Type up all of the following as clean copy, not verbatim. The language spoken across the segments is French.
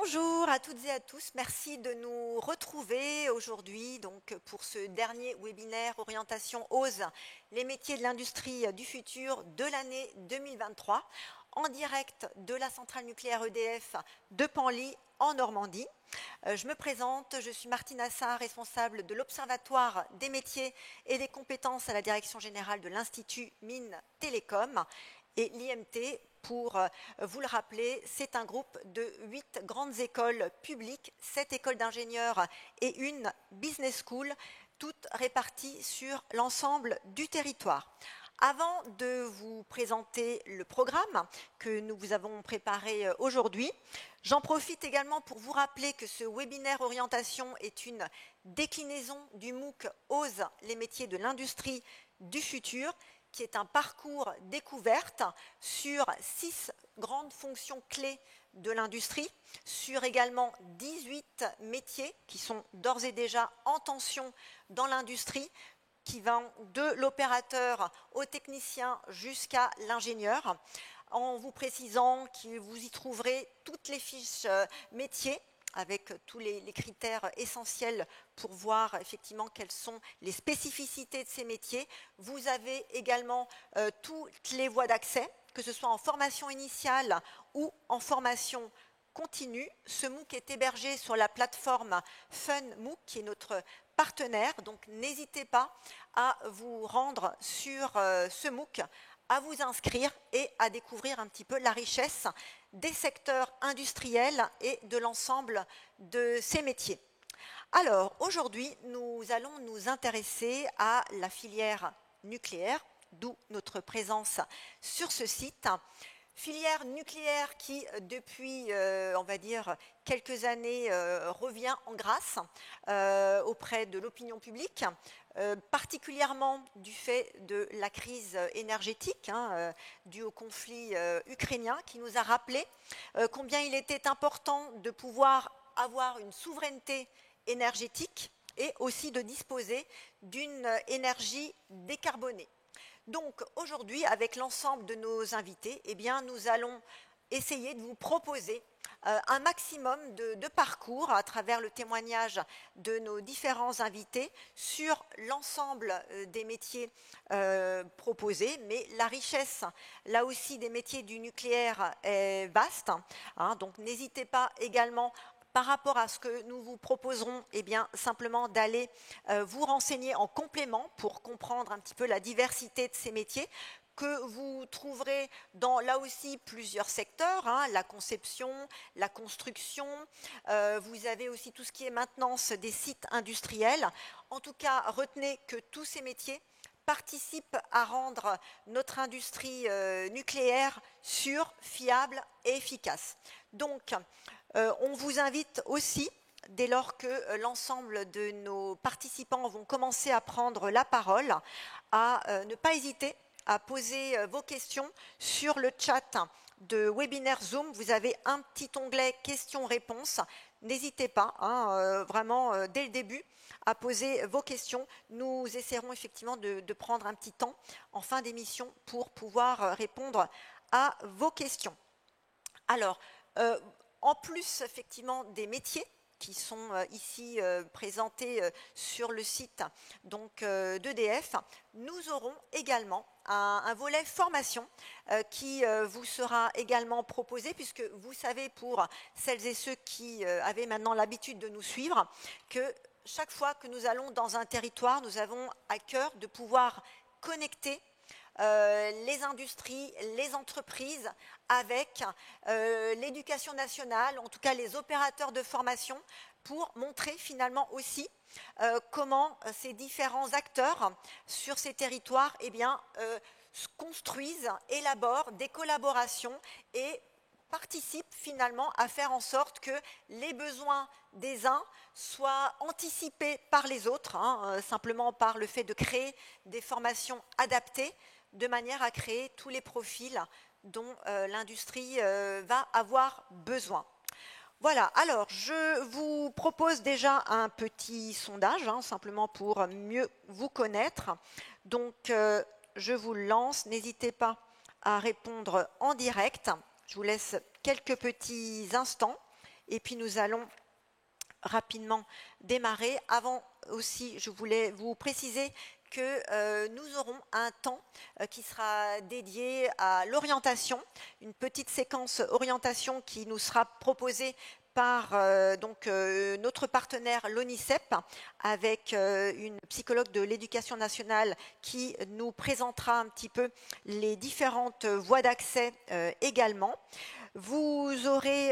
Bonjour à toutes et à tous, merci de nous retrouver aujourd'hui pour ce dernier webinaire Orientation OSE, les métiers de l'industrie du futur de l'année 2023, en direct de la centrale nucléaire EDF de Penly en Normandie. Je me présente, je suis Martine Assar, responsable de l'Observatoire des métiers et des compétences à la Direction générale de l'Institut Mines Télécom. Et l'IMT, pour vous le rappeler, c'est un groupe de 8 grandes écoles publiques, 7 écoles d'ingénieurs et une business school, toutes réparties sur l'ensemble du territoire. Avant de vous présenter le programme que nous vous avons préparé aujourd'hui, j'en profite également pour vous rappeler que ce webinaire orientation est une déclinaison du MOOC OSE, les métiers de l'industrie du futur, qui est un parcours découverte sur 6 grandes fonctions clés de l'industrie, sur également 18 métiers qui sont d'ores et déjà en tension dans l'industrie, qui vont de l'opérateur au technicien jusqu'à l'ingénieur, en vous précisant que vous y trouverez toutes les fiches métiers, avec tous les critères essentiels pour voir effectivement quelles sont les spécificités de ces métiers. Vous avez également toutes les voies d'accès, que ce soit en formation initiale ou en formation continue. Ce MOOC est hébergé sur la plateforme FunMOOC, qui est notre partenaire, donc n'hésitez pas à vous rendre sur ce MOOC, à vous inscrire et à découvrir un petit peu la richesse des secteurs industriels et de l'ensemble de ces métiers. Alors, aujourd'hui, nous allons nous intéresser à la filière nucléaire, d'où notre présence sur ce site. Filière nucléaire qui, depuis, on va dire, quelques années, revient en grâce auprès de l'opinion publique, particulièrement du fait de la crise énergétique due au conflit ukrainien, qui nous a rappelé combien il était important de pouvoir avoir une souveraineté énergétique et aussi de disposer d'une énergie décarbonée. Donc aujourd'hui, avec l'ensemble de nos invités, eh bien, nous allons essayer de vous proposer un maximum de parcours à travers le témoignage de nos différents invités sur l'ensemble des métiers proposés, mais la richesse, là aussi, des métiers du nucléaire est vaste, donc n'hésitez pas également par rapport à ce que nous vous proposerons, eh bien, simplement d'aller vous renseigner en complément pour comprendre un petit peu la diversité de ces métiers que vous trouverez dans, là aussi, plusieurs secteurs, la conception, la construction, vous avez aussi tout ce qui est maintenance des sites industriels. En tout cas, retenez que tous ces métiers participent à rendre notre industrie nucléaire sûre, fiable et efficace. Donc, on vous invite aussi, dès lors que l'ensemble de nos participants vont commencer à prendre la parole, à ne pas hésiter à poser vos questions sur le chat de webinaire Zoom. Vous avez un petit onglet questions-réponses. N'hésitez pas, vraiment, dès le début, à poser vos questions. Nous essaierons effectivement de prendre un petit temps en fin d'émission pour pouvoir répondre à vos questions. Alors, en plus, effectivement, des métiers qui sont ici présentés sur le site d'EDF, nous aurons également un volet formation qui vous sera également proposé, puisque vous savez, pour celles et ceux qui avaient maintenant l'habitude de nous suivre, que chaque fois que nous allons dans un territoire, nous avons à cœur de pouvoir connecter les industries, les entreprises avec l'éducation nationale, en tout cas les opérateurs de formation, pour montrer finalement aussi comment ces différents acteurs sur ces territoires construisent, élaborent des collaborations et participent finalement à faire en sorte que les besoins des uns soient anticipés par les autres, simplement par le fait de créer des formations adaptées, de manière à créer tous les profils dont l'industrie va avoir besoin. Voilà, alors je vous propose déjà un petit sondage, simplement pour mieux vous connaître. Donc je vous le lance, n'hésitez pas à répondre en direct. Je vous laisse quelques petits instants et puis nous allons rapidement démarrer. Avant aussi, je voulais vous préciser que nous aurons un temps qui sera dédié à l'orientation, une petite séquence orientation qui nous sera proposée par notre partenaire l'ONICEP, avec une psychologue de l'éducation nationale qui nous présentera un petit peu les différentes voies d'accès également. Vous aurez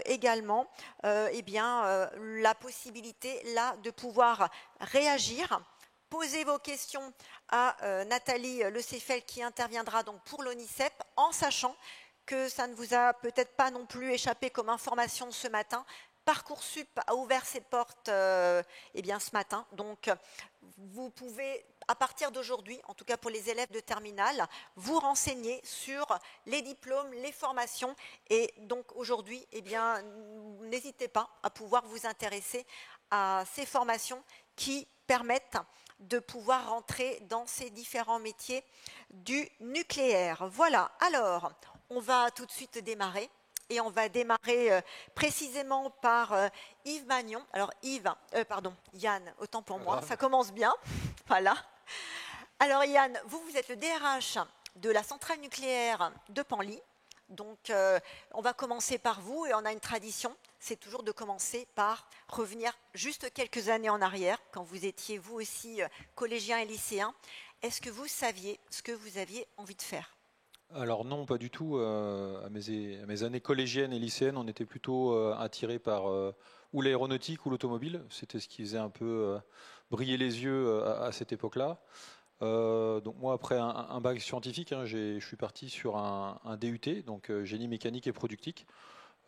également la possibilité là de pouvoir réagir, poser vos questions à Nathalie Lecéfel qui interviendra donc pour l'ONICEP, en sachant que ça ne vous a peut-être pas non plus échappé comme information ce matin. Parcoursup a ouvert ses portes ce matin, donc vous pouvez, à partir d'aujourd'hui, en tout cas pour les élèves de terminale, vous renseigner sur les diplômes, les formations, et donc aujourd'hui, n'hésitez pas à pouvoir vous intéresser à ces formations qui permettent de pouvoir rentrer dans ces différents métiers du nucléaire. Voilà, alors, on va tout de suite démarrer. Et on va démarrer précisément par Yves Magnon. Alors Yann, autant pour moi, ça commence bien. Voilà. Alors Yann, vous êtes le DRH de la centrale nucléaire de Penly. Donc on va commencer par vous et on a une tradition, c'est toujours de commencer par revenir juste quelques années en arrière, quand vous étiez vous aussi collégien et lycéen. Est-ce que vous saviez ce que vous aviez envie de faire ? Alors non, pas du tout. À mes années collégiennes et lycéennes, on était plutôt attirés par ou l'aéronautique ou l'automobile. C'était ce qui faisait un peu briller les yeux à cette époque-là. Donc moi, après un bac scientifique, je suis parti sur un DUT, donc génie mécanique et productique.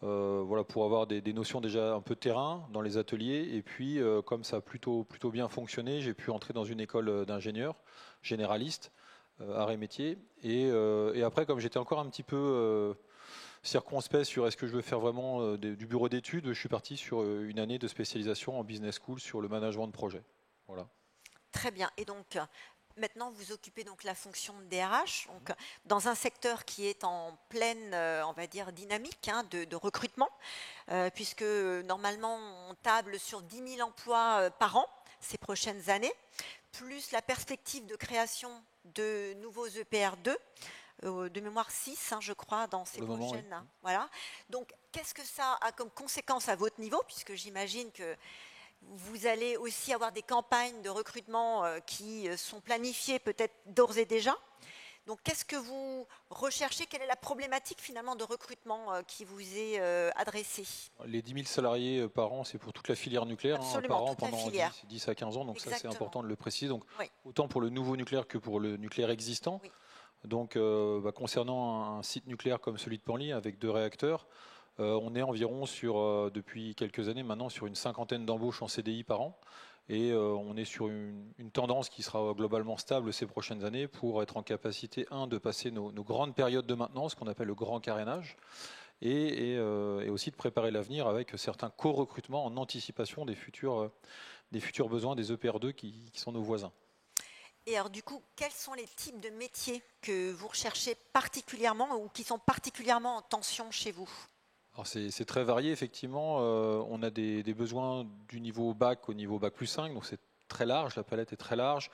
Voilà, pour avoir des notions déjà un peu de terrain dans les ateliers. Et puis, comme ça a plutôt bien fonctionné, j'ai pu entrer dans une école d'ingénieur généraliste, arts et métiers. Et après, comme j'étais encore un petit peu circonspect sur est-ce que je veux faire vraiment du bureau d'études, je suis parti sur une année de spécialisation en business school sur le management de projet. Voilà. Très bien. Et donc, maintenant, vous occupez donc la fonction de DRH, donc, dans un secteur qui est en pleine, on va dire, dynamique de recrutement, puisque normalement, on table sur 10 000 emplois par an ces prochaines années, plus la perspective de création de nouveaux EPR2, de mémoire 6, je crois, dans ces prochaines. Oui. Voilà. Donc, qu'est-ce que ça a comme conséquence à votre niveau, puisque j'imagine que vous allez aussi avoir des campagnes de recrutement qui sont planifiées peut-être d'ores et déjà. Donc, qu'est-ce que vous recherchez? Quelle est la problématique finalement de recrutement qui vous est adressée? Les 10 000 salariés par an, c'est pour toute la filière nucléaire, par an pendant 10 à 15 ans. Donc exactement. Ça, c'est important de le préciser. Donc, oui. Autant pour le nouveau nucléaire que pour le nucléaire existant. Oui. Donc, concernant un site nucléaire comme celui de Penly, avec 2 réacteurs, on est environ depuis quelques années maintenant sur une 50aine d'embauches en CDI par an. Et on est sur une tendance qui sera globalement stable ces prochaines années pour être en capacité, de passer nos grandes périodes de maintenance, qu'on appelle le grand carénage, et aussi de préparer l'avenir avec certains co-recrutements en anticipation des futurs besoins des EPR2 qui sont nos voisins. Et alors du coup, quels sont les types de métiers que vous recherchez particulièrement ou qui sont particulièrement en tension chez vous ? Alors c'est très varié, effectivement. On a des besoins du niveau bac au niveau bac plus 5, donc c'est très large, la palette est très large.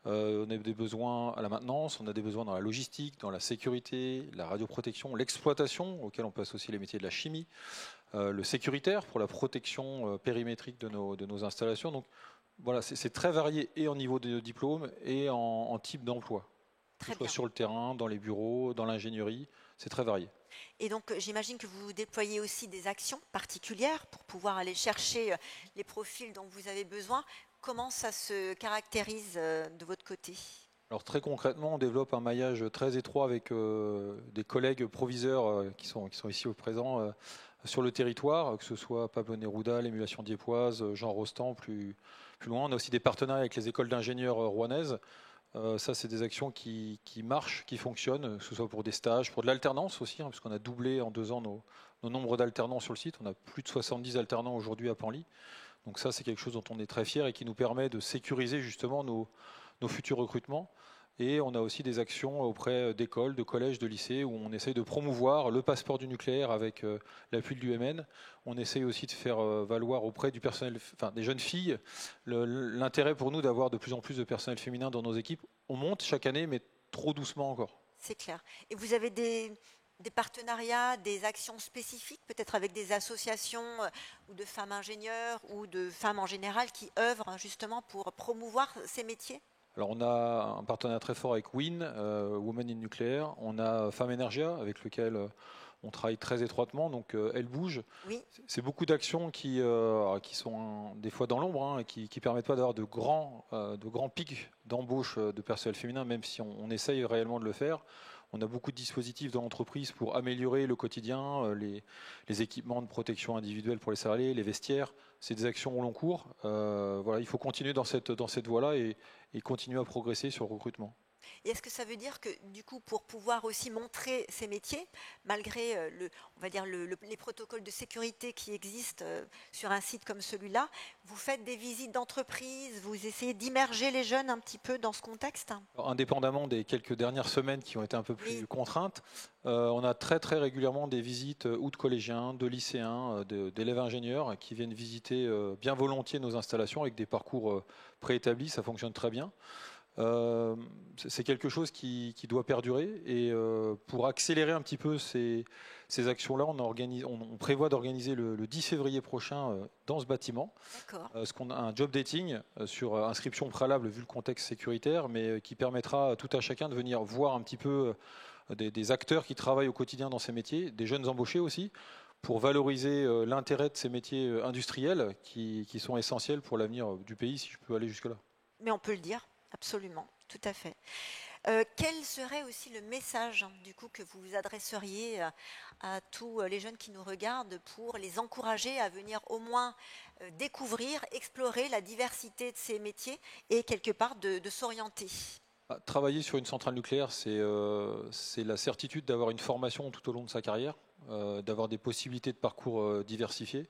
On a des besoins à la maintenance, on a des besoins dans la logistique, dans la sécurité, la radioprotection, l'exploitation, auquel on peut associer les métiers de la chimie, le sécuritaire pour la protection périmétrique de nos installations. Donc voilà, c'est très varié et en niveau de diplôme et en type d'emploi. Que ce soit sur le terrain, dans les bureaux, dans l'ingénierie, c'est très varié. Et donc, j'imagine que vous déployez aussi des actions particulières pour pouvoir aller chercher les profils dont vous avez besoin. Comment ça se caractérise de votre côté ? Alors très concrètement, on développe un maillage très étroit avec des collègues proviseurs qui sont ici au présent sur le territoire, que ce soit Pablo Neruda, l'émulation dieppoise, Jean Rostand, plus loin. On a aussi des partenariats avec les écoles d'ingénieurs rouennaises. Ça, c'est des actions qui marchent, qui fonctionnent, que ce soit pour des stages, pour de l'alternance aussi, puisqu'on a doublé en 2 ans nos nombres d'alternants sur le site. On a plus de 70 alternants aujourd'hui à Penly. Donc ça, c'est quelque chose dont on est très fier et qui nous permet de sécuriser justement nos futurs recrutements. Et on a aussi des actions auprès d'écoles, de collèges, de lycées où on essaye de promouvoir le passeport du nucléaire avec l'appui de l'UMN. On essaye aussi de faire valoir auprès du personnel, enfin des jeunes filles, l'intérêt pour nous d'avoir de plus en plus de personnel féminin dans nos équipes. On monte chaque année, mais trop doucement encore. C'est clair. Et vous avez des partenariats, des actions spécifiques, peut-être avec des associations ou de femmes ingénieurs ou de femmes en général qui œuvrent justement pour promouvoir ces métiers? Alors on a un partenariat très fort avec WIN, Women in Nuclear. On a Femmes Energia, avec lequel on travaille très étroitement. Donc elle bouge. Oui. C'est beaucoup d'actions qui sont des fois dans l'ombre, hein, qui permettent pas d'avoir de grands pics d'embauche de personnel féminin, même si on essaye réellement de le faire. On a beaucoup de dispositifs dans l'entreprise pour améliorer le quotidien, les équipements de protection individuelle pour les salariés, les vestiaires. C'est des actions au long cours. Voilà, il faut continuer dans cette voie-là et continuer à progresser sur le recrutement. Et est-ce que ça veut dire que, du coup, pour pouvoir aussi montrer ces métiers, malgré on va dire les protocoles de sécurité qui existent sur un site comme celui-là, vous faites des visites d'entreprise, vous essayez d'immerger les jeunes un petit peu dans ce contexte? Alors, indépendamment des quelques dernières semaines qui ont été un peu plus contraintes, on a très très régulièrement des visites ou de collégiens, de lycéens, d'élèves ingénieurs qui viennent visiter bien volontiers nos installations avec des parcours préétablis. Ça fonctionne très bien. C'est quelque chose qui doit perdurer et pour accélérer un petit peu ces actions-là, on prévoit d'organiser le 10 février prochain dans ce bâtiment un job dating sur inscription préalable vu le contexte sécuritaire, mais qui permettra à tout à chacun de venir voir un petit peu des acteurs qui travaillent au quotidien dans ces métiers, des jeunes embauchés aussi, pour valoriser l'intérêt de ces métiers industriels qui sont essentiels pour l'avenir du pays, si je peux aller jusque-là. Mais on peut le dire. Absolument, tout à fait. Quel serait aussi le message du coup que vous adresseriez à tous les jeunes qui nous regardent pour les encourager à venir au moins découvrir, explorer la diversité de ces métiers et quelque part de s'orienter? Travailler sur une centrale nucléaire, c'est la certitude d'avoir une formation tout au long de sa carrière, d'avoir des possibilités de parcours diversifiés.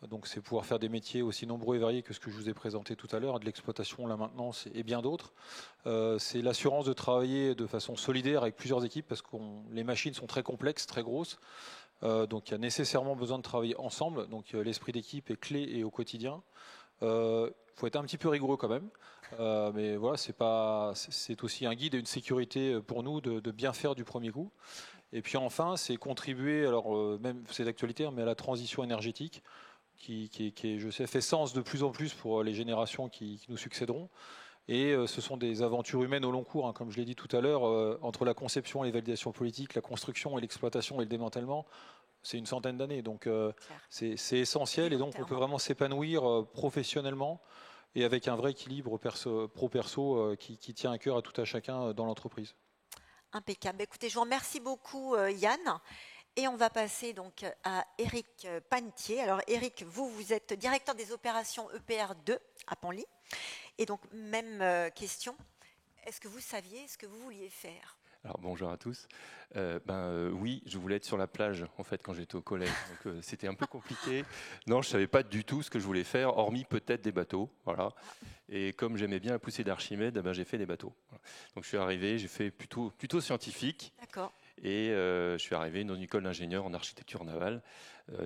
Donc c'est pouvoir faire des métiers aussi nombreux et variés que ce que je vous ai présenté tout à l'heure, de l'exploitation, la maintenance et bien d'autres. C'est l'assurance de travailler de façon solidaire avec plusieurs équipes parce que les machines sont très complexes, très grosses. Donc il y a nécessairement besoin de travailler ensemble. Donc l'esprit d'équipe est clé et au quotidien. Il faut être un petit peu rigoureux quand même. Mais voilà, c'est aussi un guide et une sécurité pour nous de bien faire du premier coup. Et puis enfin, c'est contribuer, alors même c'est d'actualité, mais à la transition énergétique. Qui, je sais, fait sens de plus en plus pour les générations qui nous succéderont. Et ce sont des aventures humaines au long cours, hein, comme je l'ai dit tout à l'heure, entre la conception et les validations politiques, la construction et l'exploitation et le démantèlement, c'est une centaine d'années. Donc c'est essentiel et donc on peut vraiment s'épanouir professionnellement et avec un vrai équilibre pro-perso qui tient à cœur à tout à chacun dans l'entreprise. Impeccable. Écoutez, je vous remercie beaucoup Yann. Et on va passer donc à Éric Panetier. Alors Éric, vous êtes directeur des opérations EPR2 à Penly. Et donc même question, est-ce que vous saviez ce que vous vouliez faire? Alors bonjour à tous. Oui, je voulais être sur la plage en fait quand j'étais au collège. Donc c'était un peu compliqué. Non, je savais pas du tout ce que je voulais faire, hormis peut-être des bateaux. Voilà. Et comme j'aimais bien la poussée d'Archimède, j'ai fait des bateaux. Voilà. Donc je suis arrivé, j'ai fait plutôt scientifique. D'accord. Et je suis arrivé dans une école d'ingénieur en architecture navale,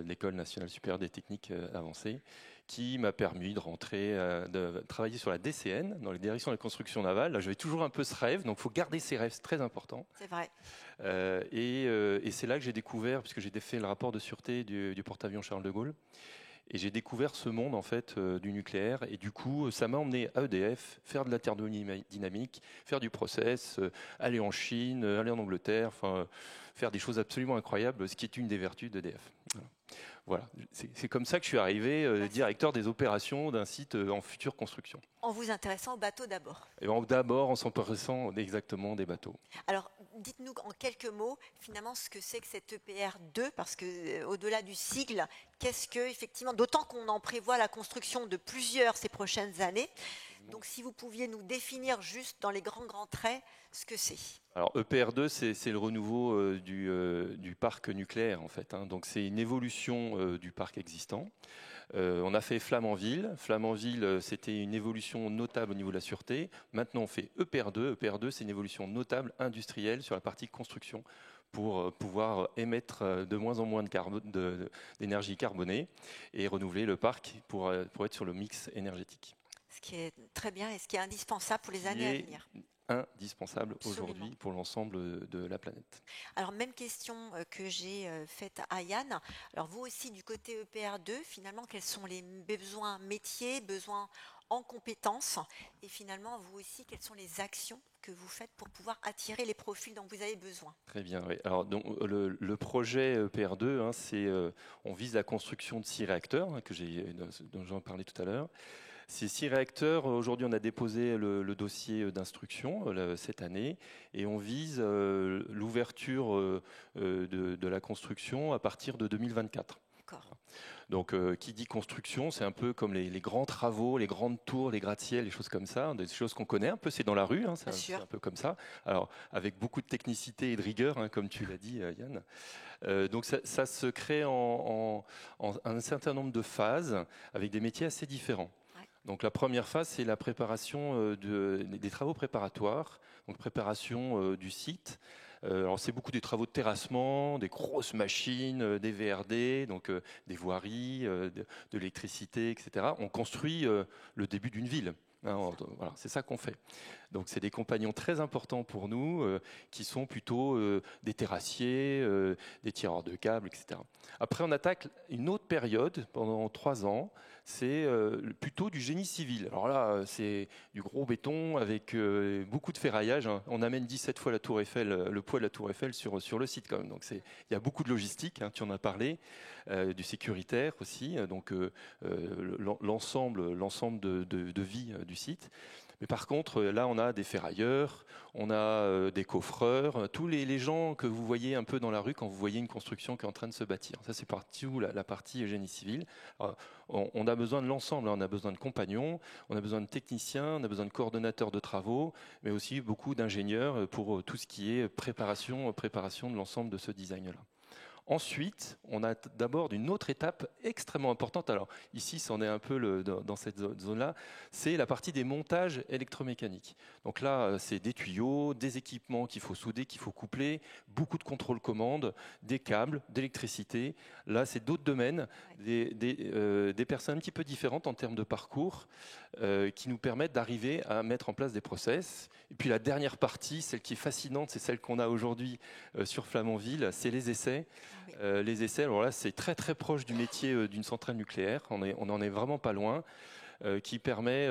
l'École nationale supérieure des techniques avancées, qui m'a permis de rentrer, de travailler sur la DCN, dans les directions de la construction navale. Là, j'avais toujours un peu ce rêve, donc il faut garder ses rêves, c'est très important. C'est vrai. Et c'est là que j'ai découvert, puisque j'ai fait le rapport de sûreté du porte-avions Charles de Gaulle, et j'ai découvert ce monde en fait du nucléaire. Et du coup, ça m'a emmené à EDF, faire de la thermodynamique, faire du process, aller en Chine, aller en Angleterre, enfin faire des choses absolument incroyables, ce qui est une des vertus d'EDF. Voilà, c'est comme ça que je suis arrivé directeur des opérations d'un site en future construction. En vous intéressant aux bateaux d'abord. Et d'abord en s'intéressant exactement des bateaux. Alors, dites-nous en quelques mots, finalement, ce que c'est que cette EPR2, parce que au-delà du sigle, qu'est-ce que, effectivement, d'autant qu'on en prévoit la construction de plusieurs ces prochaines années. Donc, si vous pouviez nous définir juste dans les grands traits ce que c'est. Alors EPR2, c'est le renouveau du parc nucléaire en fait. Hein. Donc c'est une évolution du parc existant. On a fait Flamanville. Flamanville, c'était une évolution notable au niveau de la sûreté. Maintenant, on fait EPR2. EPR2, c'est une évolution notable industrielle sur la partie construction pour pouvoir émettre de moins en moins d'énergie carbonée et renouveler le parc pour être sur le mix énergétique. Ce qui est très bien et ce qui est indispensable pour les années à venir. Indispensable aujourd'hui pour l'ensemble de la planète. Alors, même question que j'ai faite à Yann. Alors, vous aussi, du côté EPR2, finalement, quels sont les besoins métiers, besoins en compétences? Et finalement, vous aussi, quelles sont les actions que vous faites pour pouvoir attirer les profils dont vous avez besoin? Très bien, oui. Alors, donc, le projet EPR2, on vise la construction de 6 réacteurs, dont j'en parlais tout à l'heure. Ces 6 réacteurs, aujourd'hui, on a déposé le dossier d'instruction cette année et on vise l'ouverture de la construction à partir de 2024. D'accord. Donc, qui dit construction, c'est un peu comme les grands travaux, les grandes tours, les gratte-ciel, les choses comme ça, des choses qu'on connaît un peu, c'est dans la rue, c'est un peu comme ça. Alors, avec beaucoup de technicité et de rigueur, comme tu l'as dit, Yann. Donc, ça se crée en un certain nombre de phases avec des métiers assez différents. Donc la première phase, c'est la préparation des travaux préparatoires, donc préparation du site. Alors c'est beaucoup des travaux de terrassement, des grosses machines, des VRD, donc des voiries, de l'électricité, etc. On construit le début d'une ville. Voilà, c'est ça qu'on fait. Donc c'est des compagnons très importants pour nous qui sont plutôt des terrassiers, des tireurs de câbles, etc. Après on attaque une autre période pendant 3 ans, c'est plutôt du génie civil. Alors là c'est du gros béton avec beaucoup de ferraillage. On amène 17 fois la tour Eiffel, le poids de la tour Eiffel sur le site quand même. Donc il y a beaucoup de logistique, tu en as parlé, du sécuritaire aussi, donc l'ensemble de vie du site. Mais par contre, là, on a des ferrailleurs, on a des coffreurs, tous les gens que vous voyez un peu dans la rue quand vous voyez une construction qui est en train de se bâtir. Ça, c'est la partie génie civil. Alors, on a besoin de l'ensemble, on a besoin de compagnons, on a besoin de techniciens, on a besoin de coordonnateurs de travaux, mais aussi beaucoup d'ingénieurs pour tout ce qui est préparation de l'ensemble de ce design-là. Ensuite, on a d'abord une autre étape extrêmement importante. Alors ici, c'en est un peu dans cette zone-là, c'est la partie des montages électromécaniques. Donc là, c'est des tuyaux, des équipements qu'il faut souder, qu'il faut coupler, beaucoup de contrôle-commande, des câbles, d'électricité. Là, c'est d'autres domaines, des personnes un petit peu différentes en termes de parcours qui nous permettent d'arriver à mettre en place des process. Et puis la dernière partie, celle qui est fascinante, c'est celle qu'on a aujourd'hui sur Flamanville, c'est les essais. Les essais, alors là, c'est très très proche du métier d'une centrale nucléaire. On n'en est vraiment pas loin. Qui permet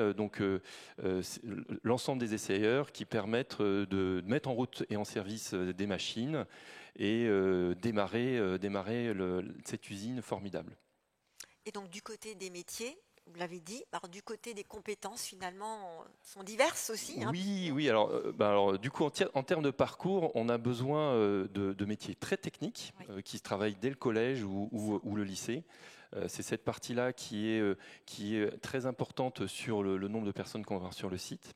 l'ensemble des essayeurs qui permettent de mettre en route et en service des machines et démarrer cette usine formidable. Et donc du côté des métiers, vous l'avez dit, alors du côté des compétences finalement sont diverses aussi. Oui. Alors du coup en termes de parcours, on a besoin de métiers très techniques qui se travaillent dès le collège ou le lycée. C'est cette partie-là qui est très importante sur le nombre de personnes qu'on va avoir sur le site.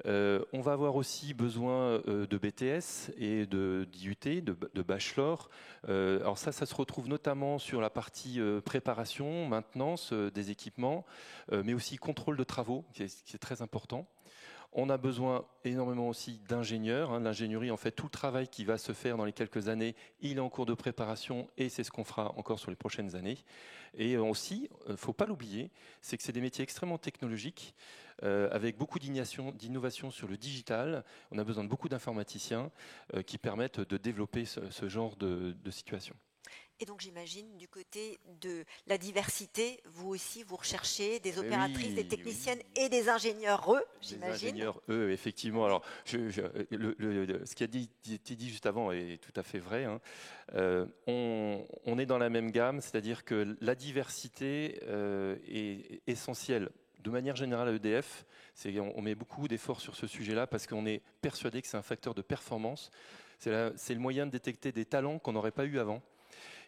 On va avoir aussi besoin de BTS et d'IUT, de bachelor. Alors ça se retrouve notamment sur la partie préparation, maintenance des équipements, mais aussi contrôle de travaux, qui est très important. On a besoin énormément aussi d'ingénieurs. L'ingénierie, en fait, tout le travail qui va se faire dans les quelques années, il est en cours de préparation et c'est ce qu'on fera encore sur les prochaines années. Et aussi, il ne faut pas l'oublier, c'est que c'est des métiers extrêmement technologiques, avec beaucoup d'innovation sur le digital. On a besoin de beaucoup d'informaticiens qui permettent de développer ce genre de situation. Et donc j'imagine du côté de la diversité, vous aussi vous recherchez des opératrices, des techniciennes et des ingénieurs j'imagine. Des ingénieurs effectivement. Alors ce qui a été dit juste avant est tout à fait vrai. On est dans la même gamme, c'est-à-dire que la diversité est essentielle. De manière générale à EDF, on met beaucoup d'efforts sur ce sujet-là parce qu'on est persuadé que c'est un facteur de performance. C'est le moyen de détecter des talents qu'on n'aurait pas eu avant.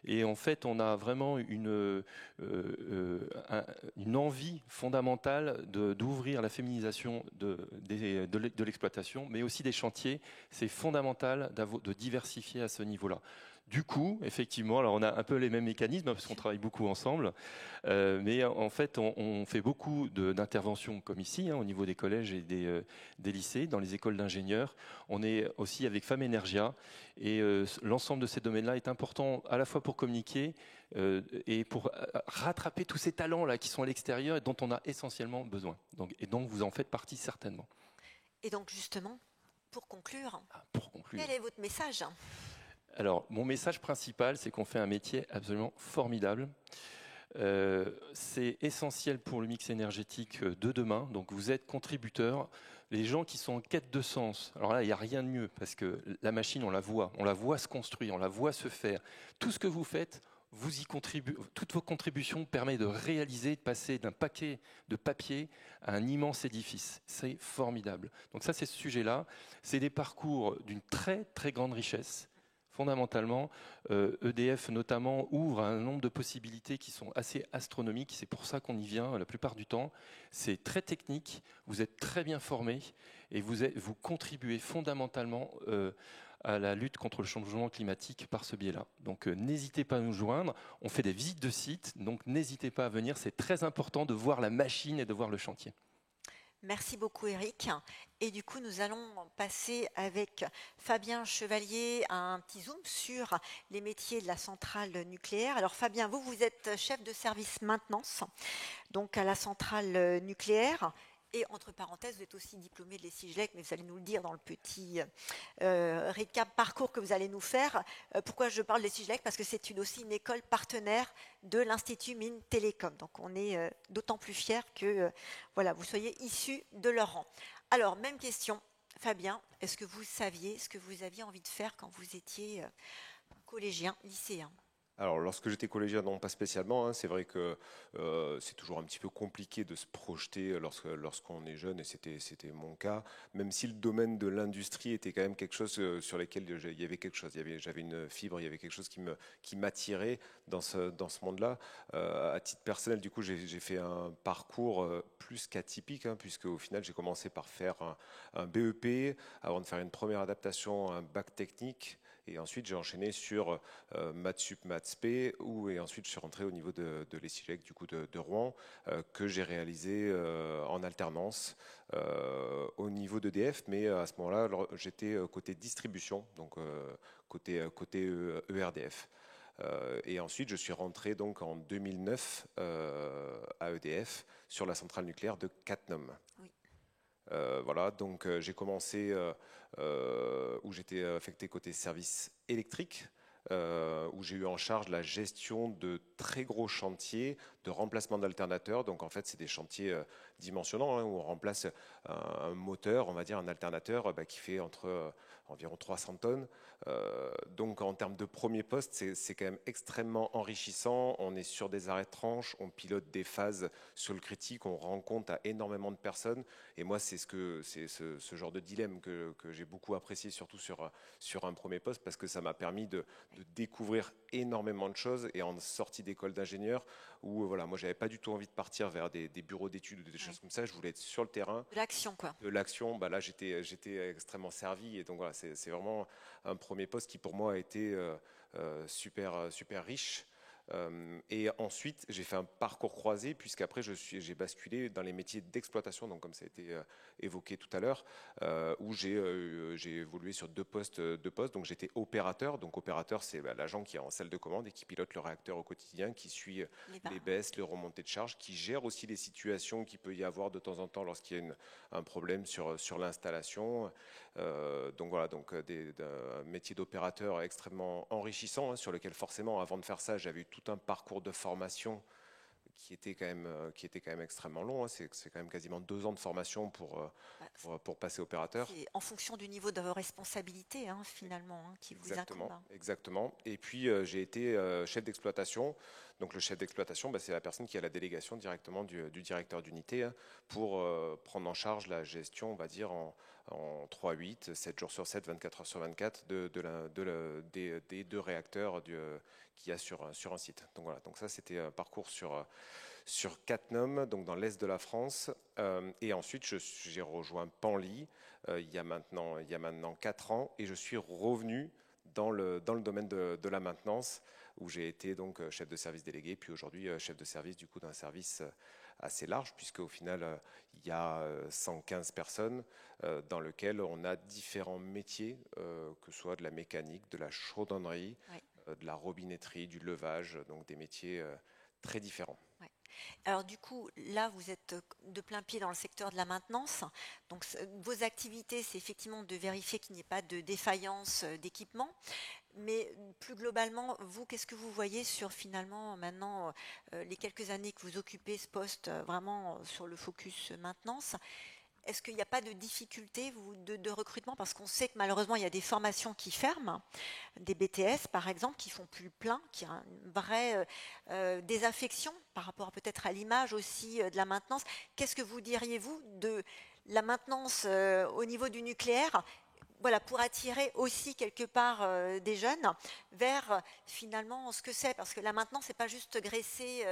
Et en fait, on a vraiment une envie fondamentale d'ouvrir la féminisation de l'exploitation, mais aussi des chantiers. C'est fondamental de diversifier à ce niveau-là. Du coup, effectivement, alors on a un peu les mêmes mécanismes parce qu'on travaille beaucoup ensemble, mais en fait, on fait beaucoup d'interventions comme ici, au niveau des collèges et des lycées, dans les écoles d'ingénieurs. On est aussi avec Femmes Energia et l'ensemble de ces domaines-là est important à la fois pour communiquer et pour rattraper tous ces talents-là qui sont à l'extérieur et dont on a essentiellement besoin. Et donc, vous en faites partie certainement. Et donc, justement, pour conclure, quel est votre message ? Alors, mon message principal, c'est qu'on fait un métier absolument formidable. C'est essentiel pour le mix énergétique de demain. Donc, vous êtes contributeurs. Les gens qui sont en quête de sens, alors là, il n'y a rien de mieux parce que la machine, on la voit se construire, on la voit se faire. Tout ce que vous faites, vous y contribuez. Toutes vos contributions permettent de réaliser, de passer d'un paquet de papier à un immense édifice. C'est formidable. Donc ça, c'est ce sujet-là. C'est des parcours d'une très, très grande richesse. Fondamentalement, EDF notamment ouvre un nombre de possibilités qui sont assez astronomiques. C'est pour ça qu'on y vient la plupart du temps. C'est très technique, vous êtes très bien formés et vous contribuez fondamentalement à la lutte contre le changement climatique par ce biais-là. Donc n'hésitez pas à nous joindre. On fait des visites de sites, donc n'hésitez pas à venir. C'est très important de voir la machine et de voir le chantier. Merci beaucoup Eric. Et du coup, nous allons passer avec Fabien Chevalier à un petit zoom sur les métiers de la centrale nucléaire. Alors Fabien, vous êtes chef de service maintenance donc à la centrale nucléaire. Et entre parenthèses, vous êtes aussi diplômé de l'ESSIGLEC, mais vous allez nous le dire dans le petit récap parcours que vous allez nous faire. Pourquoi je parle de l'ESSIGLEC ? Parce que c'est aussi une école partenaire de l'Institut Mines Télécom. Donc on est d'autant plus fiers que vous soyez issus de leur rang. Alors, même question, Fabien, est-ce que vous saviez ce que vous aviez envie de faire quand vous étiez collégien, lycéen ? Alors, lorsque j'étais collégien, non, pas spécialement. C'est vrai que c'est toujours un petit peu compliqué de se projeter lorsqu'on est jeune, et c'était mon cas. Même si le domaine de l'industrie était quand même quelque chose sur lequel il y avait quelque chose. J'avais une fibre, il y avait quelque chose qui m'attirait dans ce monde-là. À titre personnel, du coup, j'ai fait un parcours plus qu'atypique, puisque au final, j'ai commencé par faire un BEP avant de faire une première adaptation, un bac technique. Et ensuite, j'ai enchaîné sur Maths Sup, Maths P, et ensuite je suis rentré au niveau de l'ESSIGLEC, du coup de Rouen, que j'ai réalisé en alternance au niveau d'EDF, mais à ce moment-là, j'étais côté distribution, donc côté ERDF. Et ensuite, je suis rentré donc en 2009 à EDF sur la centrale nucléaire de Cattenom. Oui. Voilà, donc j'ai commencé où j'étais affecté côté service électrique, où j'ai eu en charge la gestion de très gros chantiers de remplacement d'alternateurs. Donc en fait, c'est des chantiers dimensionnants, où on remplace un moteur, on va dire un alternateur qui fait entre environ 300 tonnes. Donc en termes de premier poste, c'est quand même extrêmement enrichissant. On est sur des arrêts de tranche, on pilote des phases sur le critique, on rend compte à énormément de personnes. Et moi, c'est ce genre de dilemme que j'ai beaucoup apprécié, surtout sur un premier poste, parce que ça m'a permis de découvrir énormément de choses. Et en sortie d'école d'ingénieur, où voilà, moi, j'avais pas du tout envie de partir vers des bureaux d'études ou des choses comme ça. Je voulais être sur le terrain. De l'action, quoi. De l'action. Là, j'étais extrêmement servi. Et donc voilà, c'est vraiment un premier poste qui pour moi a été super riche. Et ensuite, j'ai fait un parcours croisé, puisqu'après, j'ai basculé dans les métiers d'exploitation, donc comme ça a été évoqué tout à l'heure, où j'ai évolué sur deux postes. Donc j'étais opérateur. Donc opérateur, c'est l'agent qui est en salle de commande et qui pilote le réacteur au quotidien, qui suit les baisses, les remontées de charge, qui gère aussi les situations qu'il peut y avoir de temps en temps lorsqu'il y a un problème sur l'installation. Donc voilà, un métier d'opérateur extrêmement enrichissant, sur lequel forcément, avant de faire ça, j'avais eu tout un parcours de formation qui était quand même extrêmement long. C'est quand même quasiment 2 ans de formation pour passer opérateur. C'est en fonction du niveau de vos responsabilités, finalement, qui vous incombe. Exactement. Et puis, j'ai été chef d'exploitation. Donc, le chef d'exploitation, c'est la personne qui a la délégation directement du directeur d'unité pour prendre en charge la gestion, on va dire, en 3/8, 7 jours sur 7, 24 heures sur 24, des 2 réacteurs qu'il y a sur un site. Donc voilà, donc ça c'était un parcours sur Cattenom, donc dans l'est de la France. Et ensuite, j'ai rejoint Panly il y a maintenant 4 ans, et je suis revenu dans le domaine de la maintenance, où j'ai été donc chef de service délégué, puis aujourd'hui chef de service du coup d'un service assez large, puisque au final il y a 115 personnes dans lequel on a différents métiers, que ce soit de la mécanique, de la chaudronnerie, de la robinetterie, du levage, donc des métiers très différents. Ouais. Alors du coup, là, vous êtes de plein pied dans le secteur de la maintenance. Donc vos activités, c'est effectivement de vérifier qu'il n'y ait pas de défaillance d'équipement. Mais plus globalement, vous, qu'est-ce que vous voyez sur finalement maintenant les quelques années que vous occupez ce poste vraiment sur le focus maintenance? Est-ce qu'il n'y a pas de difficulté de recrutement? Parce qu'on sait que malheureusement, il y a des formations qui ferment, des BTS par exemple, qui font plus le plein, qui a une vraie désaffection par rapport peut-être à l'image aussi de la maintenance. Qu'est-ce que vous diriez, vous, de la maintenance au niveau du nucléaire, voilà, pour attirer aussi quelque part des jeunes vers finalement ce que c'est, parce que la maintenance, c'est pas juste graisser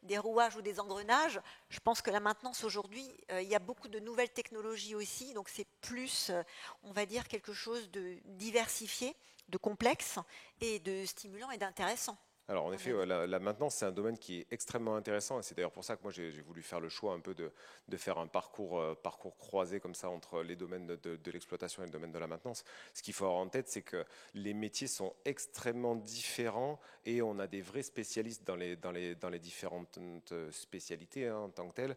des rouages ou des engrenages. Je pense que la maintenance aujourd'hui, il y a beaucoup de nouvelles technologies aussi, donc c'est plus, on va dire, quelque chose de diversifié, de complexe et de stimulant et d'intéressant. Alors en effet, la maintenance, c'est un domaine qui est extrêmement intéressant, et c'est d'ailleurs pour ça que moi j'ai voulu faire le choix un peu de faire un parcours croisé comme ça entre les domaines de l'exploitation et le domaine de la maintenance. Ce qu'il faut avoir en tête, c'est que les métiers sont extrêmement différents, et on a des vrais spécialistes dans les différentes spécialités en tant que telles.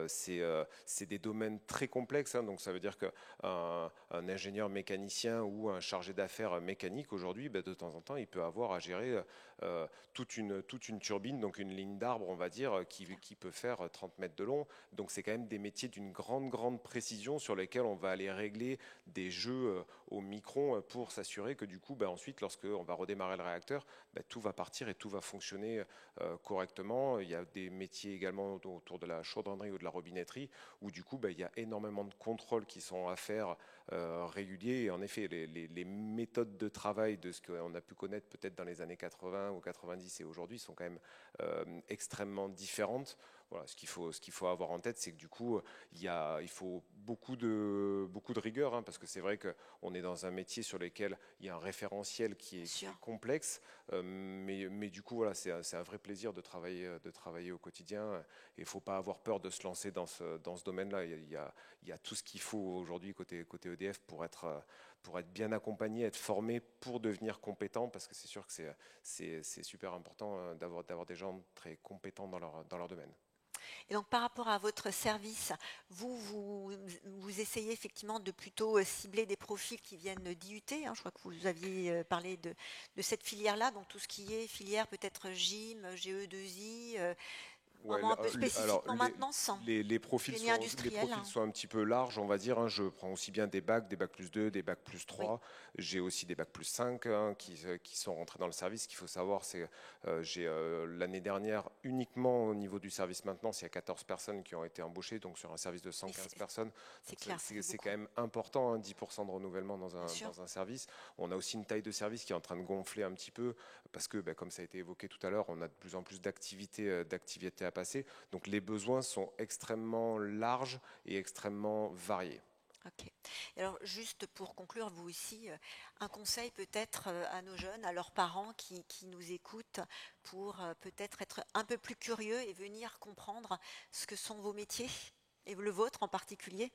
C'est des domaines très complexes, donc ça veut dire qu'un ingénieur mécanicien ou un chargé d'affaires mécanique aujourd'hui, de temps en temps, il peut avoir à gérer toute une turbine, donc une ligne d'arbre, on va dire, qui peut faire 30 mètres de long. Donc c'est quand même des métiers d'une grande précision sur lesquels on va aller régler des jeux au micron pour s'assurer que du coup, ensuite, lorsqu'on va redémarrer le réacteur, tout va partir et tout va fonctionner correctement. Il y a des métiers également autour de la chaudronnerie ou de la robinetterie, où du coup, il y a énormément de contrôles qui sont à faire réguliers. Et en effet, les méthodes de travail de ce qu'on a pu connaître peut-être dans les années 80 ou 90 et aujourd'hui sont quand même extrêmement différentes. Voilà, ce qu'il faut avoir en tête, c'est que du coup, il faut beaucoup de rigueur, parce que c'est vrai qu'on est dans un métier sur lequel il y a un référentiel qui est complexe, mais du coup, voilà, c'est un vrai plaisir de travailler au quotidien, et il ne faut pas avoir peur de se lancer dans ce domaine-là. Il y a tout ce qu'il faut aujourd'hui côté EDF pour être bien accompagné, être formé pour devenir compétent, parce que c'est sûr que c'est super important d'avoir des gens très compétents dans leur domaine. Et donc par rapport à votre service, vous essayez effectivement de plutôt cibler des profils qui viennent d'IUT, je crois que vous aviez parlé de cette filière-là, donc tout ce qui est filière peut-être GIM, GE2I, vraiment un peu spécifiquement maintenance. Les profils sont un petit peu larges, on va dire. Je prends aussi bien des bacs plus 2, des bacs plus 3. Oui. J'ai aussi des bacs plus 5 qui sont rentrés dans le service. Ce qu'il faut savoir, c'est j'ai l'année dernière, uniquement au niveau du service maintenance, il y a 14 personnes qui ont été embauchées, donc sur un service de 115 personnes. C'est quand même important, 10% de renouvellement dans un service. On a aussi une taille de service qui est en train de gonfler un petit peu, parce que, comme ça a été évoqué tout à l'heure, on a de plus en plus d'activités à passer. Donc les besoins sont extrêmement larges et extrêmement variés. Ok. Alors juste pour conclure, vous aussi, un conseil peut-être à nos jeunes, à leurs parents qui nous écoutent, pour peut-être être un peu plus curieux et venir comprendre ce que sont vos métiers, et le vôtre en particulier.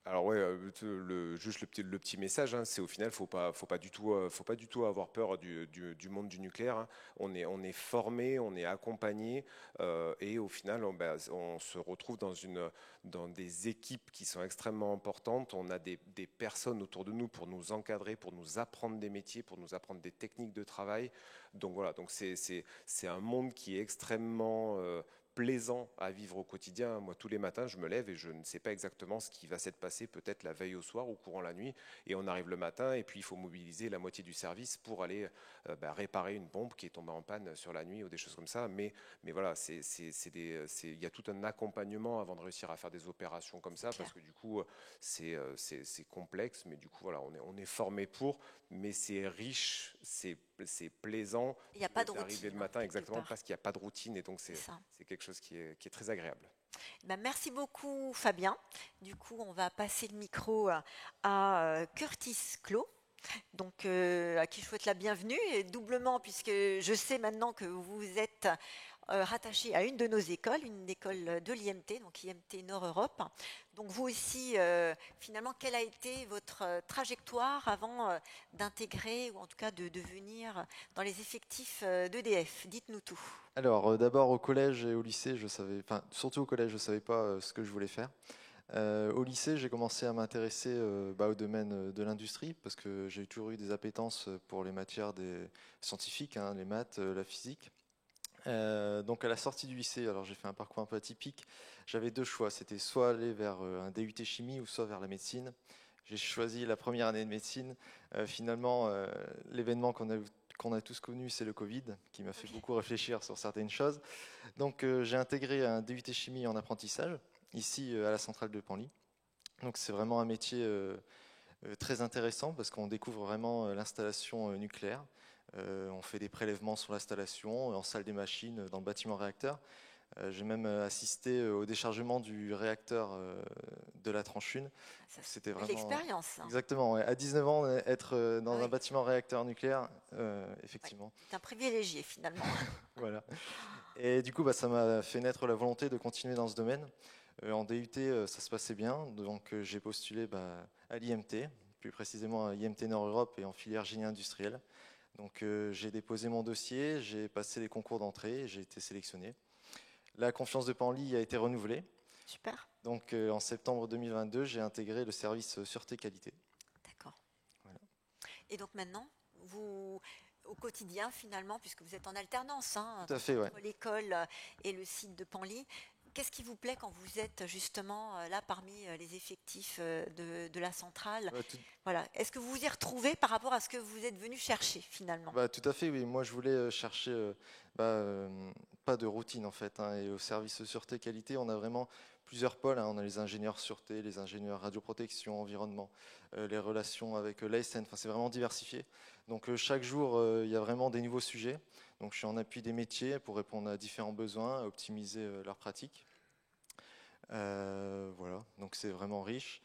Alors ouais, juste le petit message, c'est au final, faut pas du tout avoir peur du monde du nucléaire. On est formé, on est accompagné, et au final, on se retrouve dans des équipes qui sont extrêmement importantes. On a des personnes autour de nous pour nous encadrer, pour nous apprendre des métiers, pour nous apprendre des techniques de travail. Donc voilà, donc c'est un monde qui est extrêmement plaisant à vivre au quotidien. Moi, tous les matins, je me lève et je ne sais pas exactement ce qui va s'être passé, peut-être la veille au soir ou courant la nuit. Et on arrive le matin et puis il faut mobiliser la moitié du service pour aller réparer une pompe qui est tombée en panne sur la nuit ou des choses comme ça. Mais voilà, il y a tout un accompagnement avant de réussir à faire des opérations comme ça, parce que du coup, c'est complexe. Mais du coup, voilà, on est formé pour, mais c'est riche, c'est plaisant. Il n'y a pas de routine. D'arriver le matin, exactement, parce qu'il n'y a pas de routine. Et donc, c'est quelque chose qui est très agréable. Merci beaucoup, Fabien. Du coup, on va passer le micro à Curtis Clos. Donc, à qui je souhaite la bienvenue, et doublement, puisque je sais maintenant que vous êtes rattaché à une de nos écoles, une école de l'IMT, donc IMT Nord-Europe. Donc, vous aussi, finalement, quelle a été votre trajectoire avant d'intégrer, ou en tout cas de devenir dans les effectifs d'EDF? Dites-nous tout. Alors, d'abord au collège et au lycée, je savais, enfin, surtout au collège, je ne savais pas ce que je voulais faire. Au lycée, j'ai commencé à m'intéresser au domaine de l'industrie parce que j'ai toujours eu des appétences pour les matières scientifiques, hein, les maths, la physique. Donc à la sortie du lycée, alors j'ai fait un parcours un peu atypique, j'avais deux choix, c'était soit aller vers un DUT chimie ou soit vers la médecine. J'ai choisi la première année de médecine. Finalement, l'événement qu'on a tous connu, c'est le Covid, qui m'a fait beaucoup réfléchir sur certaines choses. Donc j'ai intégré un DUT chimie en apprentissage, ici à la centrale de Panly. Donc c'est vraiment un métier très intéressant parce qu'on découvre vraiment l'installation nucléaire. On fait des prélèvements sur l'installation, en salle des machines, dans le bâtiment réacteur. J'ai même assisté au déchargement du réacteur de la tranche 1. C'était vraiment l'expérience. Exactement, ouais. À 19 ans, être dans un bâtiment réacteur nucléaire, effectivement. C'est un privilégié finalement. Voilà. Et du coup, ça m'a fait naître la volonté de continuer dans ce domaine. En DUT, ça se passait bien, donc j'ai postulé à l'IMT, plus précisément à l'IMT Nord-Europe et en filière génie industriel. Donc j'ai déposé mon dossier, j'ai passé les concours d'entrée et j'ai été sélectionné. La confiance de Panly a été renouvelée. Super. Donc en septembre 2022, j'ai intégré le service sûreté qualité. D'accord. Voilà. Et donc maintenant, vous, au quotidien finalement, puisque vous êtes en alternance entre l'école et le site de Panly, qu'est-ce qui vous plaît quand vous êtes justement là parmi les effectifs de la centrale? Voilà. Est-ce que vous vous y retrouvez par rapport à ce que vous êtes venu chercher finalement? Tout à fait, oui. Moi, je voulais chercher pas de routine en fait. Et au service sûreté qualité, on a vraiment plusieurs pôles. On a les ingénieurs sûreté, les ingénieurs radioprotection, environnement, les relations avec l'ASN. Enfin, c'est vraiment diversifié. Donc chaque jour, il y a vraiment des nouveaux sujets. Donc je suis en appui des métiers pour répondre à différents besoins, optimiser leurs pratiques. Voilà, donc c'est vraiment riche.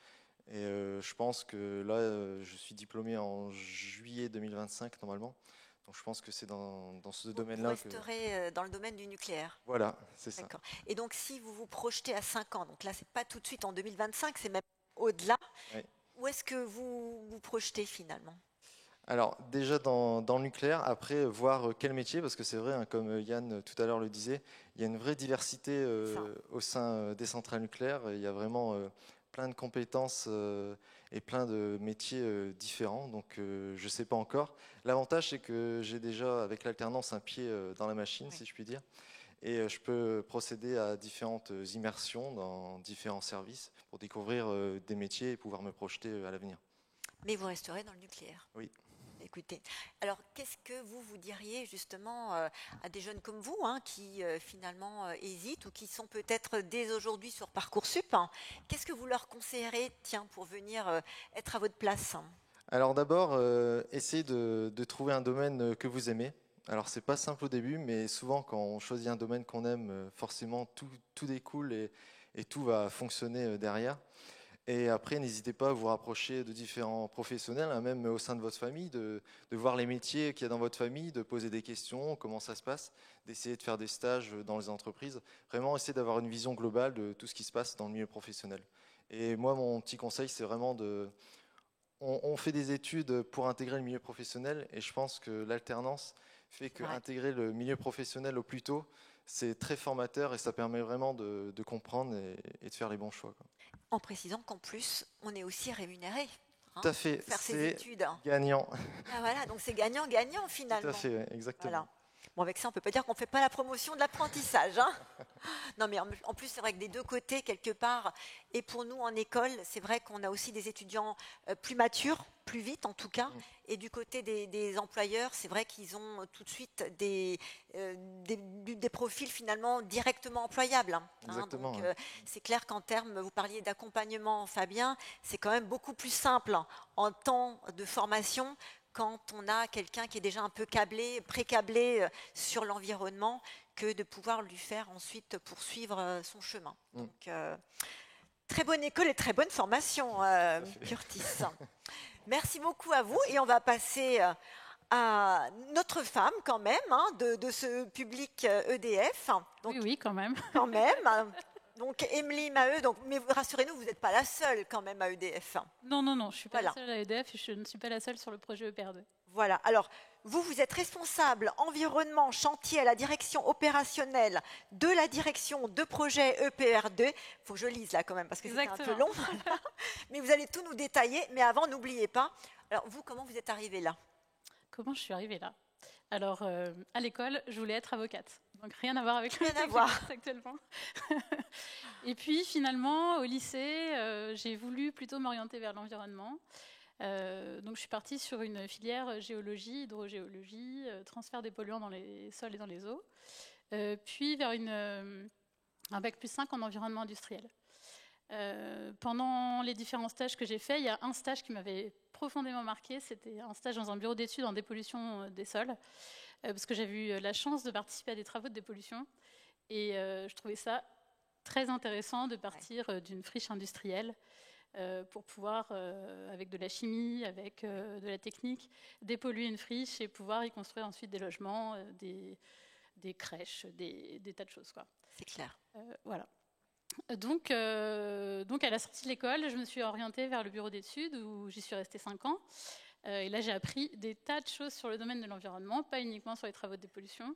Et je pense que là, je suis diplômé en juillet 2025 normalement. Donc je pense que c'est dans ce domaine-là. Vous resterez dans le domaine du nucléaire. Voilà, c'est ça. D'accord. Et donc si vous vous projetez à 5 ans, donc là c'est pas tout de suite en 2025, c'est même au-delà, où est-ce que vous vous projetez finalement? Alors déjà dans le nucléaire, après voir quel métier, parce que c'est vrai, comme Yann tout à l'heure le disait, il y a une vraie diversité au sein des centrales nucléaires. Il y a vraiment plein de compétences et plein de métiers différents, donc je ne sais pas encore. L'avantage c'est que j'ai déjà avec l'alternance un pied dans la machine, si je puis dire, et je peux procéder à différentes immersions dans différents services pour découvrir des métiers et pouvoir me projeter à l'avenir. Mais vous resterez dans le nucléaire? Oui. Écoutez, alors qu'est-ce que vous diriez justement à des jeunes comme vous qui finalement hésitent ou qui sont peut-être dès aujourd'hui sur Parcoursup? Qu'est-ce que vous leur conseillerez, pour venir être à votre place? Alors d'abord, essayez de trouver un domaine que vous aimez. Alors c'est pas simple au début, mais souvent quand on choisit un domaine qu'on aime, forcément tout découle et tout va fonctionner derrière. Et après, n'hésitez pas à vous rapprocher de différents professionnels, même au sein de votre famille, de voir les métiers qu'il y a dans votre famille, de poser des questions, comment ça se passe, d'essayer de faire des stages dans les entreprises. Vraiment, essayer d'avoir une vision globale de tout ce qui se passe dans le milieu professionnel. Et moi, mon petit conseil, c'est vraiment on fait des études pour intégrer le milieu professionnel, et je pense que l'alternance fait qu'intégrer le milieu professionnel au plus tôt, c'est très formateur et ça permet vraiment de comprendre et de faire les bons choix. En précisant qu'en plus, on est aussi rémunéré. Tout à fait, pour faire ses études. Gagnant. Voilà, donc c'est gagnant-gagnant finalement. Tout à fait, exactement. Voilà. Bon, avec ça, on ne peut pas dire qu'on ne fait pas la promotion de l'apprentissage. Hein. Non, mais en plus, c'est vrai que des deux côtés, quelque part, et pour nous en école, c'est vrai qu'on a aussi des étudiants plus matures, plus vite en tout cas, et du côté des employeurs, c'est vrai qu'ils ont tout de suite des profils finalement directement employables. Hein. Exactement. Donc, c'est clair qu'en termes, vous parliez d'accompagnement, Fabien, c'est quand même beaucoup plus simple en temps de formation quand on a quelqu'un qui est déjà un peu câblé, pré-câblé sur l'environnement, que de pouvoir lui faire ensuite poursuivre son chemin. Donc, très bonne école et très bonne formation, Curtis. Merci beaucoup à vous et on va passer à notre femme quand même, hein, de ce public EDF. Donc, oui, quand même. Quand même. Donc, Émilie Maheu, mais rassurez-nous, vous n'êtes pas la seule quand même à EDF. Non, je ne suis pas la seule à EDF et je ne suis pas la seule sur le projet EPR2. Voilà. Alors, vous êtes responsable environnement, chantier à la direction opérationnelle de la direction de projet EPR2. Il faut que je lise là quand même parce que c'est un peu long. Mais vous allez tout nous détailler. Mais avant, n'oubliez pas. Alors, vous, comment vous êtes arrivée là? Comment je suis arrivée là? Alors, à l'école, je voulais être avocate. Donc, rien à voir avec le métier actuellement. Et puis, finalement, au lycée, j'ai voulu plutôt m'orienter vers l'environnement. Donc, je suis partie sur une filière géologie, hydrogéologie, transfert des polluants dans les sols et dans les eaux. Puis, vers un bac+5 en environnement industriel. Pendant les différents stages que j'ai faits, il y a un stage qui m'avait profondément marqué. C'était un stage dans un bureau d'études en dépollution des sols, parce que j'avais eu la chance de participer à des travaux de dépollution. Et je trouvais ça très intéressant de partir d'une friche industrielle pour pouvoir, avec de la chimie, avec de la technique, dépolluer une friche et pouvoir y construire ensuite des logements, des crèches, des tas de choses, quoi. C'est clair. Voilà. Donc, à la sortie de l'école, je me suis orientée vers le bureau d'études où j'y suis restée 5 ans. Et là, j'ai appris des tas de choses sur le domaine de l'environnement, pas uniquement sur les travaux de dépollution,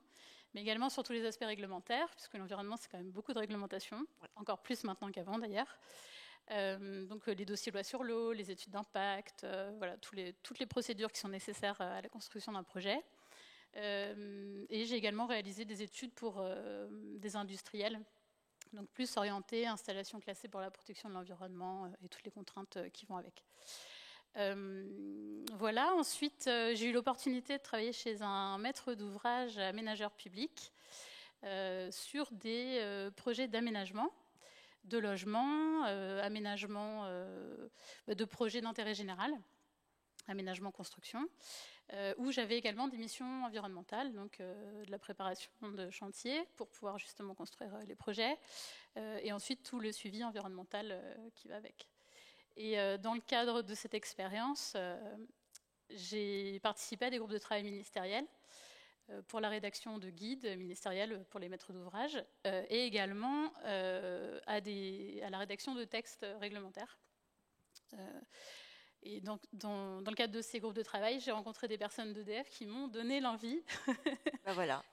mais également sur tous les aspects réglementaires, puisque l'environnement, c'est quand même beaucoup de réglementation, encore plus maintenant qu'avant d'ailleurs. Donc, les dossiers loi sur l'eau, les études d'impact, voilà, toutes les procédures qui sont nécessaires à la construction d'un projet. Et j'ai également réalisé des études pour des industriels, donc plus orienté installation classée pour la protection de l'environnement et toutes les contraintes qui vont avec. Voilà. Ensuite, j'ai eu l'opportunité de travailler chez un maître d'ouvrage aménageur public sur des projets d'aménagement, de logement, aménagement de projets d'intérêt général, aménagement construction, où j'avais également des missions environnementales, donc de la préparation de chantier pour pouvoir justement construire les projets, et ensuite tout le suivi environnemental qui va avec. Et dans le cadre de cette expérience, j'ai participé à des groupes de travail ministériels pour la rédaction de guides ministériels pour les maîtres d'ouvrage, et également à la rédaction de textes réglementaires. Et donc, dans le cadre de ces groupes de travail, j'ai rencontré des personnes d'EDF qui m'ont donné l'envie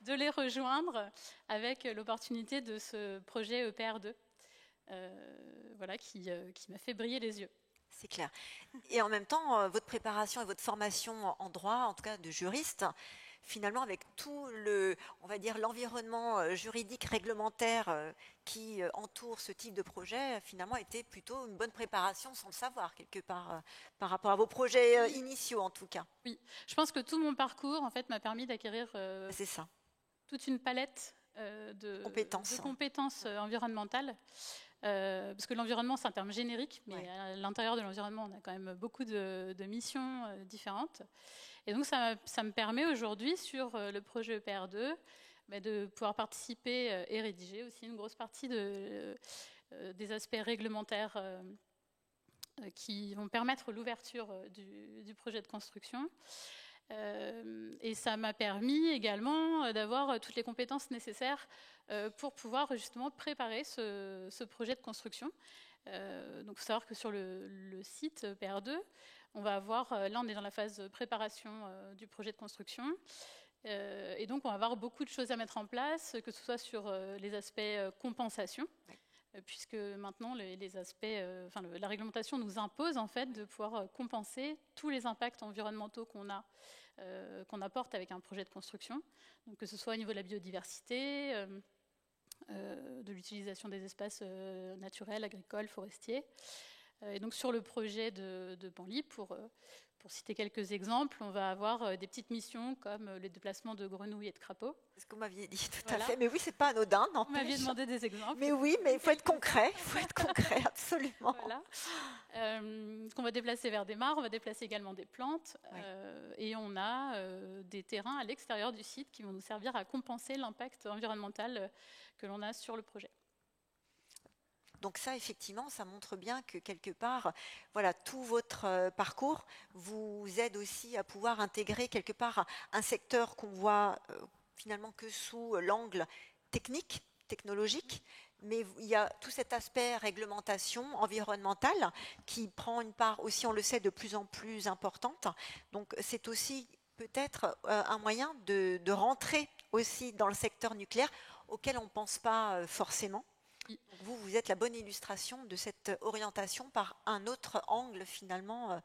de les rejoindre avec l'opportunité de ce projet EPR2, voilà, qui m'a fait briller les yeux. C'est clair. Et en même temps, votre préparation et votre formation en droit, en tout cas de juriste, finalement, avec tout on va dire, l'environnement juridique réglementaire qui entoure ce type de projet, finalement, était plutôt une bonne préparation sans le savoir, quelque part, par rapport à vos projets initiaux, en tout cas. Oui, je pense que tout mon parcours, en fait, m'a permis d'acquérir c'est ça. Toute une palette de compétences environnementales. Parce que l'environnement, c'est un terme générique, mais à l'intérieur de l'environnement, on a quand même beaucoup de missions différentes. Et donc, ça me permet aujourd'hui, sur le projet EPR2, de pouvoir participer et rédiger aussi une grosse partie des aspects réglementaires qui vont permettre l'ouverture du projet de construction. Et ça m'a permis également d'avoir toutes les compétences nécessaires pour pouvoir justement préparer ce projet de construction. Donc, il faut savoir que sur le site PR2, on va avoir, là on est dans la phase de préparation du projet de construction, et donc on va avoir beaucoup de choses à mettre en place, que ce soit sur les aspects compensation, puisque maintenant les aspects, la réglementation nous impose en fait de pouvoir compenser tous les impacts environnementaux qu'on a qu'on apporte avec un projet de construction, donc que ce soit au niveau de la biodiversité, de l'utilisation des espaces naturels, agricoles, forestiers. Et donc sur le projet de Panly, pour citer quelques exemples, on va avoir des petites missions comme le déplacement de grenouilles et de crapauds. C'est ce que vous m'aviez dit tout à fait. Mais oui, c'est pas anodin, non. Vous m'aviez demandé des exemples. Mais oui, mais il faut être concret. Il faut être concret, absolument. Voilà. Qu'on va déplacer vers des mares, on va déplacer également des plantes. Et on a des terrains à l'extérieur du site qui vont nous servir à compenser l'impact environnemental que l'on a sur le projet. Donc ça, effectivement, ça montre bien que quelque part, voilà, tout votre parcours vous aide aussi à pouvoir intégrer quelque part un secteur qu'on voit finalement que sous l'angle technique, technologique, mais il y a tout cet aspect réglementation environnementale qui prend une part aussi, on le sait, de plus en plus importante. Donc c'est aussi peut-être un moyen de rentrer aussi dans le secteur nucléaire auquel on ne pense pas forcément. Vous êtes la bonne illustration de cette orientation par un autre angle finalement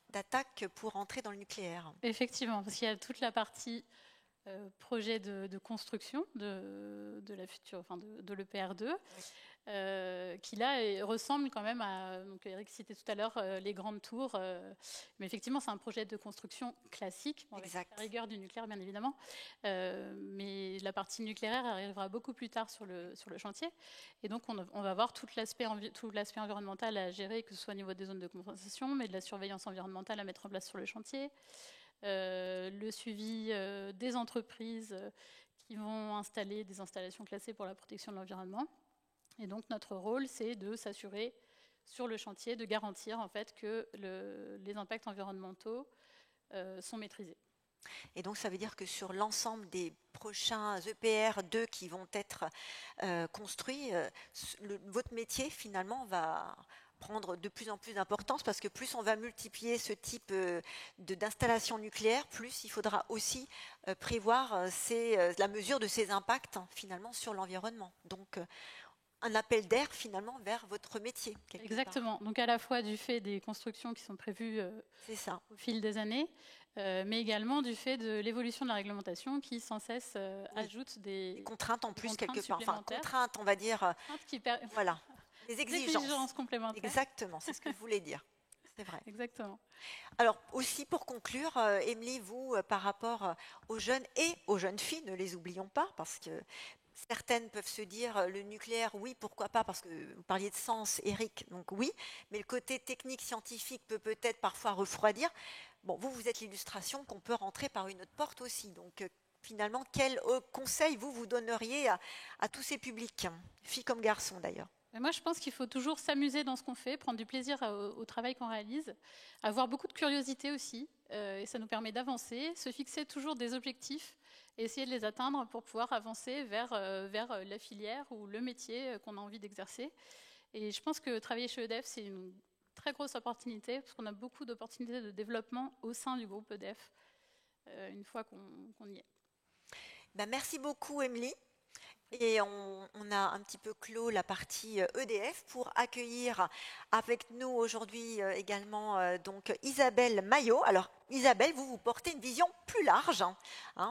d'attaque pour entrer dans le nucléaire. Effectivement, parce qu'il y a toute la partie projet de construction de la future, enfin de l'EPR2, qui là ressemble quand même à, donc Eric citait tout à l'heure les grandes tours, mais effectivement c'est un projet de construction classique, avec la rigueur du nucléaire bien évidemment, mais la partie nucléaire arrivera beaucoup plus tard sur le chantier, et donc on va avoir tout l'aspect environnemental à gérer, que ce soit au niveau des zones de compensation, mais de la surveillance environnementale à mettre en place sur le chantier. Le suivi des entreprises qui vont installer des installations classées pour la protection de l'environnement. Et donc notre rôle, c'est de s'assurer sur le chantier, de garantir en fait que les impacts environnementaux sont maîtrisés. Et donc ça veut dire que sur l'ensemble des prochains EPR2 qui vont être construits, votre métier finalement va prendre de plus en plus d'importance, parce que plus on va multiplier ce type d'installation nucléaire, plus il faudra aussi prévoir la mesure de ces impacts finalement sur l'environnement. Donc un appel d'air finalement vers votre métier. Exactement. Donc à la fois du fait des constructions qui sont prévues au fil des années, mais également du fait de l'évolution de la réglementation qui sans cesse ajoute des contraintes en plus quelque part. Enfin, contraintes, on va dire. Voilà. Des exigences complémentaires. Exactement, c'est ce que je voulais dire. C'est vrai. Exactement. Alors aussi pour conclure, Émilie, vous, par rapport aux jeunes et aux jeunes filles, ne les oublions pas, parce que certaines peuvent se dire le nucléaire, oui, pourquoi pas, parce que vous parliez de sens, Eric, donc oui, mais le côté technique, scientifique peut peut-être parfois refroidir. Bon, vous êtes l'illustration qu'on peut rentrer par une autre porte aussi. Donc finalement, quel conseil vous donneriez à tous ces publics, filles comme garçons d'ailleurs? Moi, je pense qu'il faut toujours s'amuser dans ce qu'on fait, prendre du plaisir au travail qu'on réalise, avoir beaucoup de curiosité aussi, et ça nous permet d'avancer, se fixer toujours des objectifs et essayer de les atteindre pour pouvoir avancer vers la filière ou le métier qu'on a envie d'exercer. Et je pense que travailler chez EDF, c'est une très grosse opportunité, parce qu'on a beaucoup d'opportunités de développement au sein du groupe EDF, une fois qu'on y est. Merci beaucoup, Émilie. Et on a un petit peu clos la partie EDF pour accueillir avec nous aujourd'hui également donc Isabelle Maillot. Alors Isabelle, vous portez une vision plus large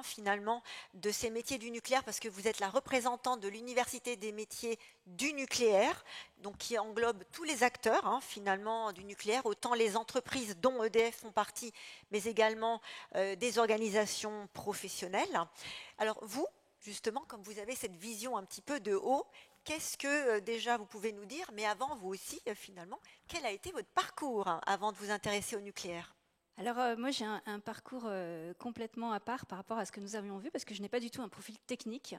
finalement de ces métiers du nucléaire, parce que vous êtes la représentante de l'Université des métiers du nucléaire, donc qui englobe tous les acteurs finalement du nucléaire, autant les entreprises dont EDF font partie, mais également des organisations professionnelles. Alors vous, justement, comme vous avez cette vision un petit peu de haut, qu'est-ce que déjà vous pouvez nous dire, mais avant vous aussi, finalement, quel a été votre parcours avant de vous intéresser au nucléaire? Alors moi j'ai un parcours complètement à part par rapport à ce que nous avions vu, parce que je n'ai pas du tout un profil technique.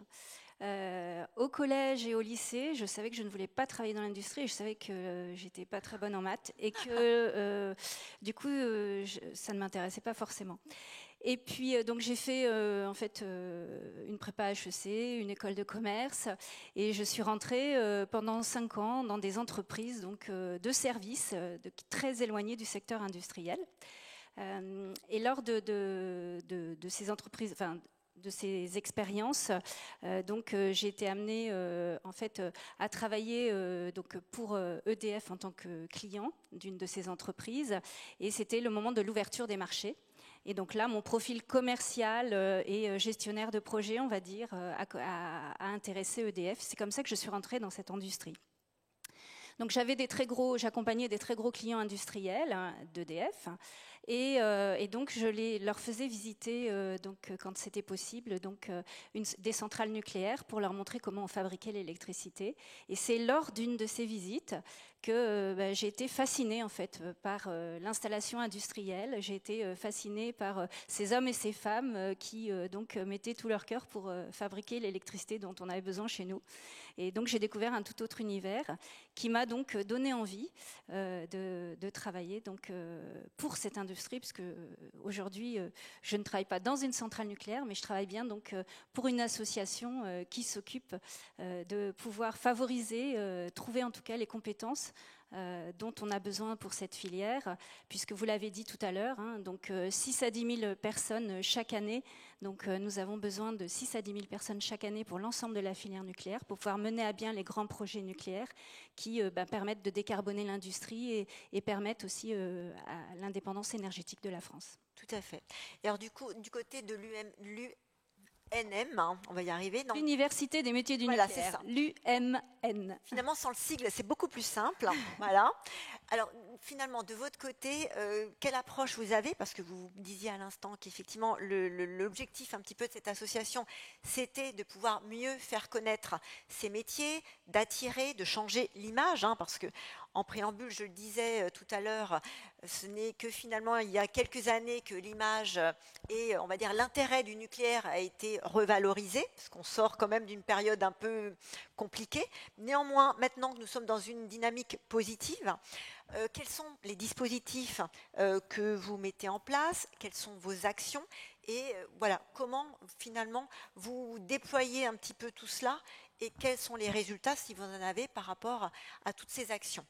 Au collège et au lycée, je savais que je ne voulais pas travailler dans l'industrie, et je savais que j'étais pas très bonne en maths, et que du coup ça ne m'intéressait pas forcément. Et puis donc j'ai fait en fait une prépa HEC, une école de commerce, et je suis rentrée pendant 5 ans dans des entreprises donc de services très éloignées du secteur industriel. Et lors de ces entreprises, enfin de ces expériences, donc j'ai été amenée en fait à travailler donc pour EDF en tant que client d'une de ces entreprises, et c'était le moment de l'ouverture des marchés. Et donc là, mon profil commercial et gestionnaire de projet, on va dire, a intéressé EDF. C'est comme ça que je suis rentrée dans cette industrie. Donc j'accompagnais des très gros clients industriels d'EDF. Et donc je leur faisais visiter, quand c'était possible, des centrales nucléaires pour leur montrer comment on fabriquait l'électricité. Et c'est lors d'une de ces visites que j'ai été fascinée en fait par l'installation industrielle. J'ai été fascinée par ces hommes et ces femmes qui mettaient tout leur cœur pour fabriquer l'électricité dont on avait besoin chez nous. Et donc j'ai découvert un tout autre univers qui m'a donc donné envie de travailler pour cette industrie, parce que aujourd'hui je ne travaille pas dans une centrale nucléaire, mais je travaille bien pour une association qui s'occupe de pouvoir favoriser, trouver en tout cas les compétences dont on a besoin pour cette filière, puisque vous l'avez dit tout à l'heure, 6 à 10 000 personnes chaque année. Donc nous avons besoin de 6 à 10 000 personnes chaque année pour l'ensemble de la filière nucléaire, pour pouvoir mener à bien les grands projets nucléaires qui permettent de décarboner l'industrie et permettent aussi à l'indépendance énergétique de la France. Tout à fait. Et alors du coup, du côté de l'UMN, on va y arriver. L'Université des métiers du nucléaire, l'UMN. Finalement, sans le sigle, c'est beaucoup plus simple. Voilà. Alors, finalement, de votre côté, quelle approche vous avez? Parce que vous disiez à l'instant qu'effectivement, l'objectif un petit peu de cette association, c'était de pouvoir mieux faire connaître ces métiers, d'attirer, de changer l'image, parce que en préambule, je le disais tout à l'heure, ce n'est que finalement il y a quelques années que l'image et on va dire l'intérêt du nucléaire a été revalorisé, parce qu'on sort quand même d'une période un peu compliquée. Néanmoins, maintenant que nous sommes dans une dynamique positive, quels sont les dispositifs que vous mettez en place? Quelles sont vos actions? Et voilà, comment finalement vous déployez un petit peu tout cela? Et quels sont les résultats, si vous en avez, par rapport à toutes ces actions?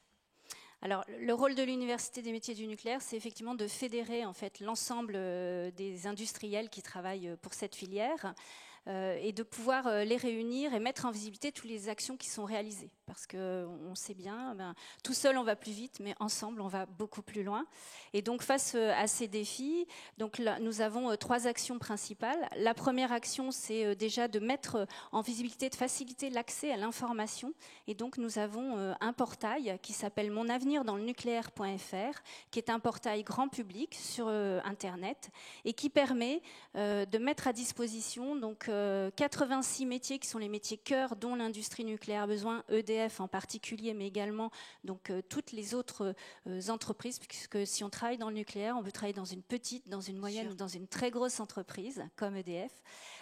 Alors, le rôle de l'Université des métiers du nucléaire, c'est effectivement de fédérer en fait l'ensemble des industriels qui travaillent pour cette filière et de pouvoir les réunir et mettre en visibilité toutes les actions qui sont réalisées. Parce qu'on sait bien, tout seul on va plus vite, mais ensemble on va beaucoup plus loin. Et donc face à ces défis, là, nous avons 3 actions principales. La première action, c'est déjà de mettre en visibilité, de faciliter l'accès à l'information. Et donc nous avons un portail qui s'appelle monavenirdans-le-nucléaire.fr, qui est un portail grand public sur Internet et qui permet de mettre à disposition 86 métiers qui sont les métiers cœur dont l'industrie nucléaire a besoin, EDF en particulier, mais également toutes les autres entreprises, puisque si on travaille dans le nucléaire, on peut travailler dans une petite, dans une moyenne ou dans une très grosse entreprise comme EDF.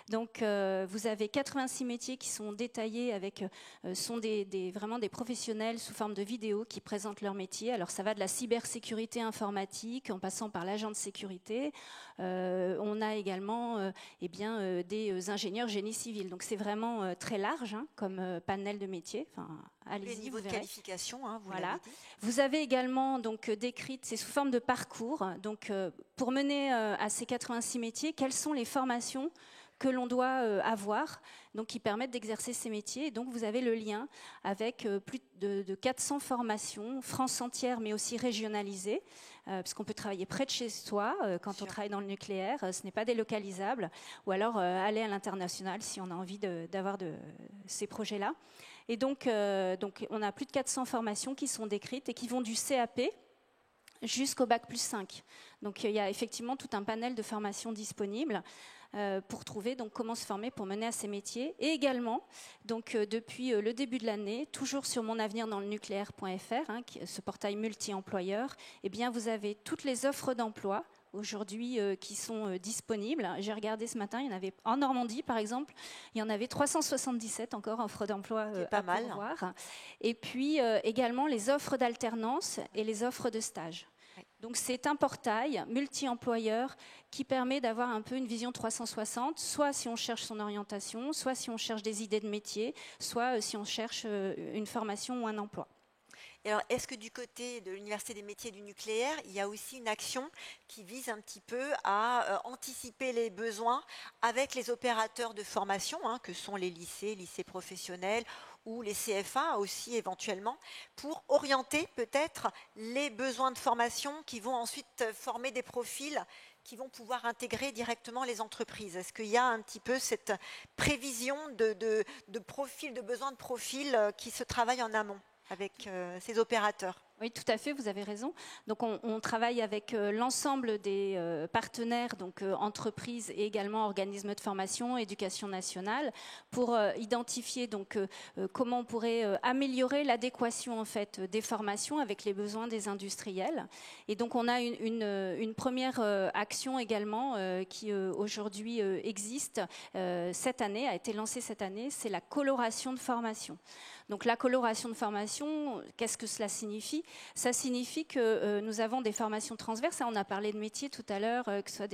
Donc vous avez 86 métiers qui sont détaillés avec sont vraiment des professionnels sous forme de vidéos qui présentent leur métier. Alors ça va de la cybersécurité informatique en passant par l'agent de sécurité. On a également des ingénieurs génie civil. Donc c'est vraiment très large comme panel de métiers. Enfin, allez-y, les niveaux de qualification, vous voilà. l'avez dit. Vous avez également décrite, c'est sous forme de parcours. Donc pour mener à ces 86 métiers, quelles sont les formations que l'on doit avoir, qui permettent d'exercer ces métiers. Et donc vous avez le lien avec plus de 400 formations, France entière, mais aussi régionalisées, parce qu'on peut travailler près de chez soi quand on travaille dans le nucléaire, ce n'est pas délocalisable, ou alors aller à l'international si on a envie d'avoir ces projets-là. Et donc on a plus de 400 formations qui sont décrites et qui vont du CAP jusqu'au Bac+5. Donc il y a effectivement tout un panel de formations disponibles pour trouver comment se former pour mener à ces métiers. Et également, depuis le début de l'année, toujours sur monavenirdans-le-nucléaire.fr, ce portail multi-employeur, vous avez toutes les offres d'emploi aujourd'hui qui sont disponibles. J'ai regardé ce matin, il y en avait en Normandie par exemple, il y en avait 377 encore offres d'emploi à pourvoir. Et puis également les offres d'alternance et les offres de stage. Donc c'est un portail multi-employeur qui permet d'avoir un peu une vision 360, soit si on cherche son orientation, soit si on cherche des idées de métier, soit si on cherche une formation ou un emploi. Et alors, est-ce que du côté de l'Université des métiers du nucléaire, il y a aussi une action qui vise un petit peu à anticiper les besoins avec les opérateurs de formation, que sont les lycées professionnels ou les CFA aussi éventuellement, pour orienter peut-être les besoins de formation qui vont ensuite former des profils qui vont pouvoir intégrer directement les entreprises. Est-ce qu'il y a un petit peu cette prévision de profil, de besoin de profil qui se travaille en amont avec ces opérateurs? Oui, tout à fait, vous avez raison. Donc, on travaille avec l'ensemble des partenaires, donc entreprises et également organismes de formation, éducation nationale, pour identifier donc comment on pourrait améliorer l'adéquation en fait des formations avec les besoins des industriels. Et donc, on a une première action également qui aujourd'hui existe cette année, a été lancée cette année, c'est la coloration de formation. Donc la coloration de formation, qu'est-ce que cela signifie? Ça signifie que nous avons des formations transverses. On a parlé de métiers tout à l'heure, que ce soit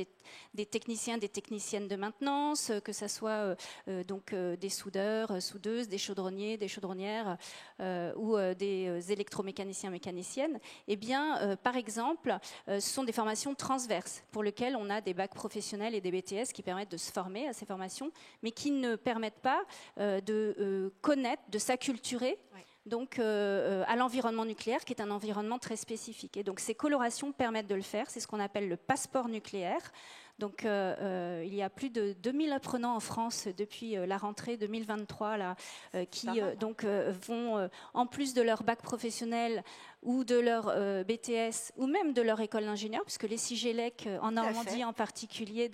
des techniciens, des techniciennes de maintenance, que ce soit des soudeurs, soudeuses, des chaudronniers, des chaudronnières ou des électromécaniciens, mécaniciennes. Eh bien, par exemple, ce sont des formations transverses pour lesquelles on a des bacs professionnels et des BTS qui permettent de se former à ces formations, mais qui ne permettent pas de connaître, de s'acculturer donc, à l'environnement nucléaire, qui est un environnement très spécifique. Et donc, ces colorations permettent de le faire. C'est ce qu'on appelle le passeport nucléaire. Donc, il y a plus de 2000 apprenants en France depuis la rentrée 2023 là, qui vont, en plus de leur bac professionnel ou de leur BTS ou même de leur école d'ingénieur, puisque les CIGELEC en Normandie en particulier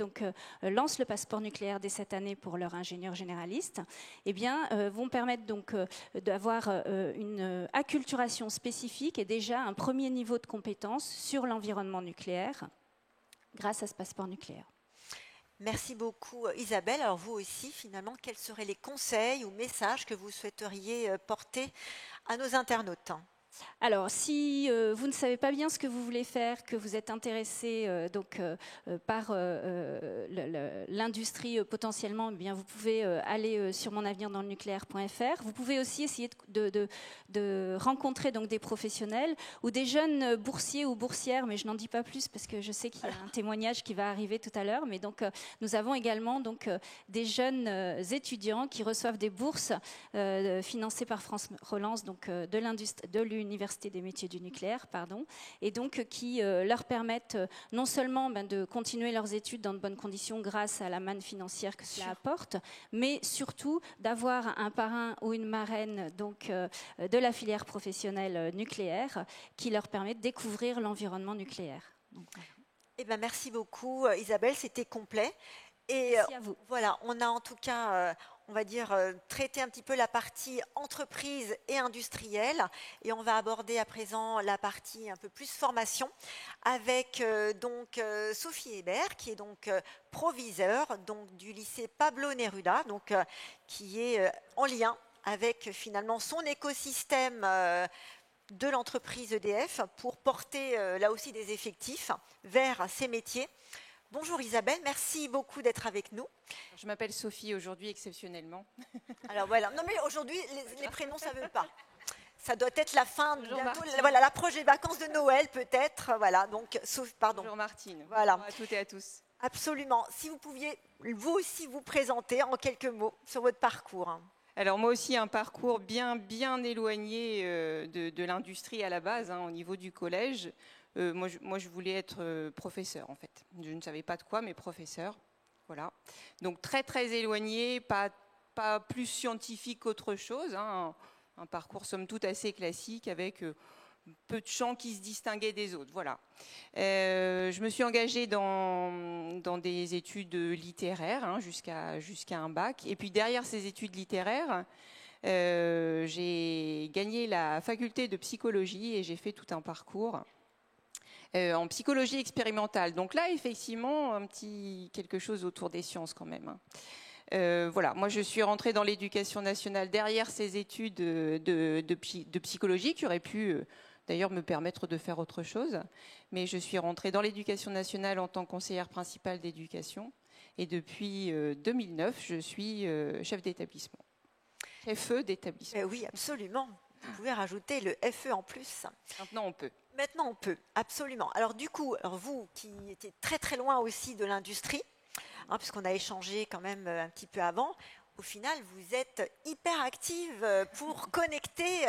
lancent le passeport nucléaire dès cette année pour leurs ingénieurs généralistes, eh bien, vont permettre donc d'avoir une acculturation spécifique et déjà un premier niveau de compétence sur l'environnement nucléaire grâce à ce passeport nucléaire. Merci beaucoup Isabelle. Alors vous aussi, finalement, quels seraient les conseils ou messages que vous souhaiteriez porter à nos internautes? Alors, si vous ne savez pas bien ce que vous voulez faire, que vous êtes intéressé par l'industrie potentiellement, eh bien, vous pouvez aller sur monavenirdanslenucléaire.fr. Vous pouvez aussi essayer de rencontrer donc des professionnels ou des jeunes boursiers ou boursières, mais je n'en dis pas plus parce que je sais qu'il y a un témoignage qui va arriver tout à l'heure. Mais donc, nous avons également donc des jeunes étudiants qui reçoivent des bourses financées par France Relance, donc de l'Université des métiers du nucléaire, et donc qui leur permettent non seulement de continuer leurs études dans de bonnes conditions grâce à la manne financière que cela apporte, mais surtout d'avoir un parrain ou une marraine donc, de la filière professionnelle nucléaire qui leur permet de découvrir l'environnement nucléaire. Donc, voilà. Eh ben, merci beaucoup Isabelle, c'était complet. Et merci à vous. Voilà, on a en tout cas... on va dire, traiter un petit peu la partie entreprise et industrielle. Et on va aborder à présent la partie un peu plus formation avec Sophie Hébert, qui est donc proviseure du lycée Pablo Neruda, donc, qui est en lien avec finalement son écosystème de l'entreprise EDF pour porter là aussi des effectifs vers ces métiers. Bonjour Isabelle, merci beaucoup d'être avec nous. Je m'appelle Sophie aujourd'hui exceptionnellement. Alors voilà, non mais aujourd'hui les prénoms ça ne veut pas. Ça doit être la fin, bientôt, voilà, l'approche des vacances de Noël peut-être. Voilà, donc Sophie, pardon. Bonjour Martine. Voilà. Bonjour à toutes et à tous. Absolument. Si vous pouviez vous aussi vous présenter en quelques mots sur votre parcours. Alors moi aussi un parcours bien éloigné de l'industrie à la base, au niveau du collège. Moi, je voulais être professeur, en fait. Je ne savais pas de quoi, mais professeur. Voilà. Donc, très éloigné, pas plus scientifique qu'autre chose. Un parcours, somme toute, assez classique, avec peu de champs qui se distinguaient des autres. Voilà. Je me suis engagée dans des études littéraires, jusqu'à un bac. Et puis, derrière ces études littéraires, j'ai gagné la faculté de psychologie et j'ai fait tout un parcours en psychologie expérimentale. Donc là, effectivement, quelque chose autour des sciences quand même. Voilà, moi je suis rentrée dans l'éducation nationale derrière ces études de psychologie qui auraient pu d'ailleurs me permettre de faire autre chose. Mais je suis rentrée dans l'éducation nationale en tant que conseillère principale d'éducation. Et depuis 2009, je suis chef d'établissement. FE d'établissement. Oui, absolument. Vous pouvez rajouter le FE en plus. Maintenant, on peut. Maintenant, on peut, absolument. Alors du coup, vous qui étiez très loin aussi de l'industrie, puisqu'on a échangé quand même un petit peu avant, au final, vous êtes hyper active pour connecter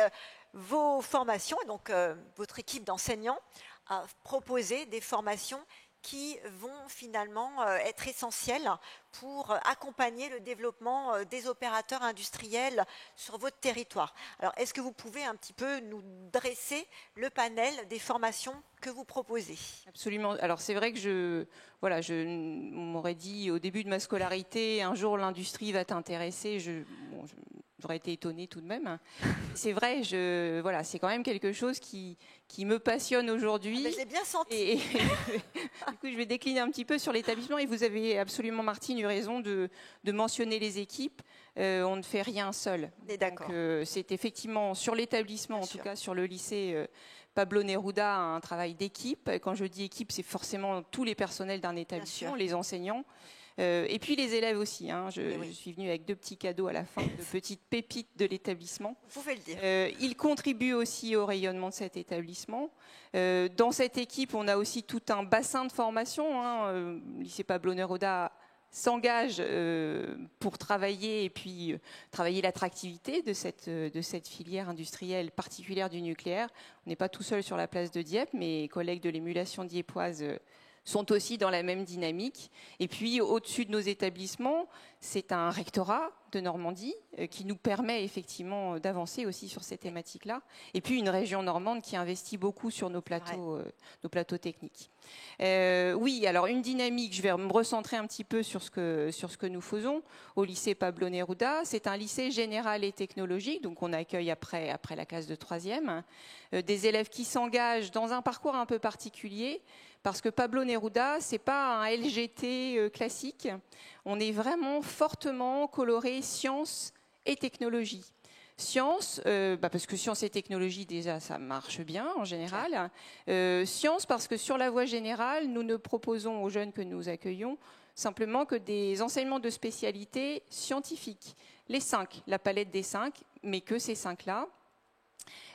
vos formations, et donc votre équipe d'enseignants a proposé des formations qui vont finalement être essentiels pour accompagner le développement des opérateurs industriels sur votre territoire. Alors, est-ce que vous pouvez un petit peu nous dresser le panel des formations que vous proposez? Absolument. Alors, c'est vrai que on m'aurait dit au début de ma scolarité, un jour l'industrie va t'intéresser. J'aurais été étonnée tout de même. C'est vrai, c'est quand même quelque chose qui me passionne aujourd'hui. Je l'ai bien senti. Et du coup, je vais décliner un petit peu sur l'établissement. Et vous avez absolument, Martine, eu raison de mentionner les équipes. On ne fait rien seul. D'accord. C'est effectivement sur l'établissement, en tout cas sur le lycée Pablo Neruda, un travail d'équipe. Quand je dis équipe, c'est forcément tous les personnels d'un établissement, les enseignants. Et puis les élèves aussi. Je suis venue avec 2 petits cadeaux à la fin, de petites pépites de l'établissement. Vous pouvez le dire. Ils contribuent aussi au rayonnement de cet établissement. Dans cette équipe, on a aussi tout un bassin de formation. Le lycée Pablo Neruda s'engage pour travailler et puis travailler l'attractivité de cette filière industrielle particulière du nucléaire. On n'est pas tout seul sur la place de Dieppe, mes collègues de l'émulation diepoise sont aussi dans la même dynamique. Et puis, au-dessus de nos établissements, c'est un rectorat de Normandie qui nous permet effectivement d'avancer aussi sur ces thématiques-là. Et puis, une région normande qui investit beaucoup sur nos plateaux techniques. Oui, alors une dynamique, je vais me recentrer un petit peu sur ce que nous faisons au lycée Pablo Neruda. C'est un lycée général et technologique, donc on accueille après la classe de 3e, des élèves qui s'engagent dans un parcours un peu particulier, parce que Pablo Neruda, c'est pas un LGT classique. On est vraiment fortement coloré sciences et technologie. Sciences, parce que sciences et technologie, déjà, ça marche bien en général. Sciences, parce que sur la voie générale, nous ne proposons aux jeunes que nous accueillons simplement que des enseignements de spécialité scientifiques. Les 5, la palette des 5, mais que ces 5-là.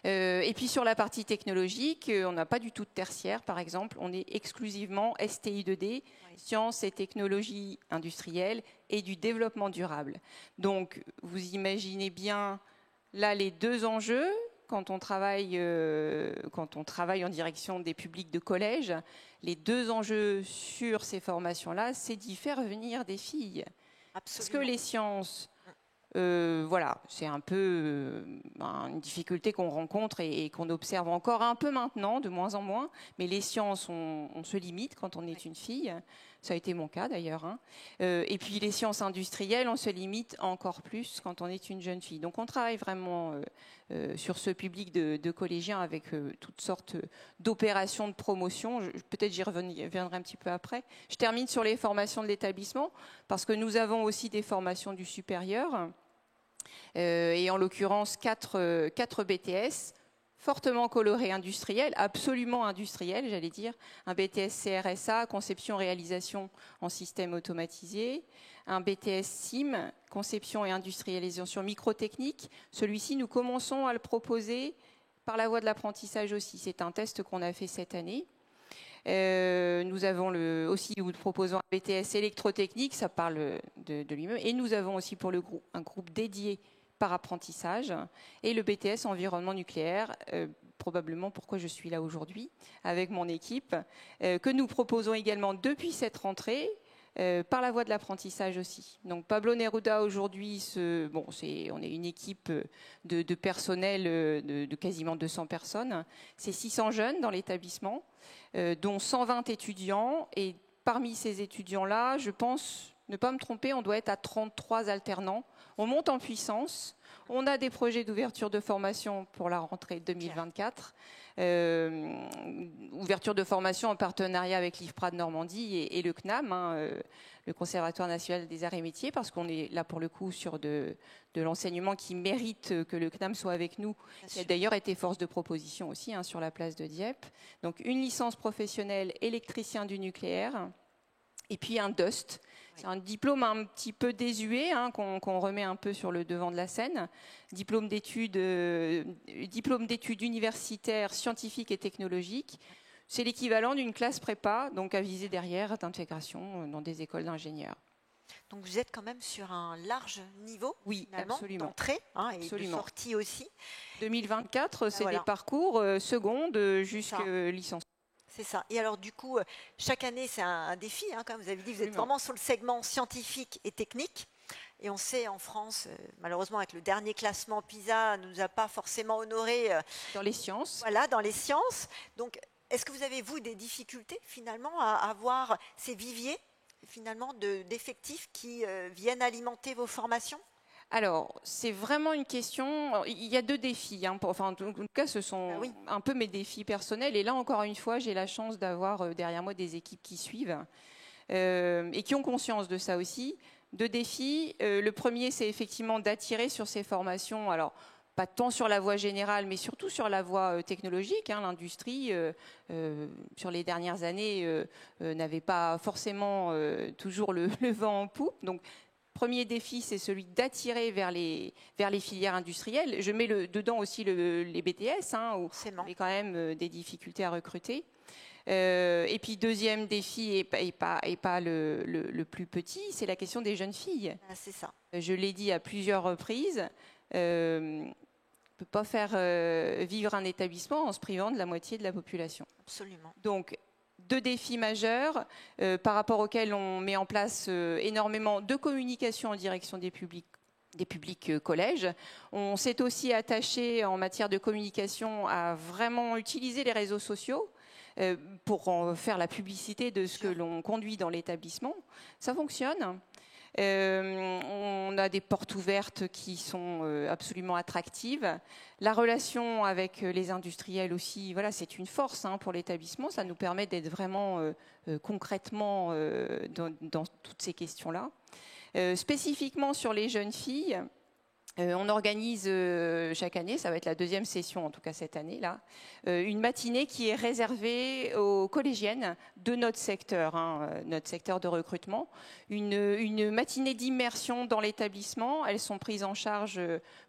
Et puis sur la partie technologique, on n'a pas du tout de tertiaire, par exemple. On est exclusivement STI 2D, sciences et technologies industrielles et du développement durable. Donc, vous imaginez bien là les 2 enjeux quand on travaille en direction des publics de collège. Les 2 enjeux sur ces formations-là, c'est d'y faire venir des filles. Absolument. Parce que les sciences... c'est un peu une difficulté qu'on rencontre et qu'on observe encore un peu maintenant, de moins en moins. Mais les sciences, on se limite quand on est une fille. Ça a été mon cas d'ailleurs. Et puis les sciences industrielles, on se limite encore plus quand on est une jeune fille. Donc on travaille vraiment sur ce public de collégiens avec toutes sortes d'opérations de promotion. Peut-être j'y reviendrai un petit peu après. Je termine sur les formations de l'établissement parce que nous avons aussi des formations du supérieur. Et en l'occurrence 4 BTS fortement colorés industriels, absolument industriels, j'allais dire. Un BTS CRSA, conception-réalisation en système automatisé. Un BTS SIM, conception et industrialisation microtechnique. Celui-ci, nous commençons à le proposer par la voie de l'apprentissage aussi. C'est un test qu'on a fait cette année. Nous avons aussi, nous proposons un BTS électrotechnique, ça parle de lui-même. Et nous avons aussi pour le groupe un groupe dédié par apprentissage et le BTS environnement nucléaire, probablement pourquoi je suis là aujourd'hui avec mon équipe, que nous proposons également depuis cette rentrée par la voie de l'apprentissage aussi. Donc Pablo Neruda aujourd'hui, on est une équipe de personnel de quasiment 200 personnes. C'est 600 jeunes dans l'établissement, dont 120 étudiants. Et parmi ces étudiants-là, je pense, ne pas me tromper, on doit être à 33 alternants. On monte en puissance. On a des projets d'ouverture de formation pour la rentrée 2024. Ouverture de formation en partenariat avec l'IFPRA de Normandie et le CNAM, le Conservatoire national des arts et métiers, parce qu'on est là pour le coup sur de l'enseignement qui mérite que le CNAM soit avec nous. Il a d'ailleurs été force de proposition aussi sur la place de Dieppe. Donc une licence professionnelle électricien du nucléaire et puis un DUST. C'est un diplôme un petit peu désuet qu'on remet un peu sur le devant de la scène. Diplôme d'études universitaires, scientifiques et technologiques. C'est l'équivalent d'une classe prépa, donc à viser derrière d'intégration dans des écoles d'ingénieurs. Donc vous êtes quand même sur un large niveau, oui, absolument, d'entrée et de sortie aussi. 2024, c'est des parcours secondes jusqu'à licence. C'est ça. Et alors du coup, chaque année, c'est un défi. Comme vous avez dit, vous êtes vraiment sur le segment scientifique et technique. Et on sait en France, malheureusement, avec le dernier classement PISA, ne nous a pas forcément honorés. Dans les sciences. Voilà, dans les sciences. Donc, est-ce que vous avez, vous, des difficultés, finalement, à avoir ces viviers, finalement, d'effectifs qui viennent alimenter vos formations ? Alors, c'est vraiment une question. Il y a 2 défis. Enfin, en tout cas, ce sont un peu mes défis personnels. Et là, encore une fois, j'ai la chance d'avoir derrière moi des équipes qui suivent et qui ont conscience de ça aussi. 2 défis. Le premier, c'est effectivement d'attirer sur ces formations. Alors, pas tant sur la voie générale, mais surtout sur la voie technologique. L'industrie, sur les dernières années, n'avait pas forcément toujours le vent en poupe. Donc, premier défi, c'est celui d'attirer vers les filières industrielles. Je mets dedans aussi les BTS, où il y a quand même des difficultés à recruter. Et puis, deuxième défi, et pas le plus petit, c'est la question des jeunes filles. Ah, c'est ça. Je l'ai dit à plusieurs reprises, on ne peut pas faire vivre un établissement en se privant de la moitié de la population. Absolument. Donc, 2 défis majeurs par rapport auxquels on met en place énormément de communication en direction des publics collèges. On s'est aussi attaché en matière de communication à vraiment utiliser les réseaux sociaux pour en faire la publicité de ce que l'on conduit dans l'établissement. Ça fonctionne. On a des portes ouvertes qui sont absolument attractives. La relation avec les industriels aussi, voilà, c'est une force pour l'établissement. Ça nous permet d'être vraiment concrètement dans toutes ces questions-là. Spécifiquement sur les jeunes filles, on organise chaque année, ça va être la 2e session en tout cas cette année-là, une matinée qui est réservée aux collégiennes de notre secteur de recrutement. Une matinée d'immersion dans l'établissement. Elles sont prises en charge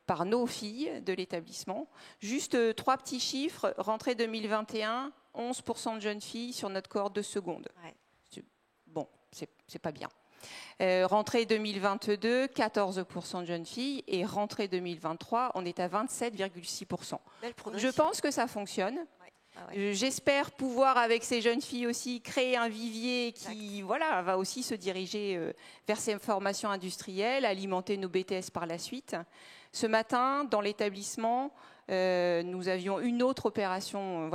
par nos filles de l'établissement. Juste 3 petits chiffres. Rentrée 2021, 11% de jeunes filles sur notre cohorte de seconde. Ouais. Bon, c'est pas bien. Rentrée 2022, 14% de jeunes filles, et rentrée 2023, on est à 27,6%. Je pense que ça fonctionne. Ouais. J'espère pouvoir, avec ces jeunes filles aussi, créer un vivier qui va aussi se diriger vers ces formations industrielles, alimenter nos BTS par la suite. Ce matin, dans l'établissement, nous avions une autre opération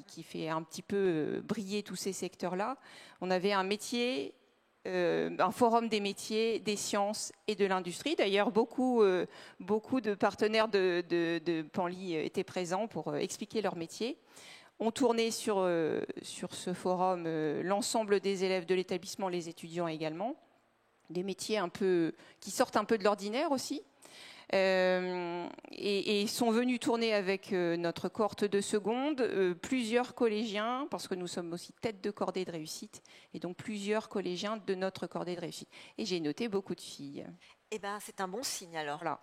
qui fait un petit peu briller tous ces secteurs-là. On avait un forum des métiers, des sciences et de l'industrie. D'ailleurs, beaucoup de partenaires de Panly étaient présents pour expliquer leur métier. On tournait sur ce forum l'ensemble des élèves de l'établissement, les étudiants également. Des métiers qui sortent un peu de l'ordinaire aussi. Et sont venus tourner avec notre cohorte de seconde plusieurs collégiens, parce que nous sommes aussi tête de cordée de réussite, et donc plusieurs collégiens de notre cordée de réussite. Et j'ai noté beaucoup de filles. Eh bien, c'est un bon signe alors. Voilà.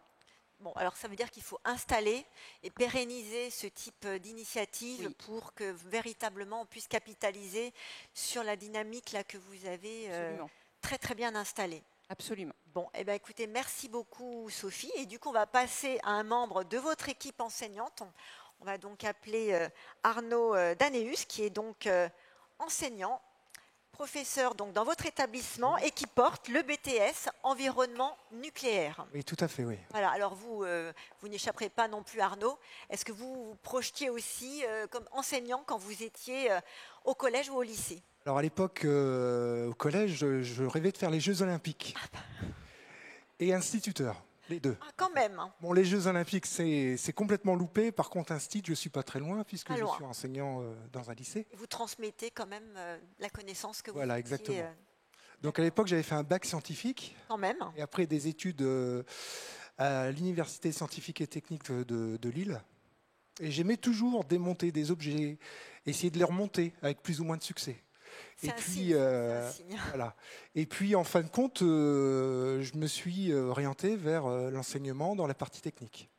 Bon, alors ça veut dire qu'il faut installer et pérenniser ce type d'initiative pour que véritablement on puisse capitaliser sur la dynamique là que vous avez très très bien installée. Absolument. Bon, eh bien, écoutez, merci beaucoup Sophie. Et du coup, on va passer à un membre de votre équipe enseignante. On va donc appeler Arnaud Danéus, qui est donc enseignant, professeur donc dans votre établissement et qui porte le BTS Environnement nucléaire. Oui, tout à fait, oui. Voilà, alors vous n'échapperez pas non plus Arnaud. Est-ce que vous vous projetiez aussi comme enseignant quand vous étiez au collège ou au lycée ? Alors à l'époque, au collège, je rêvais de faire les Jeux Olympiques et instituteur, les 2. Ah, quand même. Bon, les Jeux Olympiques, c'est complètement loupé. Par contre, institut, je ne suis pas très loin puisque je suis enseignant dans un lycée. Et vous transmettez quand même la connaissance que vous Voilà, exactement. Donc à l'époque, j'avais fait un bac scientifique. Quand même. Et après des études à l'Université scientifique et technique de Lille. Et j'aimais toujours démonter des objets, essayer de les remonter avec plus ou moins de succès. Et puis, voilà. Et puis, en fin de compte, je me suis orienté vers l'enseignement dans la partie technique.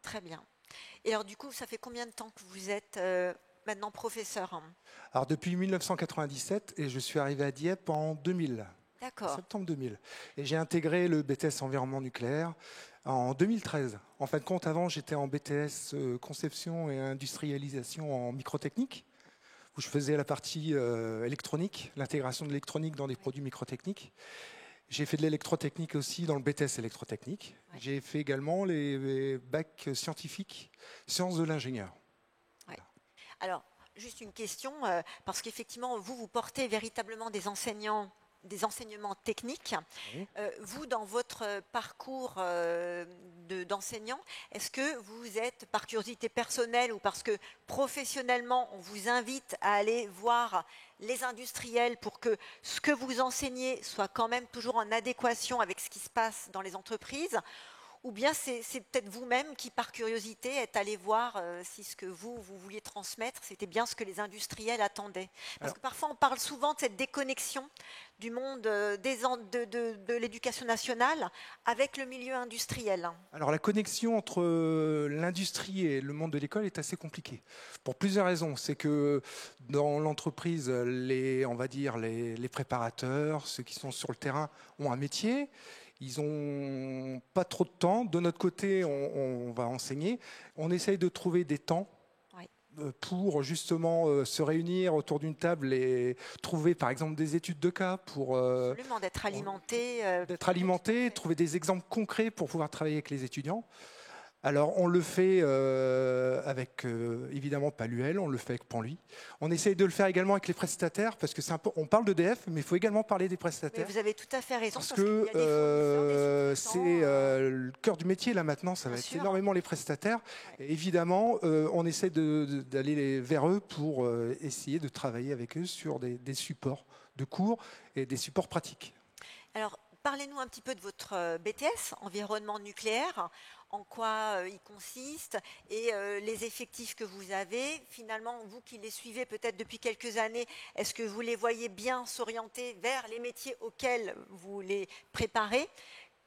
Très bien. Et alors, du coup, ça fait combien de temps que vous êtes maintenant professeur ? Alors, depuis 1997, et je suis arrivé à Dieppe en 2000. D'accord. Septembre 2000. Et j'ai intégré le BTS Environnement nucléaire en 2013. En fin de compte, avant, j'étais en BTS Conception et Industrialisation en microtechnique. où je faisais la partie électronique, l'intégration de l'électronique dans des produits microtechniques. J'ai fait de l'électrotechnique aussi dans le BTS électrotechnique. Ouais. J'ai fait également les bacs scientifiques, sciences de l'ingénieur. Ouais. Voilà. Alors, juste une question, parce qu'effectivement, vous portez véritablement des enseignements techniques. Oui. Vous, dans votre parcours d'enseignant, est-ce que vous êtes, par curiosité personnelle ou parce que professionnellement, on vous invite à aller voir les industriels pour que ce que vous enseignez soit quand même toujours en adéquation avec ce qui se passe dans les entreprises ? Ou bien c'est peut-être vous-même qui, par curiosité, êtes allé voir si ce que vous vouliez transmettre, c'était bien ce que les industriels attendaient. Parce que parfois, on parle souvent de cette déconnexion du monde de l'éducation nationale avec le milieu industriel. Alors, la connexion entre l'industrie et le monde de l'école est assez compliquée. Pour plusieurs raisons. C'est que dans l'entreprise, on va dire les préparateurs, ceux qui sont sur le terrain, ont un métier. Ils n'ont pas trop de temps. De notre côté, on va enseigner. On essaye de trouver des temps pour justement se réunir autour d'une table et trouver par exemple des études de cas pour absolument d'être alimenté, trouver des exemples concrets pour pouvoir travailler avec les étudiants. Alors, on le fait avec, évidemment, Paluel, on le fait avec Panluy. On essaye de le faire également avec les prestataires, parce que on parle d'EDF, mais il faut également parler des prestataires. Mais vous avez tout à fait raison. Parce que c'est le cœur du métier, là, maintenant, ça va être énormément les prestataires. Ouais. Et évidemment, on essaie d'aller vers eux pour essayer de travailler avec eux sur des supports de cours et des supports pratiques. Alors, parlez-nous un petit peu de votre BTS, environnement nucléaire. En quoi il consiste et les effectifs que vous avez. Finalement, vous qui les suivez peut-être depuis quelques années, est-ce que vous les voyez bien s'orienter vers les métiers auxquels vous les préparez ?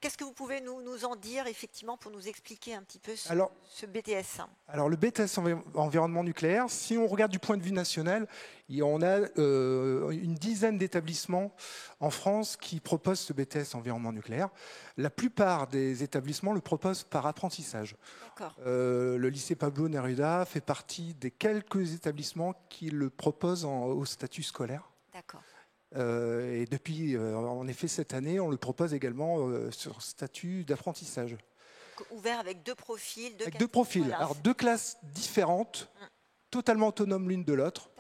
Qu'est-ce que vous pouvez nous en dire effectivement pour nous expliquer un petit peu ce BTS ? Alors le BTS environnement nucléaire, si on regarde du point de vue national, on a une dizaine d'établissements en France qui proposent ce BTS environnement nucléaire. La plupart des établissements le proposent par apprentissage. Le lycée Pablo Neruda fait partie des quelques établissements qui le proposent au statut scolaire. D'accord. Et depuis, en effet, cette année, on le propose également sur statut d'apprentissage. Ouvert avec deux profils. Avec deux profils. Voilà. Alors, deux classes différentes, totalement autonomes l'une de l'autre.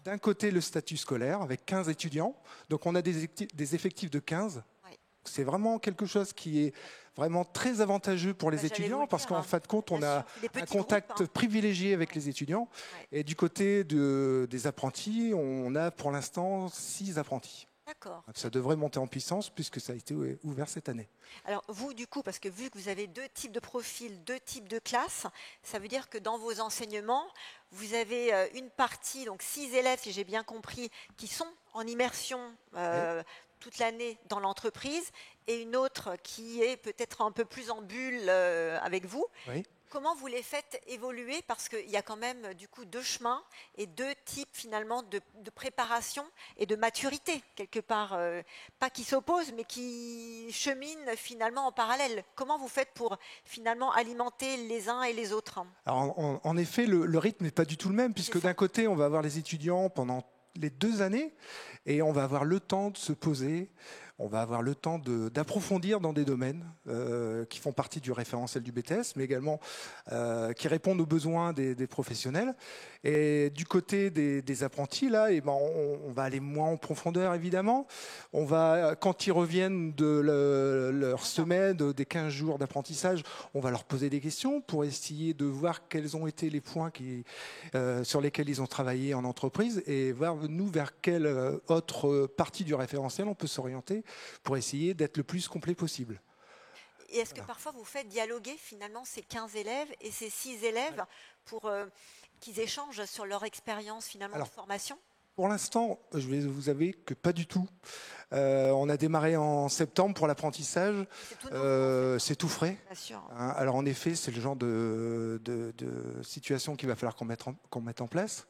D'un côté, le statut scolaire, avec 15 étudiants. Donc, on a des effectifs de 15. Oui. C'est vraiment quelque chose qui est vraiment très avantageux pour les étudiants, parce qu'en fin de compte, on a un contact privilégié avec les étudiants. Ouais. Et du côté des apprentis, on a pour l'instant 6 apprentis. D'accord. Ça devrait monter en puissance puisque ça a été ouvert cette année. Alors vous, du coup, parce que vu que vous avez deux types de profils, deux types de classes, ça veut dire que dans vos enseignements, vous avez une partie, donc 6 élèves, si j'ai bien compris, qui sont en immersion toute l'année dans l'entreprise, et une autre qui est peut-être un peu plus en bulle avec vous. Oui. Comment vous les faites évoluer? Parce qu'il y a quand même du coup 2 chemins et 2 types finalement de préparation et de maturité, quelque part, pas qui s'opposent, mais qui cheminent finalement en parallèle. Comment vous faites pour finalement alimenter les uns et les autres? Alors, en effet, le rythme n'est pas du tout le même, puisque d'un côté, on va avoir les étudiants pendant les 2 années et on va avoir le temps de se poser. On va avoir le temps d'approfondir dans des domaines qui font partie du référentiel du BTS, mais également qui répondent aux besoins des professionnels. Et du côté des apprentis, là, on va aller moins en profondeur, évidemment. On va, quand ils reviennent de leur semaine, des 15 jours d'apprentissage, on va leur poser des questions pour essayer de voir quels ont été les points sur lesquels ils ont travaillé en entreprise et voir, nous, vers quelle autre partie du référentiel on peut s'orienter pour essayer d'être le plus complet possible. Et est-ce que parfois vous faites dialoguer finalement ces 15 élèves et ces 6 élèves pour qu'ils échangent sur leur expérience finalement de formation? Pour l'instant, je vais vous avouer que pas du tout. On a démarré en septembre pour l'apprentissage. C'est tout frais. Bien sûr. Alors en effet, c'est le genre de situation qu'il va falloir qu'on mette en place.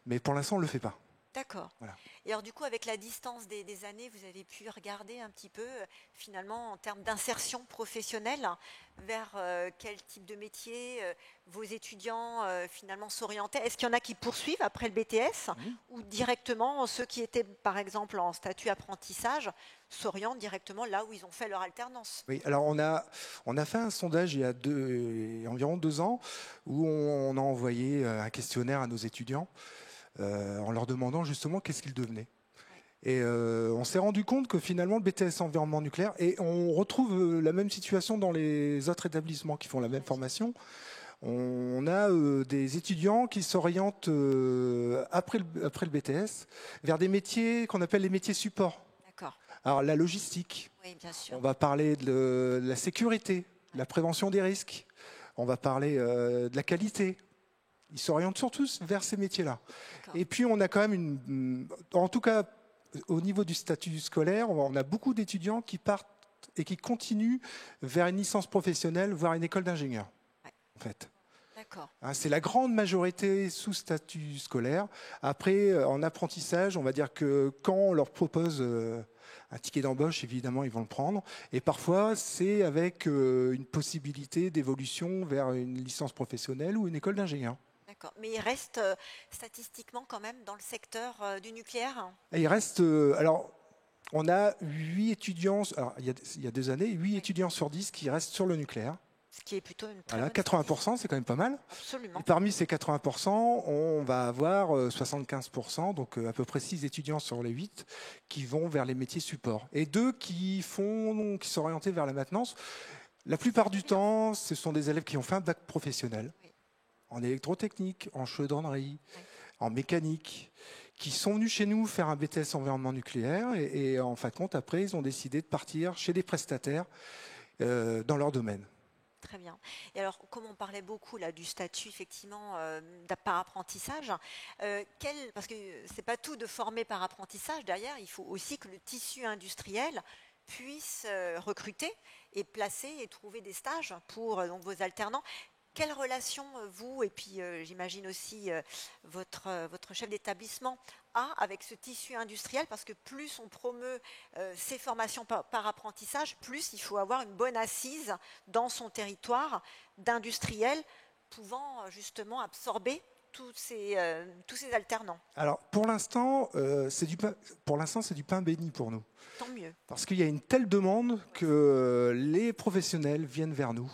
Mais pour l'instant, on ne le fait pas. D'accord. Voilà. Et alors du coup, avec la distance des années, vous avez pu regarder un petit peu, finalement, en termes d'insertion professionnelle, vers quel type de métier vos étudiants, finalement, s'orientaient. Est-ce qu'il y en a qui poursuivent après le BTS ou directement, ceux qui étaient, par exemple, en statut apprentissage, s'orientent directement là où ils ont fait leur alternance? Oui, alors on a fait un sondage il y a environ 2 ans où on a envoyé un questionnaire à nos étudiants en leur demandant justement qu'est-ce qu'ils devenaient. Et on s'est rendu compte que finalement le BTS environnement nucléaire, et on retrouve la même situation dans les autres établissements qui font la même formation, on a des étudiants qui s'orientent après le BTS vers des métiers qu'on appelle les métiers support. D'accord. Alors la logistique, oui, bien sûr. On va parler de la sécurité, de la prévention des risques, on va parler de la qualité. Ils s'orientent surtout vers ces métiers-là. Et puis on a quand même en tout cas au niveau du statut scolaire, on a beaucoup d'étudiants qui partent et qui continuent vers une licence professionnelle, voire une école d'ingénieur. En fait. D'accord. C'est la grande majorité sous statut scolaire. Après, en apprentissage, on va dire que quand on leur propose un ticket d'embauche, évidemment, ils vont le prendre. Et parfois, c'est avec une possibilité d'évolution vers une licence professionnelle ou une école d'ingénieur. D'accord. Mais il reste statistiquement quand même dans le secteur du nucléaire? Et il reste... alors, on a 8 étudiants... Alors, il y a 2 années, 8 étudiants sur 10 qui restent sur le nucléaire. Ce qui est plutôt une très voilà, bonne 80%, c'est quand même pas mal. Absolument. Et parmi ces 80%, on va avoir 75%, donc à peu près 6 étudiants sur les 8, qui vont vers les métiers support. Et 2 qui sont orientés vers la maintenance. La plupart du temps, ce sont des élèves qui ont fait un bac professionnel, en électrotechnique, en chaudronnerie, en mécanique, qui sont venus chez nous faire un BTS environnement nucléaire. Et en fin de compte, après, ils ont décidé de partir chez des prestataires dans leur domaine. Très bien. Et alors, comme on parlait beaucoup là du statut effectivement par apprentissage, parce que c'est pas tout de former par apprentissage. Derrière, il faut aussi que le tissu industriel puisse recruter et placer et trouver des stages pour donc vos alternants. Quelle relation vous et puis j'imagine aussi votre chef d'établissement a avec ce tissu industriel, parce que plus on promeut ces formations par apprentissage, plus il faut avoir une bonne assise dans son territoire d'industriels pouvant justement absorber tous ces alternants. Alors pour l'instant, c'est du pain béni pour nous. Tant mieux. Parce qu'il y a une telle demande que les professionnels viennent vers nous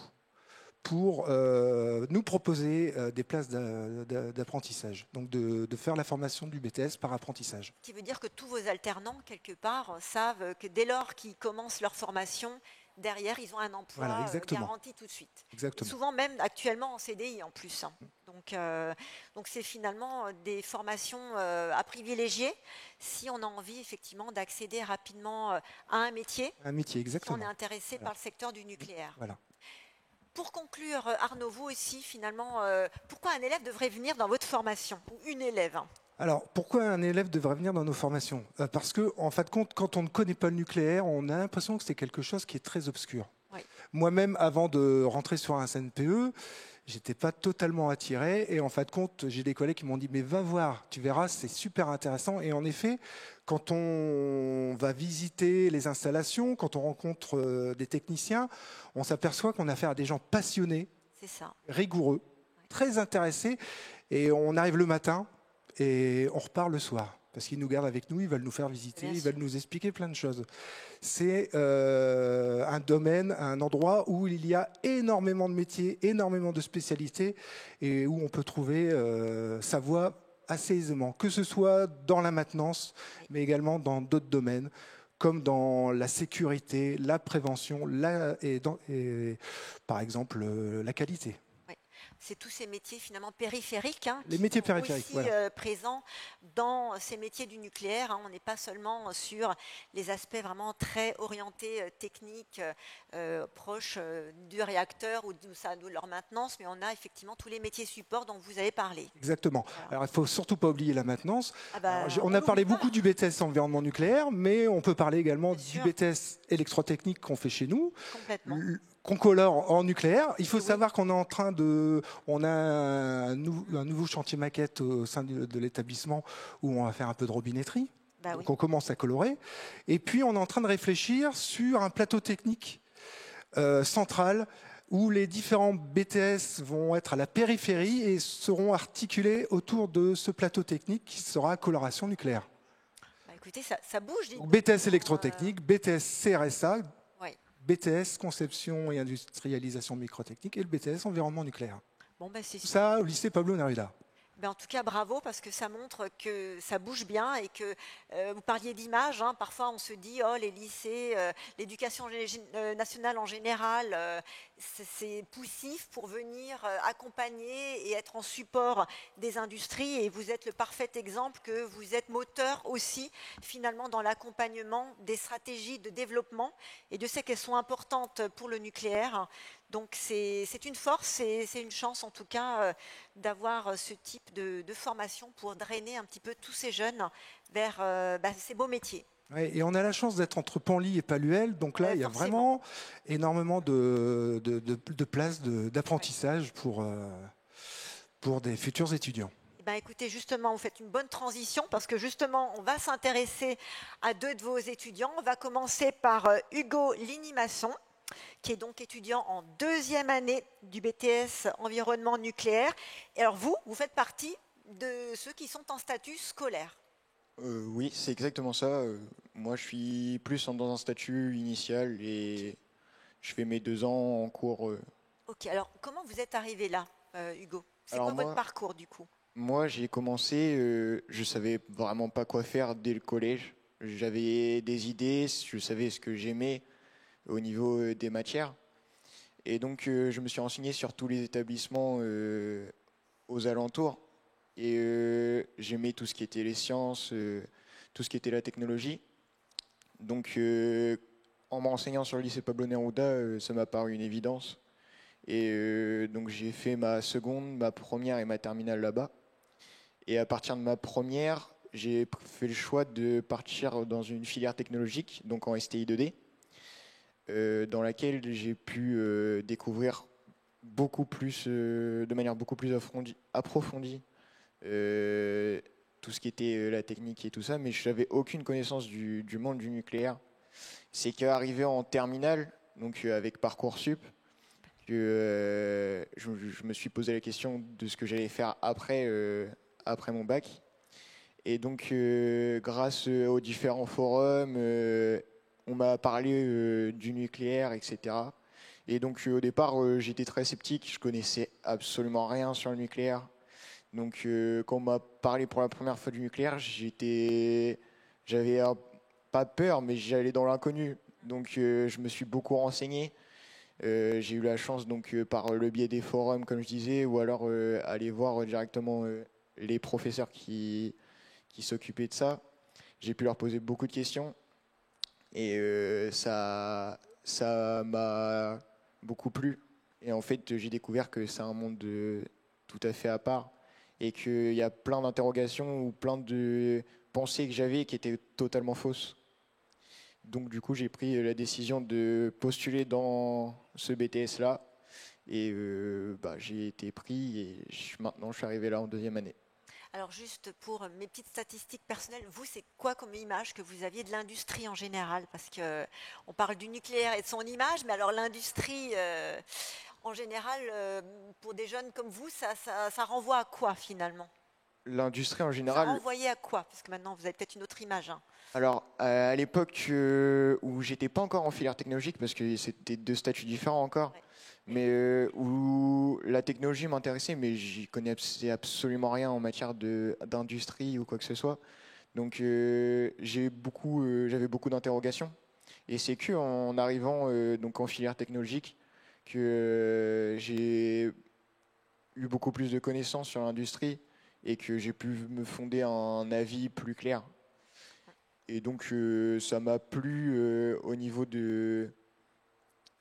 pour nous proposer des places d'apprentissage, donc de faire la formation du BTS par apprentissage. Ce qui veut dire que tous vos alternants, quelque part, savent que dès lors qu'ils commencent leur formation, derrière, ils ont un emploi garanti tout de suite. Exactement. Souvent même actuellement en CDI en plus. Donc c'est finalement des formations à privilégier si on a envie effectivement d'accéder rapidement à un métier. Un métier, exactement. Si on est intéressé par le secteur du nucléaire. Voilà. Pour conclure, Arnaud, vous aussi, finalement, pourquoi un élève devrait venir dans votre formation, ou une élève? Alors, pourquoi un élève devrait venir dans nos formations? Parce qu'en fin de compte, quand on ne connaît pas le nucléaire, on a l'impression que c'est quelque chose qui est très obscur. Oui. Moi-même, avant de rentrer sur un CNPE, j'étais pas totalement attiré. Et en fin de compte, j'ai des collègues qui m'ont dit « mais va voir, tu verras, c'est super intéressant ». Et en effet, quand on va visiter les installations, quand on rencontre des techniciens, on s'aperçoit qu'on a affaire à des gens passionnés, rigoureux, très intéressés. Et on arrive le matin et on repart le soir. Parce qu'ils nous gardent avec nous, ils veulent nous faire visiter, ils veulent nous expliquer plein de choses. C'est un domaine, un endroit où il y a énormément de métiers, énormément de spécialités et où on peut trouver sa voie assez aisément, que ce soit dans la maintenance, mais également dans d'autres domaines, comme dans la sécurité, la prévention, et par exemple la qualité. C'est tous ces métiers finalement périphériques les métiers périphériques, aussi présents dans ces métiers du nucléaire. On n'est pas seulement sur les aspects vraiment très orientés techniques, proches du réacteur ou de leur maintenance, mais on a effectivement tous les métiers support dont vous avez parlé. Exactement. Alors il ne faut surtout pas oublier la maintenance. On a parlé beaucoup du BTS environnement nucléaire, mais on peut parler également du BTS électrotechnique qu'on fait chez nous. Complètement. qu'on colore en nucléaire. Il faut savoir qu'on est en train de... On a un nouveau chantier maquette au sein de l'établissement où on va faire un peu de robinetterie. Donc on commence à colorer. Et puis on est en train de réfléchir sur un plateau technique central où les différents BTS vont être à la périphérie et seront articulés autour de ce plateau technique qui sera coloration nucléaire. Écoutez, ça bouge. Donc, BTS électrotechnique, BTS CRSA, BTS conception et industrialisation microtechnique et le BTS environnement nucléaire. Bon, ça au lycée Pablo Neruda. En tout cas, bravo, parce que ça montre que ça bouge bien et que vous parliez d'image. Hein, parfois, on se dit, oh, les lycées, l'éducation nationale en général, c'est poussif pour venir accompagner et être en support des industries. Et vous êtes le parfait exemple que vous êtes moteur aussi, finalement, dans l'accompagnement des stratégies de développement. Et Dieu sait qu'elles sont importantes pour le nucléaire. Donc c'est une force et c'est une chance en tout cas d'avoir ce type de formation pour drainer un petit peu tous ces jeunes vers ces beaux métiers. Ouais, et on a la chance d'être entre Panly et Paluel, donc là il y a vraiment énormément de places d'apprentissage pour des futurs étudiants. Écoutez, justement, vous faites une bonne transition parce que justement, on va s'intéresser à deux de vos étudiants. On va commencer par Hugo Ligny-Masson, qui est donc étudiant en 2e année du BTS environnement nucléaire. Et alors vous faites partie de ceux qui sont en statut scolaire. Oui, c'est exactement ça. Moi, je suis plus dans un statut initial et je fais mes 2 ans en cours. Ok, alors comment vous êtes arrivé là, Hugo? C'est quoi votre parcours du coup? Moi, j'ai commencé, je savais vraiment pas quoi faire dès le collège. J'avais des idées, je savais ce que j'aimais au niveau des matières. Et donc, je me suis renseigné sur tous les établissements aux alentours. Et j'aimais tout ce qui était les sciences, tout ce qui était la technologie. Donc, en me renseignant sur le lycée Pablo Neruda, ça m'a paru une évidence. Et donc, j'ai fait ma seconde, ma première et ma terminale là-bas. Et à partir de ma première, j'ai fait le choix de partir dans une filière technologique, donc en STI 2D. Dans laquelle j'ai pu découvrir beaucoup plus, de manière beaucoup plus approfondie tout ce qui était la technique et tout ça, mais je n'avais aucune connaissance du monde du nucléaire. C'est qu'arrivé en terminale, donc avec Parcoursup, que je me suis posé la question de ce que j'allais faire après mon bac. Et donc, grâce aux différents forums, on m'a parlé du nucléaire, etc. Et donc au départ, j'étais très sceptique, je connaissais absolument rien sur le nucléaire. Donc quand on m'a parlé pour la première fois du nucléaire, j'avais pas peur, mais j'allais dans l'inconnu. Donc je me suis beaucoup renseigné. J'ai eu la chance, donc par le biais des forums, comme je disais, ou alors aller voir directement les professeurs qui s'occupaient de ça. J'ai pu leur poser beaucoup de questions. Et ça m'a beaucoup plu. Et en fait, j'ai découvert que c'est un monde tout à fait à part et qu'il y a plein d'interrogations ou plein de pensées que j'avais qui étaient totalement fausses. Donc du coup, j'ai pris la décision de postuler dans ce BTS-là. Et j'ai été pris et maintenant, je suis arrivé là en 2e année. Alors juste pour mes petites statistiques personnelles, vous, c'est quoi comme image que vous aviez de l'industrie en général? Parce qu'on parle du nucléaire et de son image, mais alors l'industrie en général, pour des jeunes comme vous, ça renvoie à quoi finalement? L'industrie en général... Ça renvoyait à quoi? Parce que maintenant, vous avez peut-être une autre image. Hein. Alors, à l'époque où j'étais pas encore en filière technologique, parce que c'était 2 statuts différents encore, ouais. Mais où la technologie m'intéressait, mais j'y connaissais absolument rien en matière d'industrie ou quoi que ce soit. Donc j'avais beaucoup d'interrogations. Et c'est qu'en arrivant donc en filière technologique que j'ai eu beaucoup plus de connaissances sur l'industrie et que j'ai pu me fonder un avis plus clair. Et donc ça m'a plu au niveau de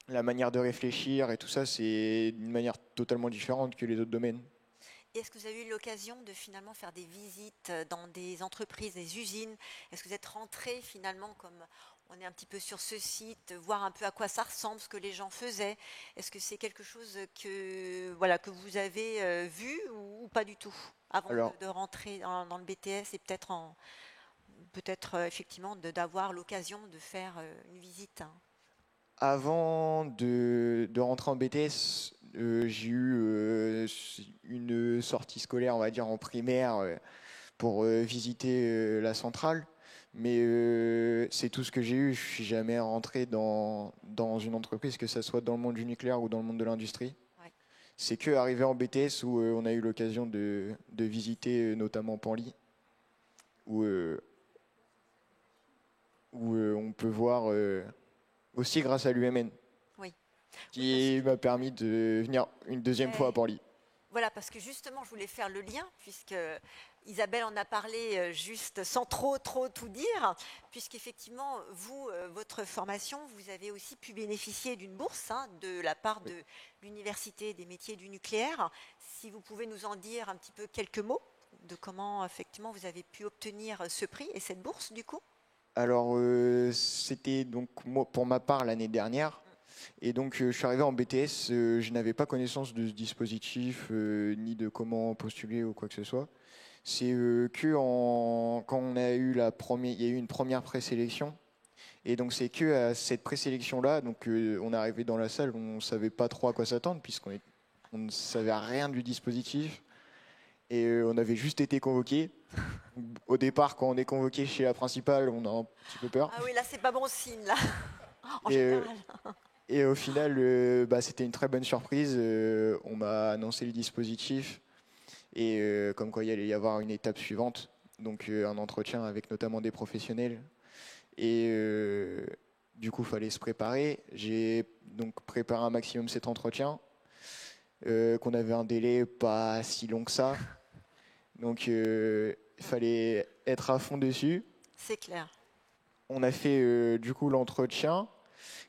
la manière de réfléchir et tout ça, c'est d'une manière totalement différente que les autres domaines. Et est-ce que vous avez eu l'occasion de finalement faire des visites dans des entreprises, des usines? Est-ce que vous êtes rentré finalement comme on est un petit peu sur ce site, voir un peu à quoi ça ressemble, ce que les gens faisaient. Est-ce que c'est quelque chose que vous avez vu ou pas du tout avant de rentrer dans le BTS et peut-être effectivement d'avoir l'occasion de faire une visite? Avant de rentrer en BTS, j'ai eu une sortie scolaire, on va dire, en primaire pour visiter la centrale. Mais c'est tout ce que j'ai eu. Je suis jamais rentré dans une entreprise, que ce soit dans le monde du nucléaire ou dans le monde de l'industrie. Ouais. C'est qu'arrivé en BTS où on a eu l'occasion de visiter notamment Panly, où on peut voir aussi grâce à l'UMN, oui, qui m'a permis de venir une deuxième fois à Panly. Voilà, parce que justement, je voulais faire le lien, puisque Isabelle en a parlé juste sans trop tout dire, puisqu'effectivement, vous, votre formation, vous avez aussi pu bénéficier d'une bourse de la part de l'Université des métiers du nucléaire. Si vous pouvez nous en dire un petit peu quelques mots de comment, effectivement, vous avez pu obtenir ce prix et cette bourse, du coup. Alors, c'était donc pour ma part l'année dernière. Et donc, je suis arrivé en BTS, je n'avais pas connaissance de ce dispositif, ni de comment postuler ou quoi que ce soit. C'est quand on a eu il y a eu une première présélection. Et donc, c'est à cette présélection-là, donc on est arrivé dans la salle, on ne savait pas trop à quoi s'attendre, puisqu'on ne savait rien du dispositif. Et on avait juste été convoqués. Au départ, quand on est convoqué chez la principale, on a un petit peu peur. Ah oui, là, c'est pas bon signe, là. En général. Et au final, c'était une très bonne surprise. On m'a annoncé le dispositif et comme quoi il allait y avoir une étape suivante, donc un entretien avec notamment des professionnels. Et du coup, il fallait se préparer. J'ai donc préparé un maximum cet entretien, qu'on avait un délai pas si long que ça. Donc, il fallait être à fond dessus. C'est clair. On a fait du coup l'entretien.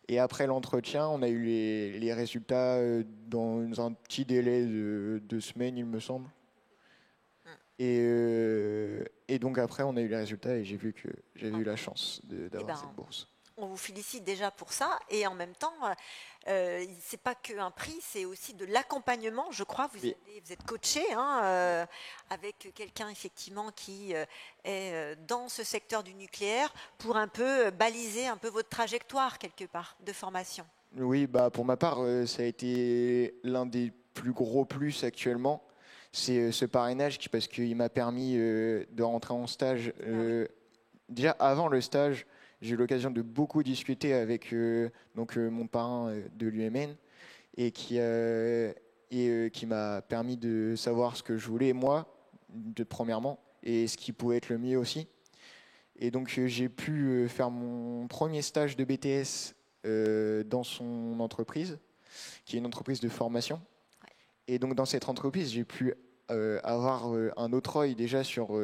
Et après l'entretien, on a eu les résultats dans un petit délai de 2 semaines, il me semble. Et donc après, on a eu les résultats et j'ai vu que j'avais eu la chance d'avoir cette bourse. On vous félicite déjà pour ça. Et en même temps, c'est pas qu'un prix, c'est aussi de l'accompagnement. Je crois vous êtes coaché avec quelqu'un effectivement qui est dans ce secteur du nucléaire pour un peu baliser un peu votre trajectoire quelque part de formation. Oui, pour ma part, ça a été l'un des plus gros plus actuellement. C'est ce parrainage parce qu'il m'a permis de rentrer en stage. Déjà avant le stage, j'ai eu l'occasion de beaucoup discuter avec mon parrain de l'UMN et qui m'a permis de savoir ce que je voulais moi, premièrement, et ce qui pouvait être le mieux aussi. Et donc j'ai pu faire mon premier stage de BTS dans son entreprise, qui est une entreprise de formation. Ouais. Et donc dans cette entreprise, j'ai pu avoir un autre œil déjà sur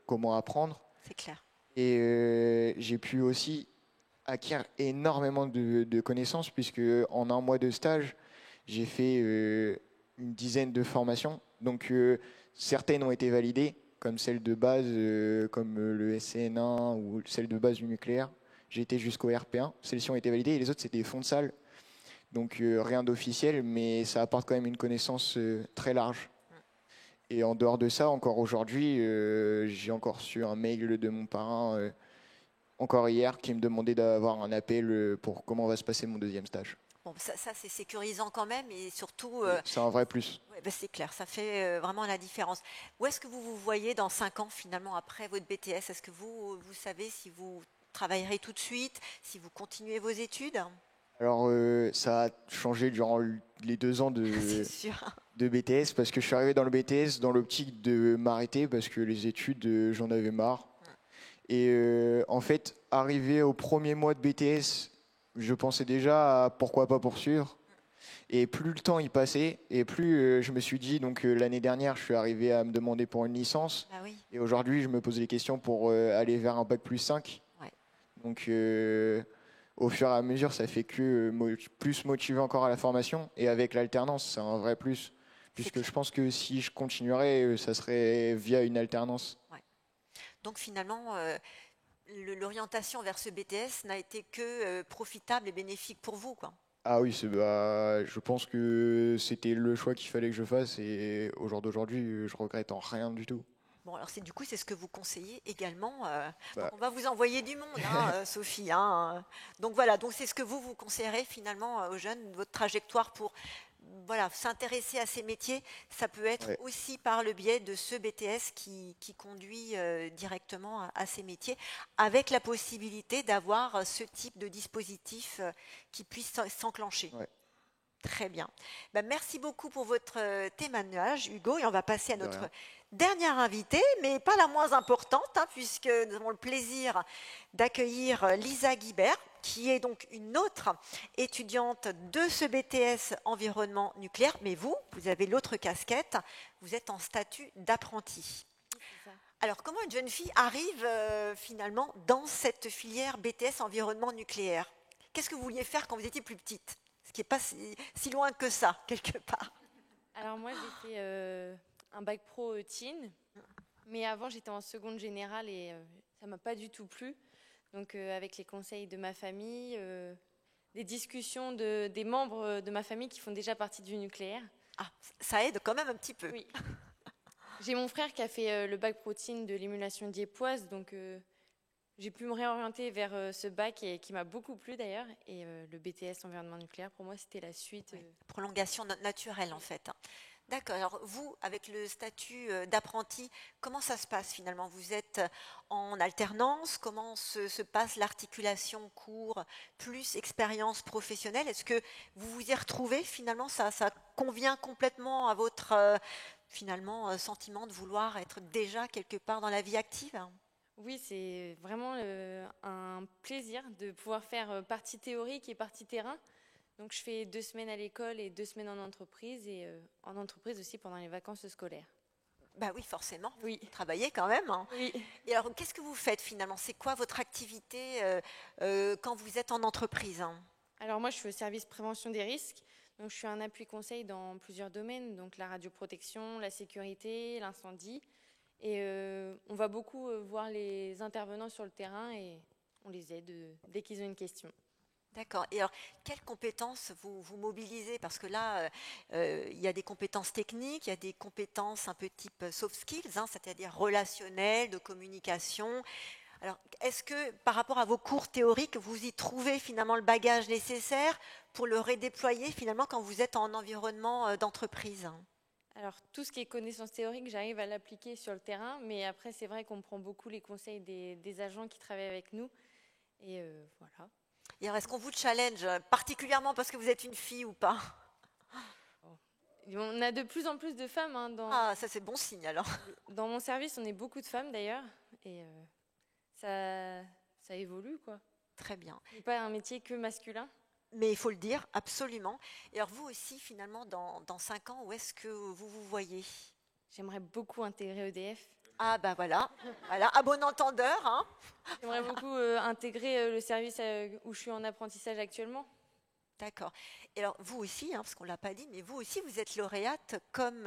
comment apprendre. C'est clair. Et j'ai pu aussi acquérir énormément de connaissances, puisque en un mois de stage, j'ai fait une dizaine de formations. Donc certaines ont été validées, comme celle de base, comme le SCN1 ou celle de base du nucléaire. J'ai été jusqu'au RP1. Celles-ci ont été validées et les autres, c'était des fonds de salle. Donc rien d'officiel, mais ça apporte quand même une connaissance très large. Et en dehors de ça, encore aujourd'hui, j'ai encore reçu un mail de mon parrain, encore hier, qui me demandait d'avoir un appel pour comment va se passer mon deuxième stage. Bon, ça c'est sécurisant quand même, et surtout... c'est un vrai plus. Ouais, c'est clair, ça fait vraiment la différence. Où est-ce que vous vous voyez dans 5 ans, finalement, après votre BTS? Est-ce que vous savez si vous travaillerez tout de suite, si vous continuez vos études? Alors, ça a changé durant les 2 ans de BTS, parce que je suis arrivé dans le BTS dans l'optique de m'arrêter, parce que les études, j'en avais marre. Et en fait, arrivé au premier mois de BTS, je pensais déjà à pourquoi pas poursuivre. Et plus le temps y passait, et plus je me suis dit, donc l'année dernière, je suis arrivé à me demander pour une licence. Ah oui. Et aujourd'hui, je me pose des questions pour aller vers un bac+5. Ouais. Donc... au fur et à mesure, ça fait que plus motivé encore à la formation. Et avec l'alternance, c'est un vrai plus. Puisque je pense que si je continuerais, ça serait via une alternance. Ouais. Donc finalement, l'orientation vers ce BTS n'a été que profitable et bénéfique pour vous, quoi. Ah oui, je pense que c'était le choix qu'il fallait que je fasse et au jour d'aujourd'hui, je regrette en rien du tout. Bon, alors du coup, c'est ce que vous conseillez également. On va vous envoyer du monde, hein, Sophie. Hein. Donc voilà, donc c'est ce que vous conseillerez finalement aux jeunes, votre trajectoire pour s'intéresser à ces métiers. Ça peut être aussi par le biais de ce BTS qui conduit directement à ces métiers, avec la possibilité d'avoir ce type de dispositif qui puisse s'enclencher. Ouais. Très bien. Merci beaucoup pour votre témoignage, Hugo, et on va passer à notre dernière invitée, mais pas la moins importante, hein, puisque nous avons le plaisir d'accueillir Lisa Guibert, qui est donc une autre étudiante de ce BTS environnement nucléaire. Mais vous avez l'autre casquette, vous êtes en statut d'apprenti. Alors, comment une jeune fille arrive finalement dans cette filière BTS environnement nucléaire? Qu'est-ce que vous vouliez faire quand vous étiez plus petite? Ce qui n'est pas si loin que ça, quelque part. Alors moi, j'ai fait un bac pro teen, mais avant, j'étais en seconde générale et ça ne m'a pas du tout plu. Donc avec les conseils de ma famille, des discussions des membres de ma famille qui font déjà partie du nucléaire. Ah, ça aide quand même un petit peu. Oui. J'ai mon frère qui a fait le bac pro teen de l'émulation diepoise, donc j'ai pu me réorienter vers ce bac et qui m'a beaucoup plu d'ailleurs. Et le BTS environnement nucléaire, pour moi, c'était la suite. Oui, prolongation naturelle en fait. D'accord. Alors vous, avec le statut d'apprenti, comment ça se passe finalement? Vous êtes en alternance? Comment se passe l'articulation cours plus expérience professionnelle? Est-ce que vous vous y retrouvez finalement? Ça convient complètement à votre finalement sentiment de vouloir être déjà quelque part dans la vie active? Oui, c'est vraiment un plaisir de pouvoir faire partie théorique et partie terrain. Donc, je fais 2 semaines à l'école et 2 semaines en entreprise, et en entreprise aussi pendant les vacances scolaires. Bah oui, forcément. Oui. Vous travaillez quand même. Hein. Oui. Et alors, qu'est-ce que vous faites finalement? C'est quoi votre activité quand vous êtes en entreprise? Alors, moi, je suis au service prévention des risques. Donc, je suis un appui conseil dans plusieurs domaines, donc la radioprotection, la sécurité, l'incendie. Et on va beaucoup voir les intervenants sur le terrain et on les aide dès qu'ils ont une question. D'accord. Et alors, quelles compétences vous mobilisez? Parce que là, il y a des compétences techniques, il y a des compétences un peu type soft skills, hein, c'est-à-dire relationnelles, de communication. Alors, est-ce que par rapport à vos cours théoriques, vous y trouvez finalement le bagage nécessaire pour le redéployer finalement quand vous êtes en environnement d'entreprise? Alors, tout ce qui est connaissances théoriques, j'arrive à l'appliquer sur le terrain, mais après, c'est vrai qu'on prend beaucoup les conseils des agents qui travaillent avec nous. Et voilà. Et alors, est-ce qu'on vous challenge particulièrement parce que vous êtes une fille ou pas? On a de plus en plus de femmes. Hein, Ah, ça c'est bon signe alors. Dans mon service, on est beaucoup de femmes d'ailleurs. Et ça évolue, quoi. Très bien. Ce n'est pas un métier que masculin. Mais il faut le dire, absolument. Et alors vous aussi, finalement, dans 5 ans, où est-ce que vous vous voyez? J'aimerais beaucoup intégrer EDF. Ah ben voilà, à bon entendeur. Hein. J'aimerais beaucoup intégrer le service où je suis en apprentissage actuellement. D'accord. Et alors vous aussi, hein, parce qu'on ne l'a pas dit, mais vous aussi, vous êtes lauréate comme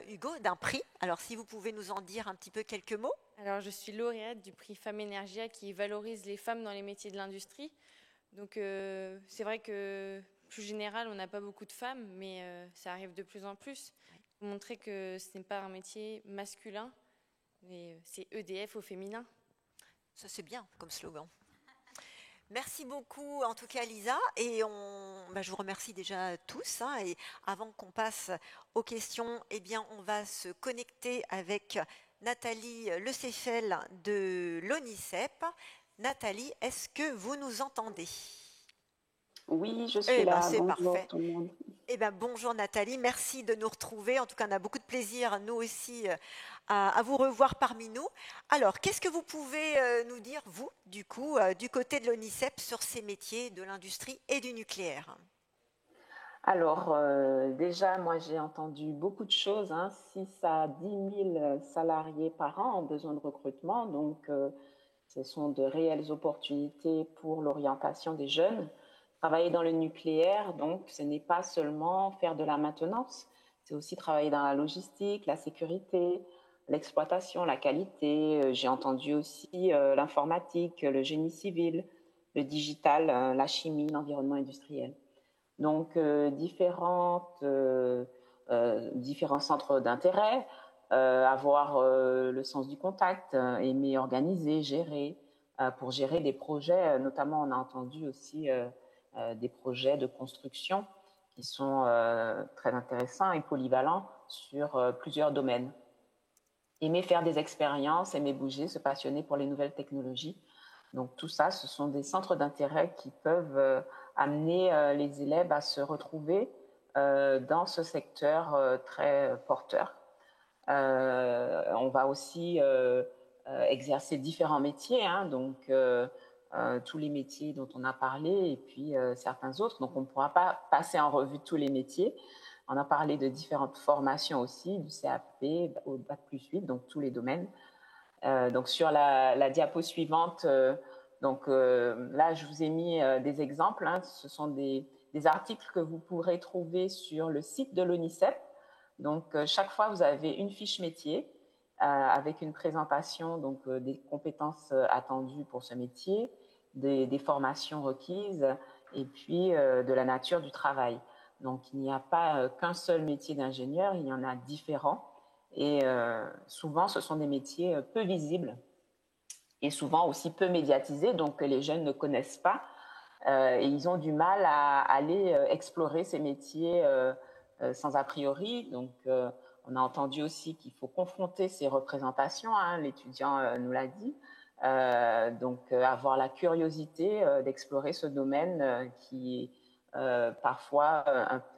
Hugo d'un prix. Alors si vous pouvez nous en dire un petit peu quelques mots. Alors je suis lauréate du prix Femmes Energia qui valorise les femmes dans les métiers de l'industrie. Donc c'est vrai que plus général, on n'a pas beaucoup de femmes, mais ça arrive de plus en plus. Pour montrer que ce n'est pas un métier masculin, mais c'est EDF au féminin. Ça c'est bien comme slogan. Merci beaucoup en tout cas Lisa, et je vous remercie déjà tous. Hein, et avant qu'on passe aux questions, eh bien, on va se connecter avec Nathalie Lecéphel de l'ONICEP. Nathalie, est-ce que vous nous entendez? Oui, je suis là. C'est bonjour parfait. Tout le monde. Bonjour Nathalie, merci de nous retrouver. En tout cas, on a beaucoup de plaisir, nous aussi, à vous revoir parmi nous. Alors, qu'est-ce que vous pouvez nous dire, vous, du coup, du côté de l'ONICEP, sur ces métiers de l'industrie et du nucléaire? Alors, déjà, moi, j'ai entendu beaucoup de choses. 6 à 10 000 salariés par an ont besoin de recrutement. Donc, ce sont de réelles opportunités pour l'orientation des jeunes. Travailler dans le nucléaire, donc, ce n'est pas seulement faire de la maintenance, c'est aussi travailler dans la logistique, la sécurité, l'exploitation, la qualité. J'ai entendu aussi l'informatique, le génie civil, le digital, la chimie, l'environnement industriel. Donc, différents centres d'intérêt, avoir le sens du contact, aimer organiser, gérer, pour gérer des projets. Notamment, on a entendu aussi des projets de construction qui sont très intéressants et polyvalents sur plusieurs domaines. Aimer faire des expériences, aimer bouger, se passionner pour les nouvelles technologies. Donc tout ça, ce sont des centres d'intérêt qui peuvent amener les élèves à se retrouver dans ce secteur très porteur. On va aussi exercer différents métiers, hein, donc tous les métiers dont on a parlé et puis certains autres. Donc on ne pourra pas passer en revue tous les métiers. On a parlé de différentes formations aussi, du CAP au Bac plus 8, donc tous les domaines. Donc sur la diapo suivante, là je vous ai mis des exemples. Hein. Ce sont des articles que vous pourrez trouver sur le site de l'ONICEP. Donc chaque fois vous avez une fiche métier avec une présentation donc des compétences attendues pour ce métier, des formations requises et puis de la nature du travail. Donc il n'y a pas qu'un seul métier d'ingénieur, il y en a différents. Et souvent, ce sont des métiers peu visibles et souvent aussi peu médiatisés, donc que les jeunes ne connaissent pas. Et ils ont du mal à aller explorer ces métiers sans a priori. Donc, on a entendu aussi qu'il faut confronter ces représentations, hein, l'étudiant nous l'a dit. Donc, avoir la curiosité d'explorer ce domaine qui est parfois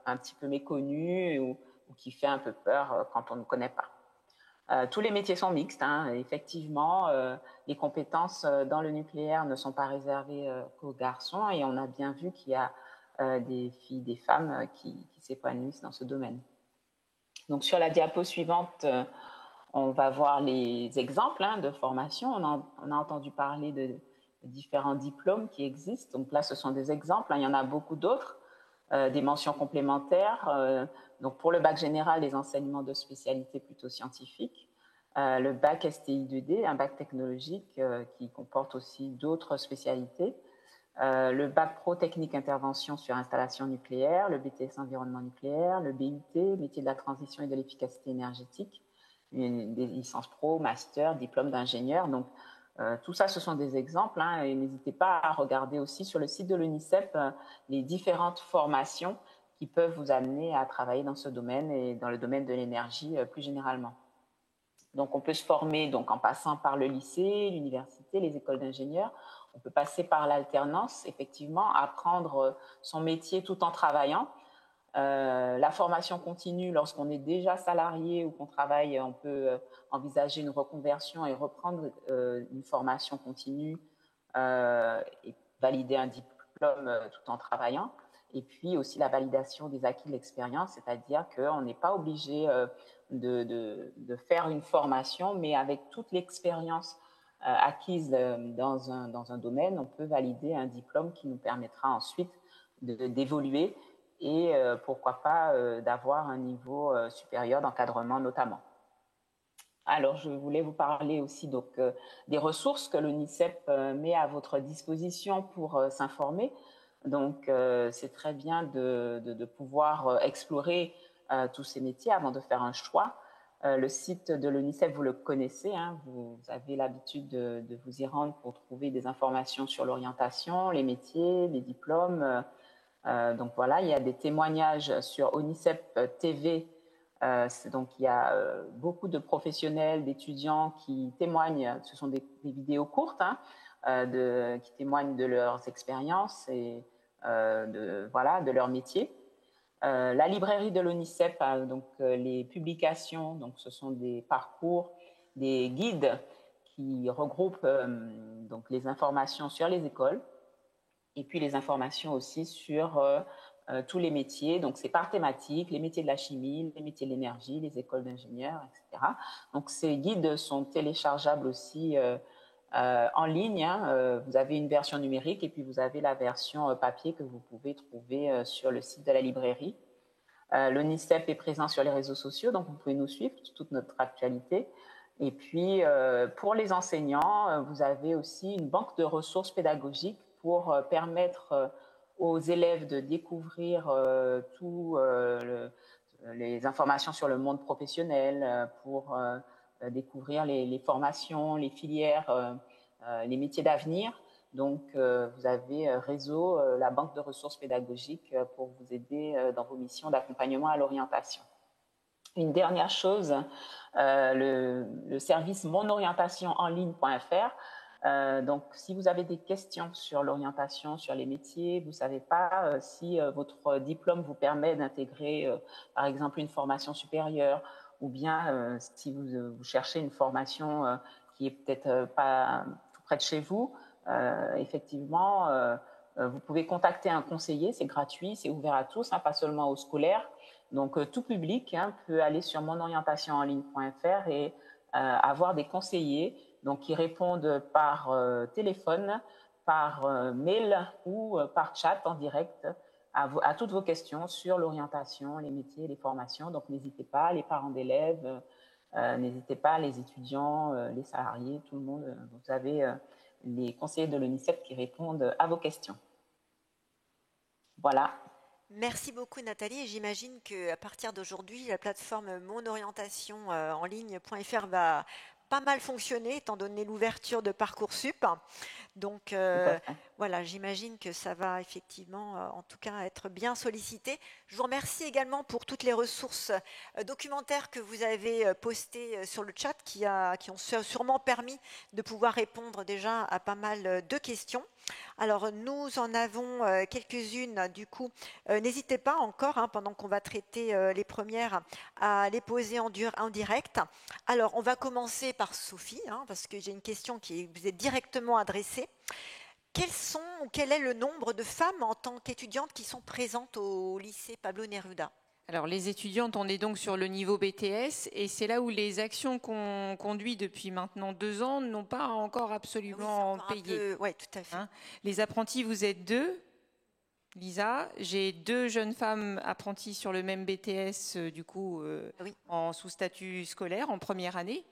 un petit peu méconnu ou qui fait un peu peur quand on ne connaît pas. Tous les métiers sont mixtes, hein. Effectivement, les compétences dans le nucléaire ne sont pas réservées qu'aux garçons et on a bien vu qu'il y a des filles, des femmes qui s'épanouissent dans ce domaine. Donc sur la diapo suivante, on va voir les exemples hein, de formation. On a entendu parler de différents diplômes qui existent. Donc là, ce sont des exemples, hein. Il y en a beaucoup d'autres. Des mentions complémentaires. Donc pour le bac général, les enseignements de spécialité plutôt scientifiques. Le bac STI 2D, un bac technologique qui comporte aussi d'autres spécialités. Le bac pro technique intervention sur installation nucléaire, le BTS environnement nucléaire, le BUT, métier de la transition et de l'efficacité énergétique, des licences pro, master, diplôme d'ingénieur. Donc tout ça, ce sont des exemples hein, et n'hésitez pas à regarder aussi sur le site de l'ONICEP les différentes formations qui peuvent vous amener à travailler dans ce domaine et dans le domaine de l'énergie plus généralement. Donc on peut se former donc, en passant par le lycée, l'université, les écoles d'ingénieurs. On peut passer par l'alternance, effectivement, apprendre son métier tout en travaillant. La formation continue, lorsqu'on est déjà salarié ou qu'on travaille, on peut envisager une reconversion et reprendre une formation continue et valider un diplôme tout en travaillant. Et puis aussi la validation des acquis de l'expérience, c'est-à-dire qu'on n'est pas obligé de faire une formation, mais avec toute l'expérience acquise dans un domaine, on peut valider un diplôme qui nous permettra ensuite d'évoluer et pourquoi pas d'avoir un niveau supérieur d'encadrement notamment. Alors, je voulais vous parler aussi donc, des ressources que l'ONICEP met à votre disposition pour s'informer. Donc, c'est très bien de pouvoir explorer tous ces métiers avant de faire un choix. Le site de l'ONICEP, vous le connaissez, hein, vous avez l'habitude de vous y rendre pour trouver des informations sur l'orientation, les métiers, les diplômes. Donc voilà, il y a des témoignages sur ONICEP TV. Donc il y a beaucoup de professionnels, d'étudiants qui témoignent. Ce sont des vidéos courtes hein, qui témoignent de leurs expériences et de leur métier. La librairie de l'ONICEP a donc les publications. Donc ce sont des parcours, des guides qui regroupent donc les informations sur les écoles. Et puis les informations aussi sur tous les métiers. Donc c'est par thématique, les métiers de la chimie, les métiers de l'énergie, les écoles d'ingénieurs, etc. Donc ces guides sont téléchargeables aussi en ligne. Hein. Vous avez une version numérique et puis vous avez la version papier que vous pouvez trouver sur le site de la librairie. L'ONICEP est présent sur les réseaux sociaux, donc vous pouvez nous suivre toute notre actualité. Et puis, pour les enseignants, vous avez aussi une banque de ressources pédagogiques pour permettre aux élèves de découvrir toutes les informations sur le monde professionnel, pour découvrir les formations, les filières, les métiers d'avenir. Donc, vous avez Réseau, la banque de ressources pédagogiques, pour vous aider dans vos missions d'accompagnement à l'orientation. Une dernière chose, le service monorientationenligne.fr. Donc, si vous avez des questions sur l'orientation, sur les métiers, vous ne savez pas si votre diplôme vous permet d'intégrer, par exemple, une formation supérieure, ou bien si vous cherchez une formation qui est peut-être pas tout près de chez vous, effectivement, vous pouvez contacter un conseiller, c'est gratuit, c'est ouvert à tous, pas seulement aux scolaires. Donc, tout public peut aller sur monorientationenligne.fr et avoir des conseillers donc, qui répondent par téléphone, par mail ou par chat en direct à toutes vos questions sur l'orientation, les métiers, les formations. Donc, n'hésitez pas, les parents d'élèves, n'hésitez pas, les étudiants, les salariés, tout le monde. Vous avez les conseillers de l'ONICEP qui répondent à vos questions. Voilà. Merci beaucoup Nathalie, et j'imagine qu'à partir d'aujourd'hui, la plateforme monorientationenligne.fr va pas mal fonctionner étant donné l'ouverture de Parcoursup. Donc voilà, j'imagine que ça va effectivement, en tout cas, être bien sollicité. Je vous remercie également pour toutes les ressources documentaires que vous avez postées sur le chat qui ont sûrement permis de pouvoir répondre déjà à pas mal de questions. Alors, nous en avons quelques-unes, du coup, n'hésitez pas encore, pendant qu'on va traiter les premières, à les poser en direct. Alors, on va commencer par Sophie, parce que j'ai une question qui vous est directement adressée. Quel est le nombre de femmes en tant qu'étudiantes qui sont présentes au lycée Pablo Neruda ? Alors, les étudiantes, on est donc sur le niveau BTS, et c'est là où les actions qu'on conduit depuis maintenant 2 ans n'ont pas encore absolument payé. Oui, tout à fait. Les apprentis, vous êtes 2. Lisa, j'ai 2 jeunes femmes apprenties sur le même BTS, du coup, en sous-statut scolaire, en première année.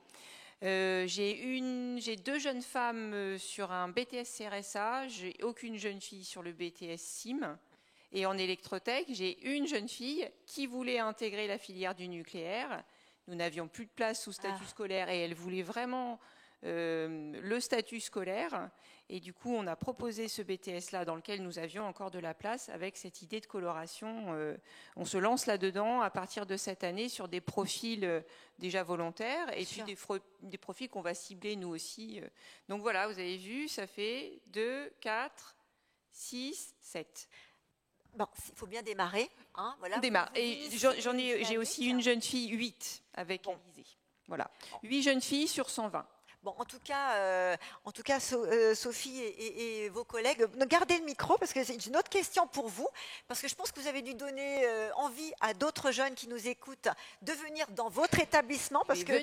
J'ai 2 jeunes femmes sur un BTS CRSA, j'ai aucune jeune fille sur le BTS SIM. Et en électrotech, j'ai une jeune fille qui voulait intégrer la filière du nucléaire. Nous n'avions plus de place sous statut scolaire et elle voulait vraiment le statut scolaire. Et du coup, on a proposé ce BTS-là dans lequel nous avions encore de la place avec cette idée de coloration. On se lance là-dedans à partir de cette année sur des profils déjà volontaires et puis des profils qu'on va cibler nous aussi. Donc voilà, vous avez vu, ça fait 2, 4, 6, 7. Bon, il faut bien démarrer. Voilà. On démarre. Et j'ai aussi une jeune fille, 8, avec Alizé. Voilà. 8 jeunes filles sur 120. Bon, en tout cas, Sophie et vos collègues, gardez le micro parce que c'est une autre question pour vous, parce que je pense que vous avez dû donner envie à d'autres jeunes qui nous écoutent de venir dans votre établissement, parce que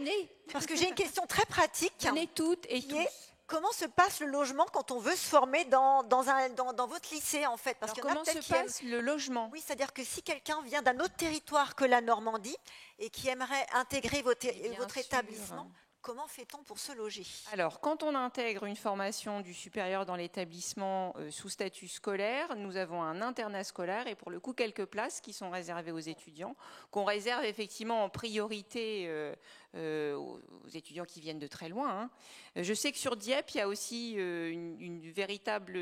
j'ai une question très pratique. Venez toutes et tous. Comment se passe le logement quand on veut se former dans votre lycée, en fait? Parce comment se passe le logement? Oui, c'est-à-dire que si quelqu'un vient d'un autre territoire que la Normandie et qui aimerait intégrer votre établissement, comment fait-on pour se loger? Alors, quand on intègre une formation du supérieur dans l'établissement sous statut scolaire, nous avons un internat scolaire et pour le coup, quelques places qui sont réservées aux étudiants, qu'on réserve effectivement en priorité aux étudiants qui viennent de très loin. Je sais que sur Dieppe, il y a aussi une véritable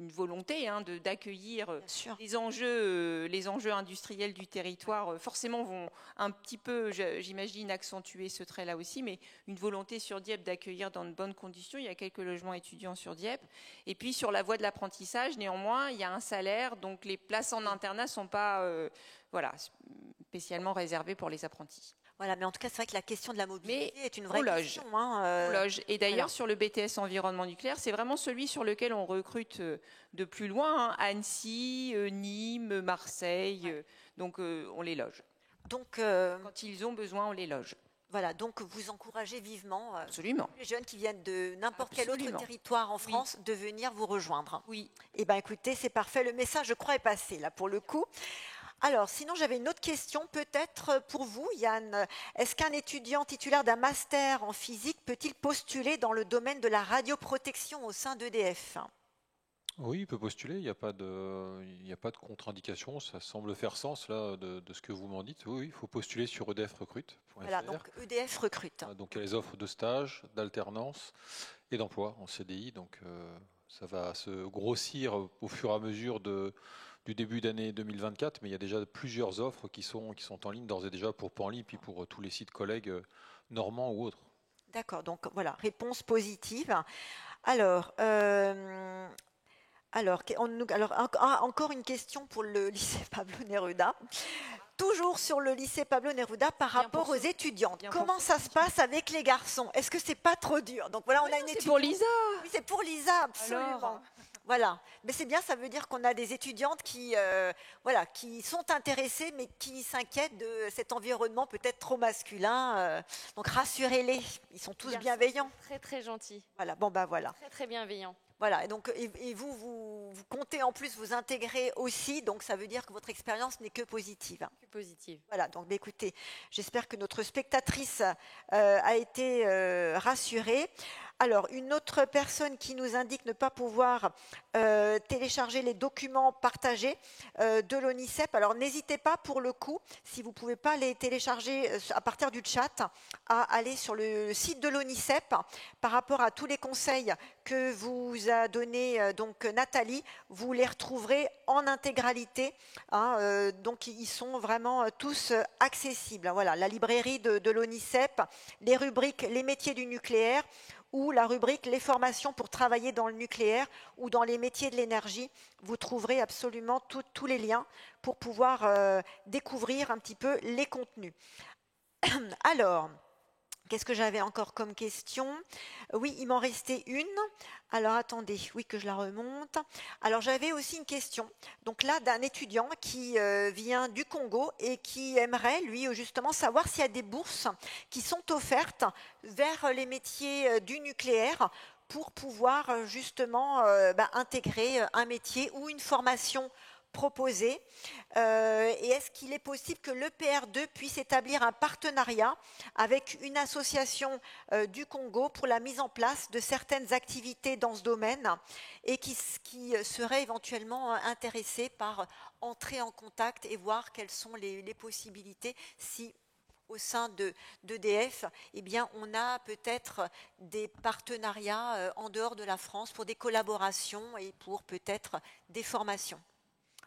volonté d'accueillir les enjeux industriels du territoire. Forcément, vont un petit peu, j'imagine, accentuer ce trait-là aussi, mais une volonté sur Dieppe d'accueillir dans de bonnes conditions. Il y a quelques logements étudiants sur Dieppe. Et puis, sur la voie de l'apprentissage, néanmoins, il y a un salaire, donc les places en internat ne sont pas spécialement réservées pour les apprentis. Voilà, mais en tout cas, c'est vrai que la question de la mobilité est une vraie question. Loge. Et d'ailleurs, sur le BTS environnement nucléaire, c'est vraiment celui sur lequel on recrute de plus loin. Annecy, Nîmes, Marseille. Donc, on les loge. Donc, quand ils ont besoin, on les loge. Voilà, donc vous encouragez vivement les jeunes qui viennent de n'importe quel autre territoire en France de venir vous rejoindre. Oui. Eh bien, écoutez, c'est parfait. Le message, je crois, est passé là pour le coup. Alors, sinon, j'avais une autre question, peut-être pour vous, Yann. Est-ce qu'un étudiant titulaire d'un master en physique peut-il postuler dans le domaine de la radioprotection au sein d'EDF ? Oui, il peut postuler, il n'y a pas de contre-indication, ça semble faire sens là de ce que vous m'en dites. Oui, il faut postuler sur edfrecrute.fr. Voilà, donc EDF recrute. Donc il y a les offres de stage, d'alternance et d'emploi en CDI, donc ça va se grossir au fur et à mesure du début d'année 2024, mais il y a déjà plusieurs offres qui sont en ligne d'ores et déjà pour Panly, puis pour tous les sites collègues normands ou autres. D'accord, donc voilà, réponse positive. Alors, encore une question pour le lycée Pablo Neruda. Toujours sur le lycée Pablo Neruda par rapport aux étudiantes. Comment ça se passe avec les garçons? Est-ce que c'est pas trop dur? Donc voilà, on a une étudiante. C'est pour Lisa. Oui, c'est pour Lisa, absolument. Alors... Voilà, mais c'est bien, ça veut dire qu'on a des étudiantes qui sont intéressées, mais qui s'inquiètent de cet environnement peut-être trop masculin. Donc rassurez-les, ils sont tous bienveillants. Très très gentils. Voilà, bon bah voilà. Très très bienveillants. Voilà, et donc et vous comptez en plus vous intégrer aussi, donc ça veut dire que votre expérience n'est que positive. Que positive. Voilà, donc écoutez, j'espère que notre spectatrice a été rassurée. Alors, une autre personne qui nous indique ne pas pouvoir télécharger les documents partagés de l'ONICEP. Alors, n'hésitez pas pour le coup, si vous ne pouvez pas les télécharger à partir du chat, à aller sur le site de l'ONICEP par rapport à tous les conseils que vous a donné donc Nathalie. Vous les retrouverez en intégralité. Hein, donc, ils sont vraiment tous accessibles. Voilà, la librairie de l'ONICEP, les rubriques « Les métiers du nucléaire », ou la rubrique « Les formations pour travailler dans le nucléaire » ou dans les métiers de l'énergie. Vous trouverez absolument tous les liens pour pouvoir découvrir un petit peu les contenus. Alors, qu'est-ce que j'avais encore comme question? Oui, il m'en restait une. Alors, attendez, oui, que je la remonte. Alors, j'avais aussi une question. Donc là, d'un étudiant qui vient du Congo et qui aimerait, lui, justement, savoir s'il y a des bourses qui sont offertes vers les métiers du nucléaire pour pouvoir, justement, intégrer un métier ou une formation proposé. Et est-ce qu'il est possible que l'EPR2 puisse établir un partenariat avec une association du Congo pour la mise en place de certaines activités dans ce domaine et qui serait éventuellement intéressé par entrer en contact et voir quelles sont les possibilités si au sein d'EDF, eh bien, on a peut-être des partenariats en dehors de la France pour des collaborations et pour peut-être des formations.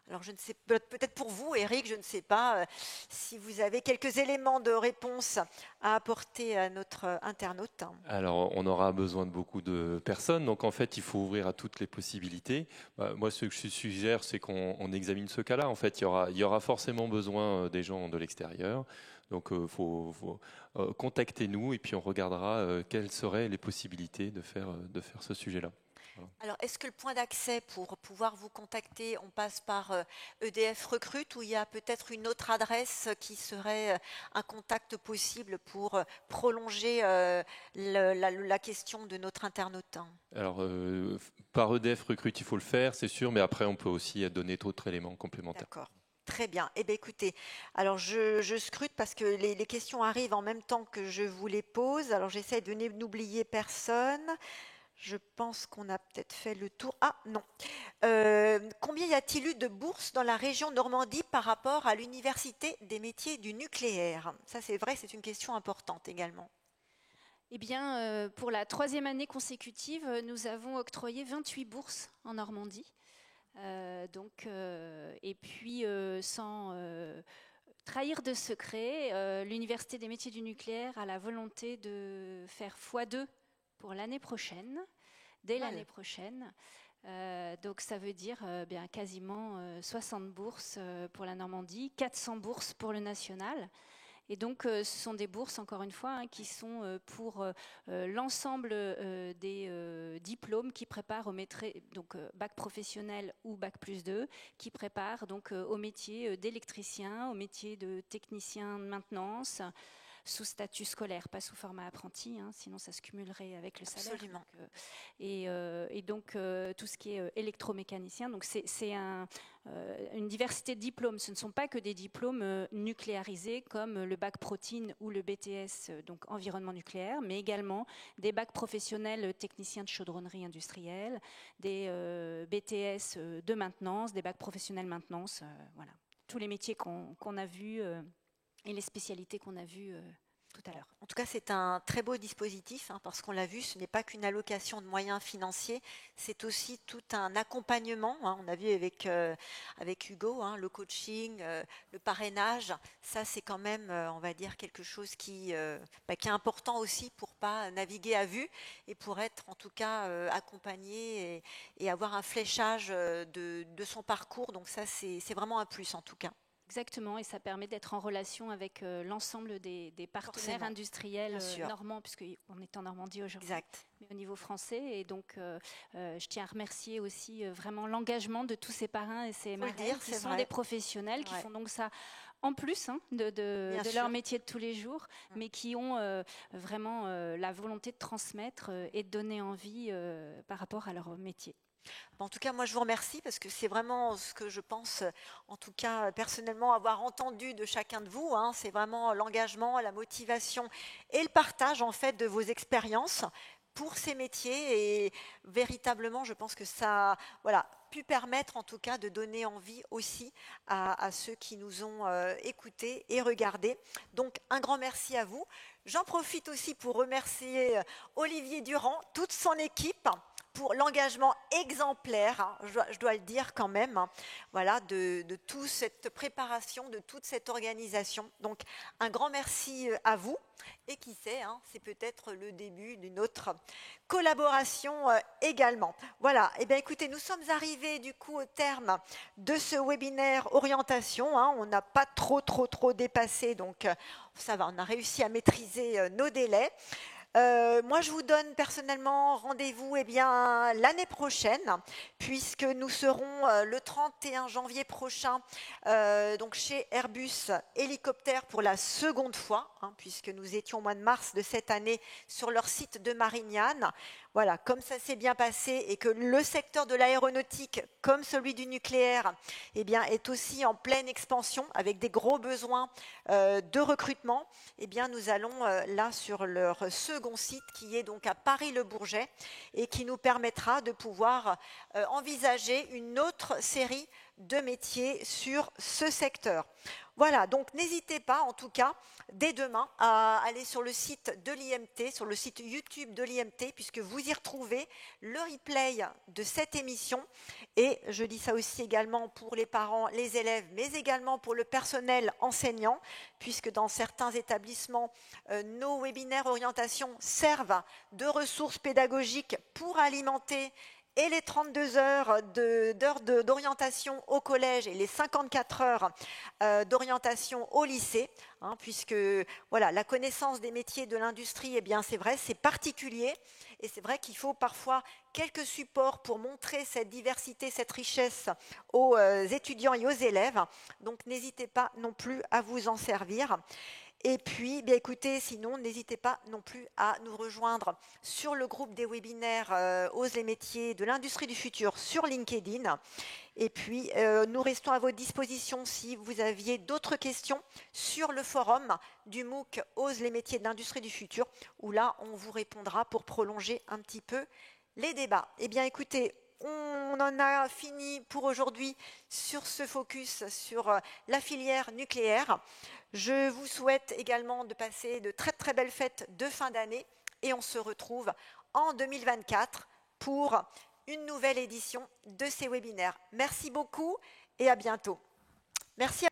Alors, je ne sais peut-être pour vous, Eric, je ne sais pas si vous avez quelques éléments de réponse à apporter à notre internaute. Alors, on aura besoin de beaucoup de personnes, donc en fait, il faut ouvrir à toutes les possibilités. Moi, ce que je suggère, c'est qu'on examine ce cas-là. En fait, il y aura forcément besoin des gens de l'extérieur. Donc, contactez-nous et puis on regardera quelles seraient les possibilités de faire ce sujet-là. Alors, est-ce que le point d'accès pour pouvoir vous contacter, on passe par EDF Recrute ou il y a peut-être une autre adresse qui serait un contact possible pour prolonger la question de notre internaute? Alors, par EDF Recrute, il faut le faire, c'est sûr, mais après, on peut aussi donner d'autres éléments complémentaires. D'accord. Très bien. Eh bien, écoutez, alors je scrute parce que les questions arrivent en même temps que je vous les pose. Alors, j'essaie de n'oublier personne. Je pense qu'on a peut-être fait le tour. Ah non. Combien y a-t-il eu de bourses dans la région Normandie par rapport à l'Université des métiers du nucléaire? Ça, c'est vrai, c'est une question importante également. Eh bien, pour la 3e année consécutive, nous avons octroyé 28 bourses en Normandie. Et puis, sans trahir de secret, l'Université des métiers du nucléaire a la volonté de faire x2 pour l'année prochaine, dès l'année prochaine. Donc ça veut dire bien quasiment 60 bourses pour la Normandie, 400 bourses pour le national. Et donc ce sont des bourses, encore une fois, qui sont pour l'ensemble des diplômes qui préparent au donc bac professionnel ou bac plus 2, qui préparent donc au métier d'électricien, au métier de technicien de maintenance, sous statut scolaire, pas sous format apprenti, hein, sinon ça se cumulerait avec le salaire. Absolument. Donc, et donc tout ce qui est électromécanicien, donc c'est une diversité de diplômes. Ce ne sont pas que des diplômes nucléarisés comme le bac protine ou le BTS, donc environnement nucléaire, mais également des bacs professionnels techniciens de chaudronnerie industrielle, des BTS de maintenance, des bacs professionnels maintenance, voilà. Tous les métiers qu'on a vus et les spécialités qu'on a vues tout à l'heure. En tout cas, c'est un très beau dispositif, hein, parce qu'on l'a vu, ce n'est pas qu'une allocation de moyens financiers, c'est aussi tout un accompagnement. Hein, on a vu avec Hugo, hein, le coaching, le parrainage. Ça, c'est quand même, on va dire, quelque chose qui est important aussi pour ne pas naviguer à vue et pour être en tout cas accompagné et avoir un fléchage de son parcours. Donc ça, c'est vraiment un plus en tout cas. Exactement, et ça permet d'être en relation avec l'ensemble des partenaires industriels normands, puisqu'on est en Normandie aujourd'hui, mais au niveau français. Et donc, je tiens à remercier aussi vraiment l'engagement de tous ces parrains et ces marraines qui sont des professionnels, qui font donc ça en plus de leur métier de tous les jours, mais qui ont vraiment la volonté de transmettre et de donner envie par rapport à leur métier. En tout cas, moi, je vous remercie parce que c'est vraiment ce que je pense, en tout cas, personnellement, avoir entendu de chacun de vous. Hein, c'est vraiment l'engagement, la motivation et le partage, en fait, de vos expériences pour ces métiers. Et véritablement, je pense que ça a pu permettre, en tout cas, de donner envie aussi à ceux qui nous ont écoutés et regardés. Donc, un grand merci à vous. J'en profite aussi pour remercier Olivier Durand, toute son équipe, pour l'engagement exemplaire, hein, je dois le dire quand même, hein, voilà, de toute cette préparation, de toute cette organisation. Donc, un grand merci à vous. Et qui sait, hein, c'est peut-être le début d'une autre collaboration également. Voilà, et bien écoutez, nous sommes arrivés du coup au terme de ce webinaire orientation. Hein, on n'a pas trop dépassé, donc ça va, on a réussi à maîtriser nos délais. Moi, je vous donne personnellement rendez-vous l'année prochaine, puisque nous serons le 31 janvier prochain donc chez Airbus Hélicoptère pour la seconde fois, hein, puisque nous étions au mois de mars de cette année sur leur site de Marignane. Voilà, comme ça s'est bien passé et que le secteur de l'aéronautique, comme celui du nucléaire, est aussi en pleine expansion avec des gros besoins de recrutement, nous allons là sur leur second site qui est donc à Paris-le-Bourget et qui nous permettra de pouvoir envisager une autre série de métiers sur ce secteur. Voilà, donc n'hésitez pas en tout cas dès demain à aller sur le site de l'IMT, sur le site YouTube de l'IMT, puisque vous y retrouvez le replay de cette émission. Et je dis ça aussi également pour les parents, les élèves, mais également pour le personnel enseignant, puisque dans certains établissements, nos webinaires orientation servent de ressources pédagogiques pour alimenter et les 32 heures d'orientation au collège et les 54 heures d'orientation au lycée, hein, puisque voilà, la connaissance des métiers de l'industrie, c'est vrai, c'est particulier, et c'est vrai qu'il faut parfois quelques supports pour montrer cette diversité, cette richesse aux étudiants et aux élèves, donc n'hésitez pas non plus à vous en servir. Et puis, écoutez, sinon, n'hésitez pas non plus à nous rejoindre sur le groupe des webinaires Ose les métiers de l'industrie du futur sur LinkedIn. Et puis, nous restons à votre disposition si vous aviez d'autres questions sur le forum du MOOC Ose les métiers de l'industrie du futur, où là, on vous répondra pour prolonger un petit peu les débats. Eh bien, écoutez, on en a fini pour aujourd'hui sur ce focus sur la filière nucléaire. Je vous souhaite également de passer de très belles fêtes de fin d'année et on se retrouve en 2024 pour une nouvelle édition de ces webinaires. Merci beaucoup et à bientôt. Merci.